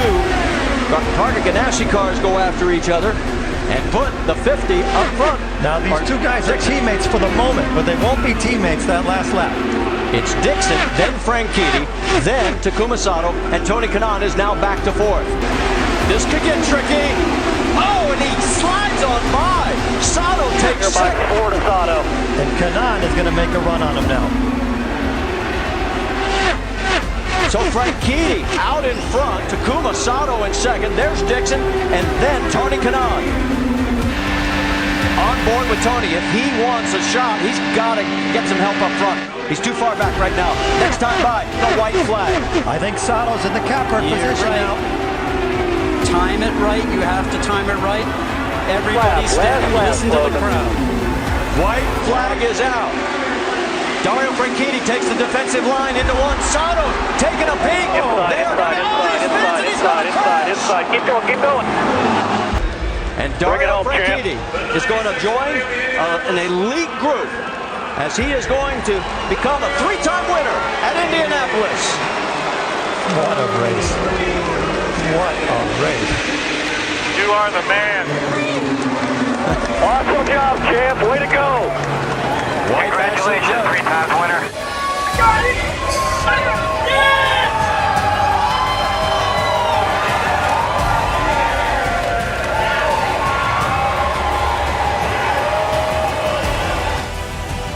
Targa Ganassi cars go after each other and put the 50 up front. Now these 2 guys are teammates for the moment, but they won't be teammates that last lap. It's Dixon, then Franchitti, then Takuma Sato, and Tony Kanaan is now back to 4th. This could get tricky. Oh, and he slides on by. Sato takes second. Forward to Sato. And Kanaan is going to make a run on him now. So Franchitti out in front, Takuma Sato in second. There's Dixon, and then Tony Kanaan. On board with Tony. If he wants a shot, he's got to get some help up front. He's too far back right now. Next time by, the white flag. I think Sato's in the catbird position now. Time it right. You have to time it right. Everybody stand and listen to the crowd. White flag is out. Dario Franchitti takes the defensive line into one. Sato taking a peek. Inside. Keep going, keep going. And Dario Franchitti is going to join an elite group as he is going to become a 3-time winner at Indianapolis. What a race. What a race. You are the man. Awesome job, champ. Way to go. Congratulations, 3-time winner.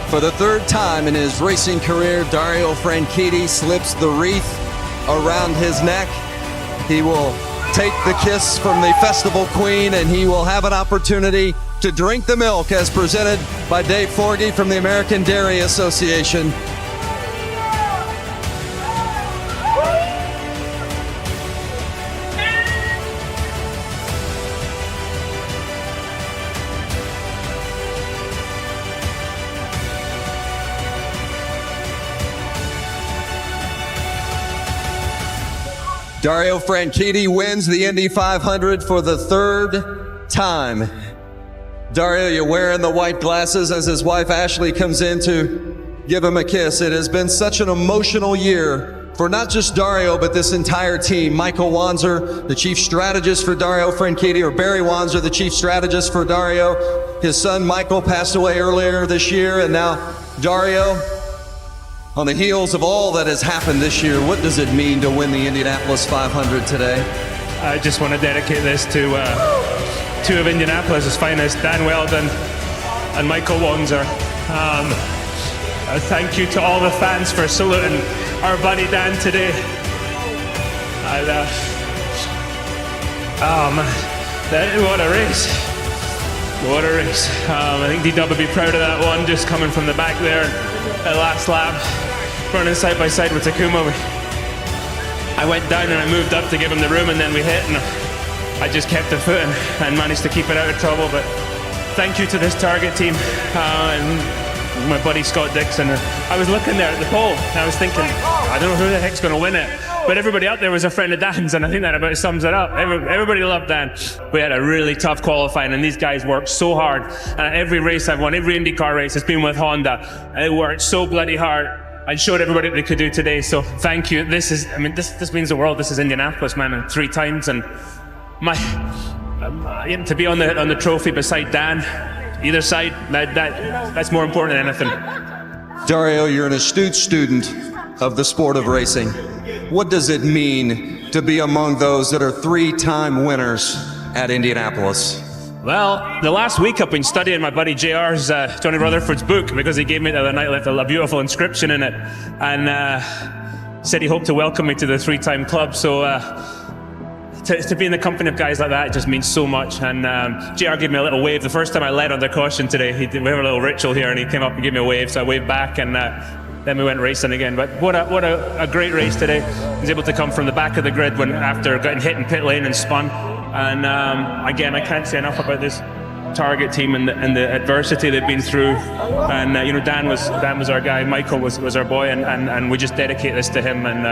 For the 3rd time in his racing career, Dario Franchitti slips the wreath around his neck. He will take the kiss from the festival queen, and he will have an opportunity to drink the milk as presented by Dave Forgy from the American Dairy Association. Dario Franchitti wins the Indy 500 for the 3rd time. Dario, you're wearing the white glasses as his wife Ashley comes in to give him a kiss. It has been such an emotional year for not just Dario, but this entire team. Michael Wanzer, the chief strategist for Dario Franchitti, or Barry Wanzer, the chief strategist for Dario. His son Michael passed away earlier this year, and now Dario, on the heels of all that has happened this year, what does it mean to win the Indianapolis 500 today? I just want to dedicate this to 2 of Indianapolis' finest, Dan Weldon and Michael Wanzer. Thank you to all the fans for saluting our buddy Dan today. Oh man, what a race. What a race. I think D-Dub would be proud of that one, just coming from the back there at last lap, running side by side with Takuma. I went down and I moved up to give him the room, and then we hit, and I just kept the foot and managed to keep it out of trouble. But thank you to this Target team and my buddy Scott Dixon. I was looking there at the pole and I was thinking, I don't know who the heck's going to win it. But everybody out there was a friend of Dan's, and I think that about sums it up. Everybody loved Dan. We had a really tough qualifying, and these guys worked so hard. And every race I've won, every IndyCar race has been with Honda. They worked so bloody hard. I showed everybody what they could do today, so thank you. This means the world. This is Indianapolis, man, and 3 times, and to be on the trophy beside Dan, either side, that's more important than anything. Dario, you're an astute student of the sport of racing. What does it mean to be among those that are 3-time winners at Indianapolis? Well, the last week I've been studying my buddy JR's, Tony Rutherford's book, because he gave me the other night, left a beautiful inscription in it, and said he hoped to welcome me to the 3-time club. So to be in the company of guys like that, it just means so much. And JR gave me a little wave. The first time I led under caution today, we have a little ritual here, and he came up and gave me a wave, so I waved back, and then we went racing again. But what a great race today. He was able to come from the back of the grid after getting hit in pit lane and spun. And again, I can't say enough about this Target team and the adversity they've been through. And Dan was our guy. Michael was our boy, and we just dedicate this to him. And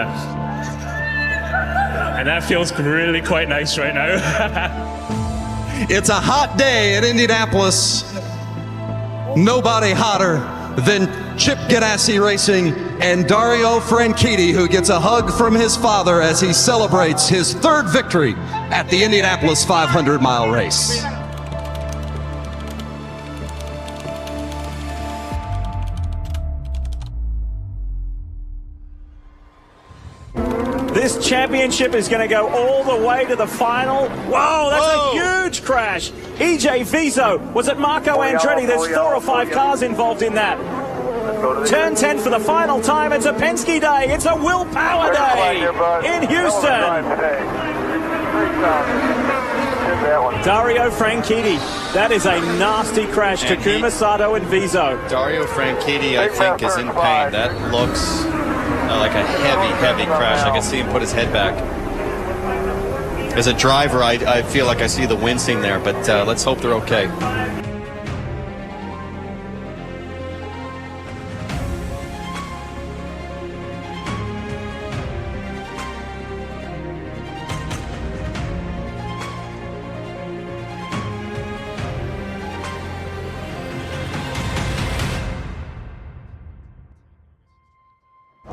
that feels really quite nice right now. It's a hot day at Indianapolis. Nobody hotter than Chip Ganassi Racing and Dario Franchitti, who gets a hug from his father as he celebrates his 3rd victory at the Indianapolis 500-mile race. This championship is going to go all the way to the final. Whoa, that's a huge crash. EJ Viso was at Marco Andretti. There's 4 or 5 cars involved in that. Turn 10 for the final time. It's a Penske day. It's a Will Power day in Houston. Dario Franchitti. That is a nasty crash. Takuma Sato and Viso. Dario Franchitti, I think, is in pain. That looks like a heavy crash. I can see him put his head back. As a driver, I feel like I see the wincing there, but let's hope they're okay.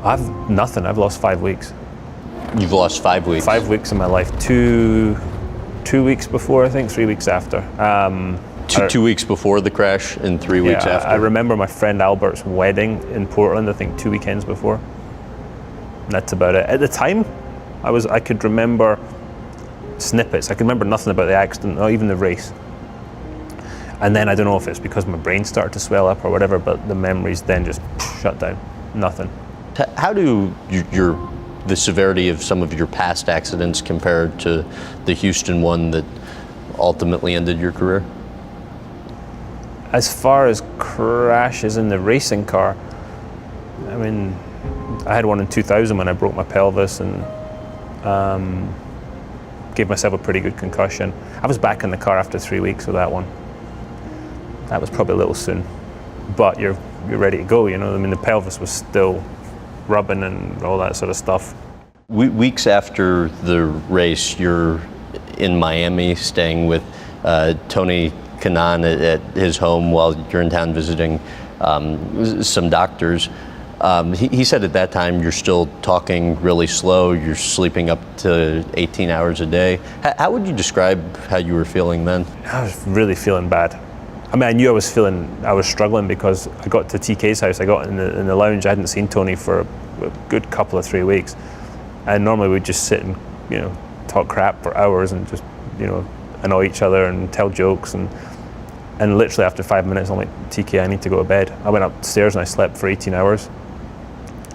I've nothing. I've lost 5 weeks. You've lost 5 weeks? 5 weeks in my life. Two weeks before, I think, 3 weeks after. 2 weeks before the crash and 3 weeks after? I remember my friend Albert's wedding in Portland, I think 2 weekends before. That's about it. At the time, I could remember snippets. I could remember nothing about the accident or even the race. And then I don't know if it's because my brain started to swell up or whatever, but the memories then just shut down. Nothing. How do the severity of some of your past accidents compare to the Houston one that ultimately ended your career? As far as crashes in the racing car, I mean, I had one in 2000 when I broke my pelvis and gave myself a pretty good concussion. I was back in the car after 3 weeks with that one. That was probably a little soon, but you're ready to go, you know. I mean, the pelvis was still rubbing and all that sort of stuff. Weeks after the race, you're in Miami staying with Tony Kanaan at his home while you're in town visiting some doctors. He said at that time you're still talking really slow, you're sleeping up to 18 hours a day. How would you describe how you were feeling then? I was really feeling bad. I mean, I knew I was struggling because I got to TK's house, I got in the lounge, I hadn't seen Tony for a good couple of 3 weeks. And normally we'd just sit and, you know, talk crap for hours and just, you know, annoy each other and tell jokes. And literally after 5 minutes, I'm like, TK, I need to go to bed. I went upstairs and I slept for 18 hours.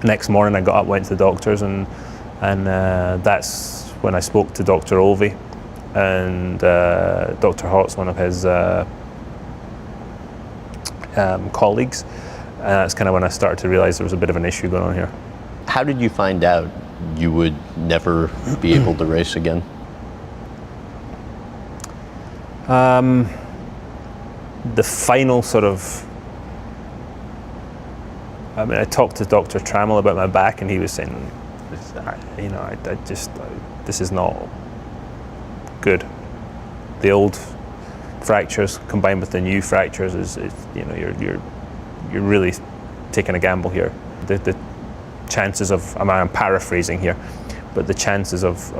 Next morning I got up, went to the doctors, and that's when I spoke to Dr. Olvey. and Dr. Hott's one of his colleagues. And that's kind of when I started to realize there was a bit of an issue going on here. How did you find out you would never be able to race again? The final sort of, I mean, I talked to Dr. Trammell about my back, and he was saying, you know, this is not good. The old fractures combined with the new fractures is you know, you're really taking a gamble here. The chances of, I'm paraphrasing here, but the chances of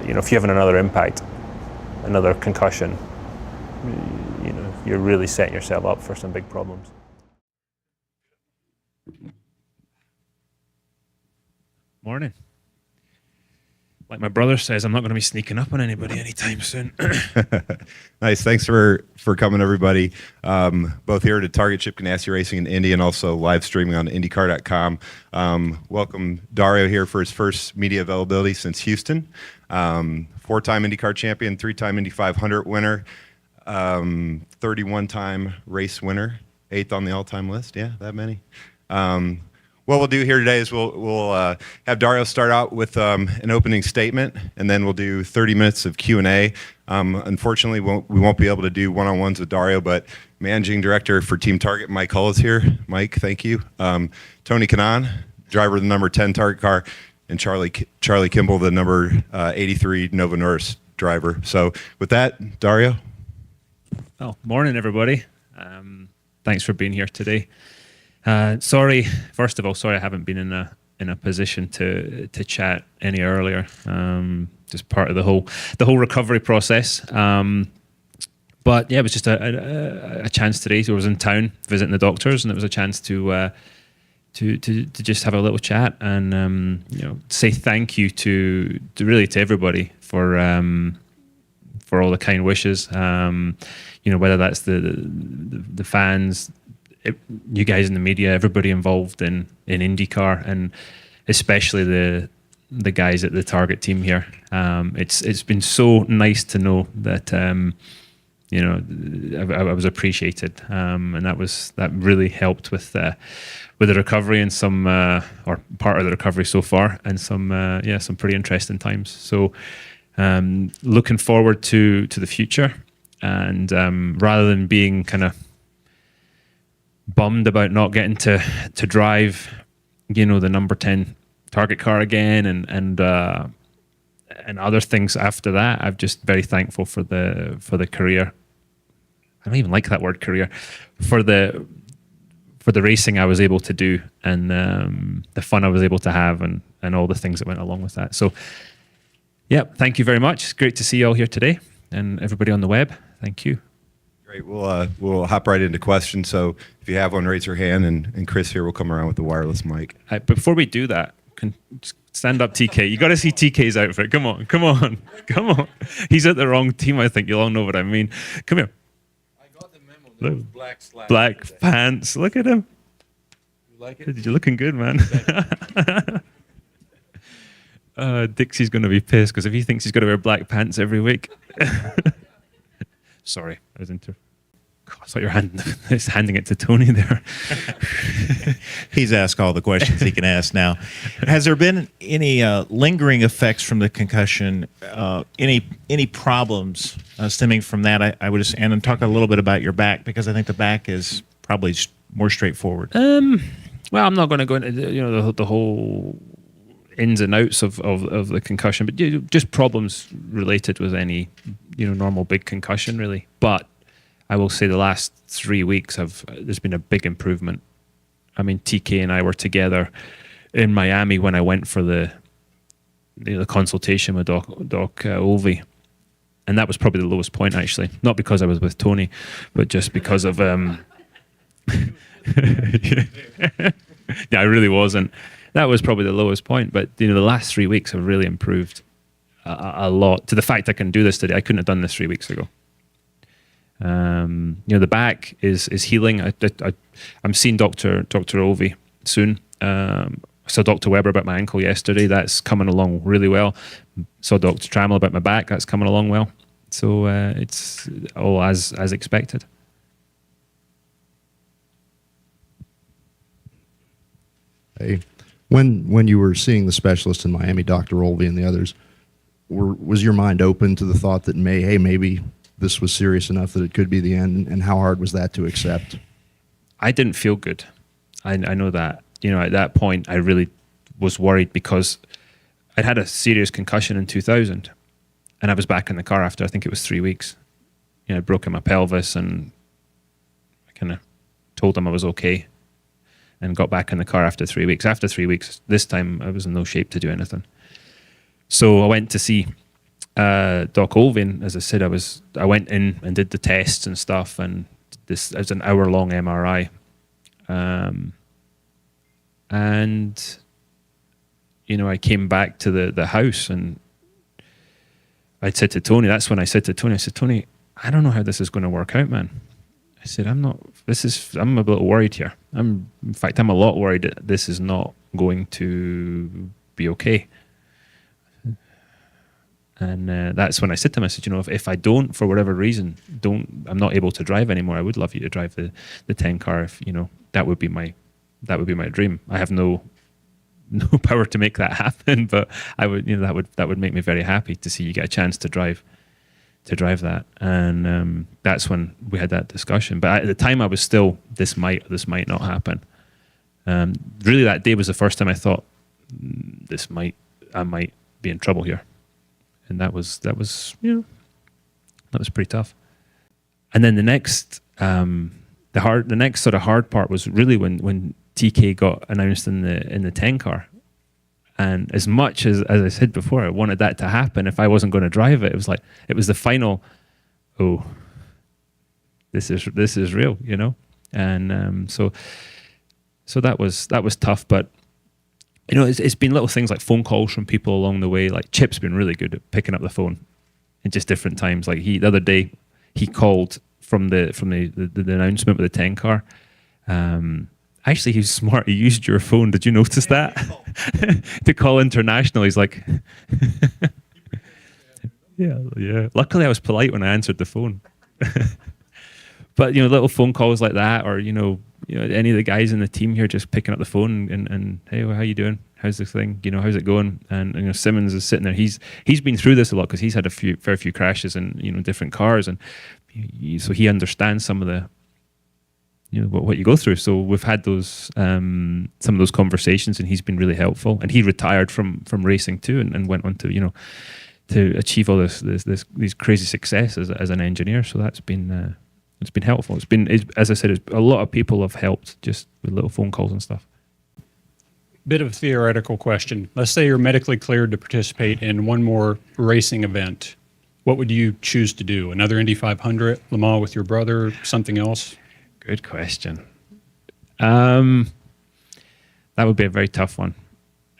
you know, if you're having another impact, another concussion, you know, you're really setting yourself up for some big problems. Morning. Like my brother says, I'm not going to be sneaking up on anybody anytime soon. Nice. Thanks for coming, everybody. Both here at Target Chip Ganassi Racing in Indy and also live streaming on IndyCar.com. Welcome Dario here for his first media availability since Houston. 4-time IndyCar champion, 3-time Indy 500 winner, 31-time race winner, 8th on the all-time list. Yeah, that many. What we'll do here today is we'll have Dario start out with an opening statement, and then we'll do 30 minutes of Q&A. Unfortunately, we won't be able to do one-on-ones with Dario, but Managing Director for Team Target, Mike Hull, is here. Mike, thank you. Tony Kanaan, driver of the number 10 Target car, and Charlie Kimball, the number 83 Nova Norris driver. So with that, Dario. Oh, morning, everybody. Thanks for being here today. Sorry, first of all, sorry I haven't been in a position to chat any earlier. Just part of the whole recovery process. But yeah, it was just a chance today. So I was in town visiting the doctors, and it was a chance to just have a little chat and you know, say thank you to everybody for all the kind wishes. You know, whether that's the fans, you guys in the media, everybody involved in IndyCar, and especially the guys at the Target team here. It's been so nice to know that you know, I was appreciated, and that really helped with the recovery and some or part of the recovery so far, and some pretty interesting times. So looking forward to the future, and rather than being kind of bummed about not getting to drive, you know, the number 10 Target car again, and other things after that, I'm just very thankful for the career. I don't even like that word, career, for the racing I was able to do, and the fun I was able to have, and all the things that went along with that. So yeah, thank you very much. It's great to see you all here today, and everybody on the web. Thank you. Great. We'll hop right into questions. So if you have one, raise your hand, and Chris here will come around with the wireless mic. Before we do that, stand up, TK. You got to see TK's outfit. Come on. He's at the wrong team, I think. You'll all know what I mean. Come here. I got the memo. There was black slacks. Black pants. Look at him. You like it? You're looking good, man. Dixie's going to be pissed because if he thinks he's got to wear black pants every week. Sorry, I was God, I thought you were handing it to Tony there. He's asked all the questions he can ask now. Has there been any lingering effects from the concussion? Any problems stemming from that? I would just and talk a little bit about your back, because I think the back is probably more straightforward. Well, I'm not going to go into the whole ins and outs of the concussion, but just problems related with any normal big concussion, really. But I will say the last 3 weeks there's been a big improvement. I mean, TK and I were together in Miami when I went for the consultation with Doc Olvey, and that was probably the lowest point, actually. Not because I was with Tony, but just because of yeah, I really wasn't. That was probably the lowest point. But the last 3 weeks have really improved a lot, to the fact I can do this today. I couldn't have done this 3 weeks ago. The back is healing. I'm seeing Dr. Olvey soon. saw Dr. Webber about my ankle yesterday. That's coming along really well. Saw Dr. Trammell about my back. That's coming along well. So it's all as expected. Hey, when you were seeing the specialist in Miami, Dr. Olvey and the others, was your mind open to the thought that maybe this was serious enough that it could be the end? And how hard was that to accept? I didn't feel good. I know that. At that point, I really was worried because I'd had a serious concussion in 2000, and I was back in the car after I think it was 3 weeks. I'd broken my pelvis, and I kind of told them I was okay, and got back in the car after 3 weeks. After 3 weeks, this time I was in no shape to do anything. So I went to see Doc Olvey, and as I said, I went in and did the tests and stuff, and it was an hour-long MRI. And I came back to the house, and I said to Tony, that's when I said to Tony, Tony, I don't know how this is going to work out, man. I said, I'm a little worried here. In fact, I'm a lot worried that this is not going to be okay. And that's when I said to him, I said, if I don't, for whatever reason, I'm not able to drive anymore, I would love you to drive the 10 car. If that would be my dream. I have no power to make that happen, but I would, that would make me very happy to see you get a chance to drive that. And that's when we had that discussion. But at the time, I was still, this might not happen. Really, that day was the first time I thought, I might be in trouble here. And that was pretty tough. And then the next sort of hard part was really when TK got announced in the 10 car. And as much as I said before, I wanted that to happen. If I wasn't going to drive it, it was the final, this is real, And so that was tough, but it's been little things like phone calls from people along the way. Like Chip's been really good at picking up the phone in just different times. Like the other day, he called from the announcement with the 10 car. Actually, he's smart. He used your phone. Did you notice that? To call international. He's like, yeah. Luckily, I was polite when I answered the phone. But little phone calls like that, or any of the guys in the team here just picking up the phone and hey, well, how you doing? How's this thing? How's it going? And Simmons is sitting there. He's been through this a lot because he's had a fair few crashes in different cars, and so he understands some of the what you go through. So we've had those some of those conversations, and he's been really helpful. And he retired from racing too, and went on to to achieve all these crazy successes as an engineer. So that's been. It's been helpful. As I said, a lot of people have helped just with little phone calls and stuff. Bit of a theoretical question. Let's say you're medically cleared to participate in one more racing event. What would you choose to do? Another Indy 500, Le Mans with your brother, something else? Good question. That would be a very tough one.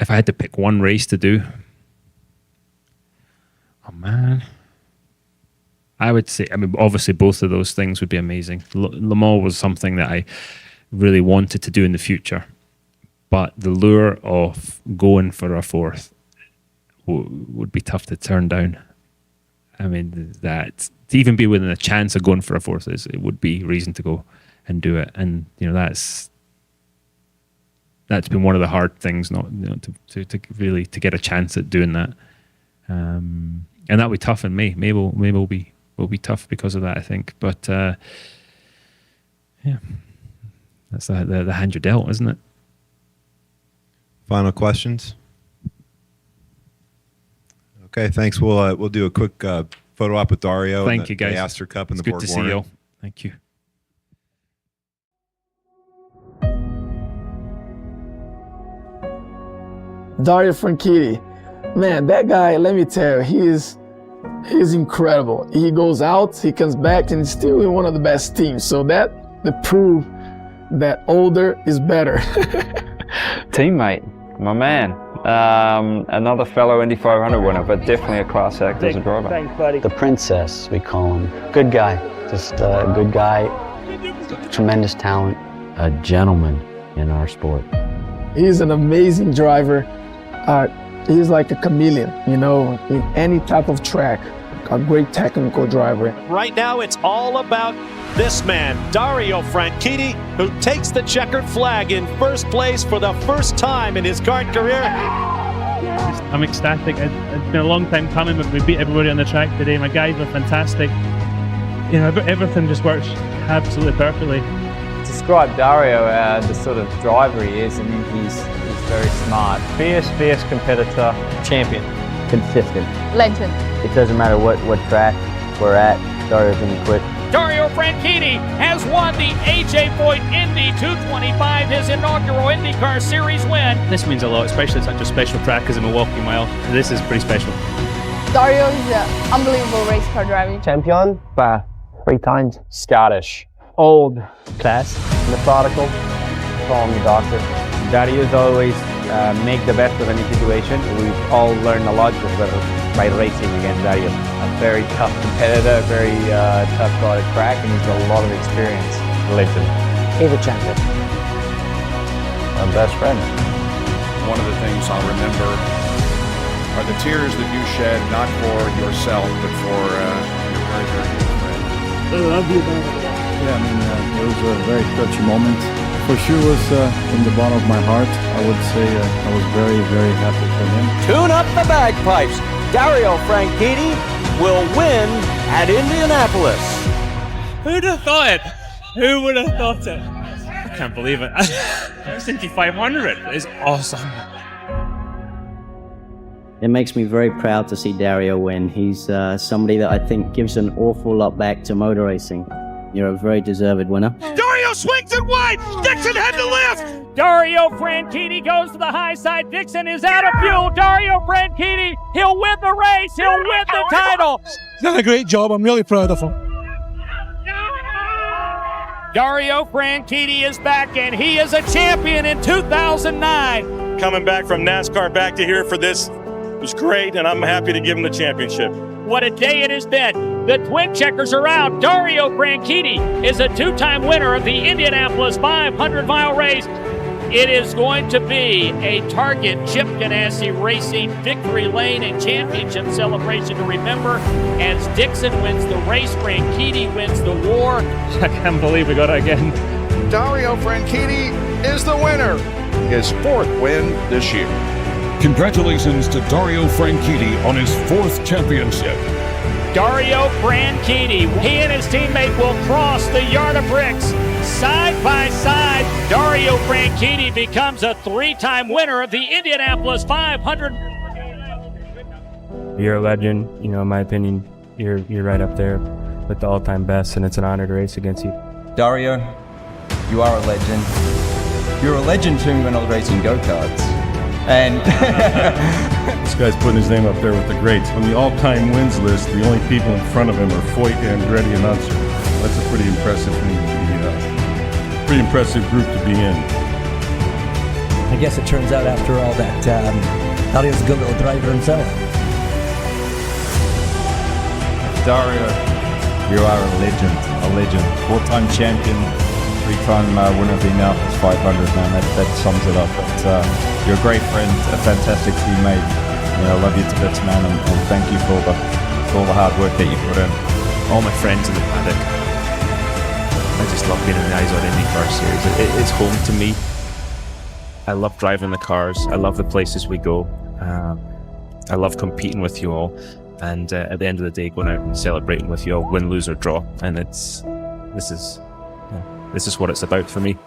If I had to pick one race to do, oh man. I would say, obviously both of those things would be amazing. Le Mans was something that I really wanted to do in the future, but the lure of going for a fourth would be tough to turn down. That to even be within a chance of going for a fourth it would be reason to go and do it. And that's been one of the hard things, not to really to get a chance at doing that. And that'll be tough in May. May will be tough because of that, I think. But yeah, that's the hand you're dealt, isn't it? Final questions? Okay, thanks. We'll do a quick photo op with Dario. Thank you, guys. The Astor Cup and it's the good Borg to Warner. see you all. Thank you. Dario Franchitti, man, that guy, let me tell you, he's incredible. He goes out, he comes back, and he's still in one of the best teams. So that prove that older is better. Teammate, my man. Another fellow Indy 500 winner, but definitely a class act as a driver. Thanks, buddy. The princess, we call him. Good guy, just a good guy, tremendous talent, a gentleman in our sport. He's an amazing driver. He's like a chameleon, you know, in any type of track. A great technical driver. Right now, it's all about this man, Dario Franchitti, who takes the checkered flag in first place for the first time in his kart career. I'm ecstatic. It's been a long time coming, but we beat everybody on the track today. My guys were fantastic. You know, everything just works absolutely perfectly. Describe Dario, the sort of driver he is. I mean, he's very smart. Fierce competitor. Champion. Consistent. Legend. It doesn't matter what track we're at, Dario's gonna be quick. Dario Franchitti has won the A.J. Foyt Indy 225, his inaugural IndyCar Series win. This means a lot, especially such a special track as a Milwaukee Mile. This is pretty special. Dario is an unbelievable race car driver. Champion by 3 times. Scottish. Old. Class. Methodical. Call him the doctor. Dario's always make the best of any situation. We've all learned a lot just by racing against Dario. A very tough competitor, very tough guy to crack, and he's got a lot of experience. Legend. He's a champion. My best friend. One of the things I'll remember are the tears that you shed, not for yourself, but for your very, very good friend. I love you, Dario. Yeah, I mean, it was a very touchy moment. For sure was from the bottom of my heart. I would say I was very, very happy for him. Tune up the bagpipes. Dario Franchitti will win at Indianapolis. Who'd have thought it? Who would have thought it? I can't believe it. It's Indy 500. It's awesome. It makes me very proud to see Dario win. He's somebody that I think gives an awful lot back to motor racing. You're a very deserved winner. Dario swings it wide. Dixon had to lift. Dario Franchitti goes to the high side. Dixon is out of fuel. Dario Franchitti, he'll win the race. He'll win the title. He's done a great job. I'm really proud of him. Dario Franchitti is back, and he is a champion in 2009. Coming back from NASCAR back to here for this was great, and I'm happy to give him the championship. What a day it has been. The twin checkers are out. Dario Franchitti is a 2-time winner of the Indianapolis 500-mile race. It is going to be a Target Chip Ganassi Racing victory lane and championship celebration to remember as Dixon wins the race, Franchitti wins the war. I can't believe we got it again. Dario Franchitti is the winner. His 4th win this year. Congratulations to Dario Franchitti on his 4th championship. Dario Franchitti, he and his teammate will cross the yard of bricks side by side. Dario Franchitti becomes a 3-time winner of the Indianapolis 500. You're a legend, you know, in my opinion. You're right up there with the all-time best, and it's an honor to race against you. Dario, you are a legend. You're a legend too when I was racing go-karts. And this guy's putting his name up there with the greats. On the all-time wins list, the only people in front of him are Foyt, Andretti, and Unser. That's a pretty impressive thing to be, pretty impressive group to be in. I guess it turns out after all that Dario's a good little driver himself. Dario, you are a legend. 4-time champion, 3-time winner of the Indianapolis 500, man. That sums it up. But, you're a great friend, a fantastic teammate. You know, I love you to bits, man, and thank you for all the hard work that you put in. All my friends in the paddock. I just love being in the IZOD IndyCar Series. It's home to me. I love driving the cars. I love the places we go. I love competing with you all. And at the end of the day, going out and celebrating with you all, win, lose, or draw. And this is what it's about for me.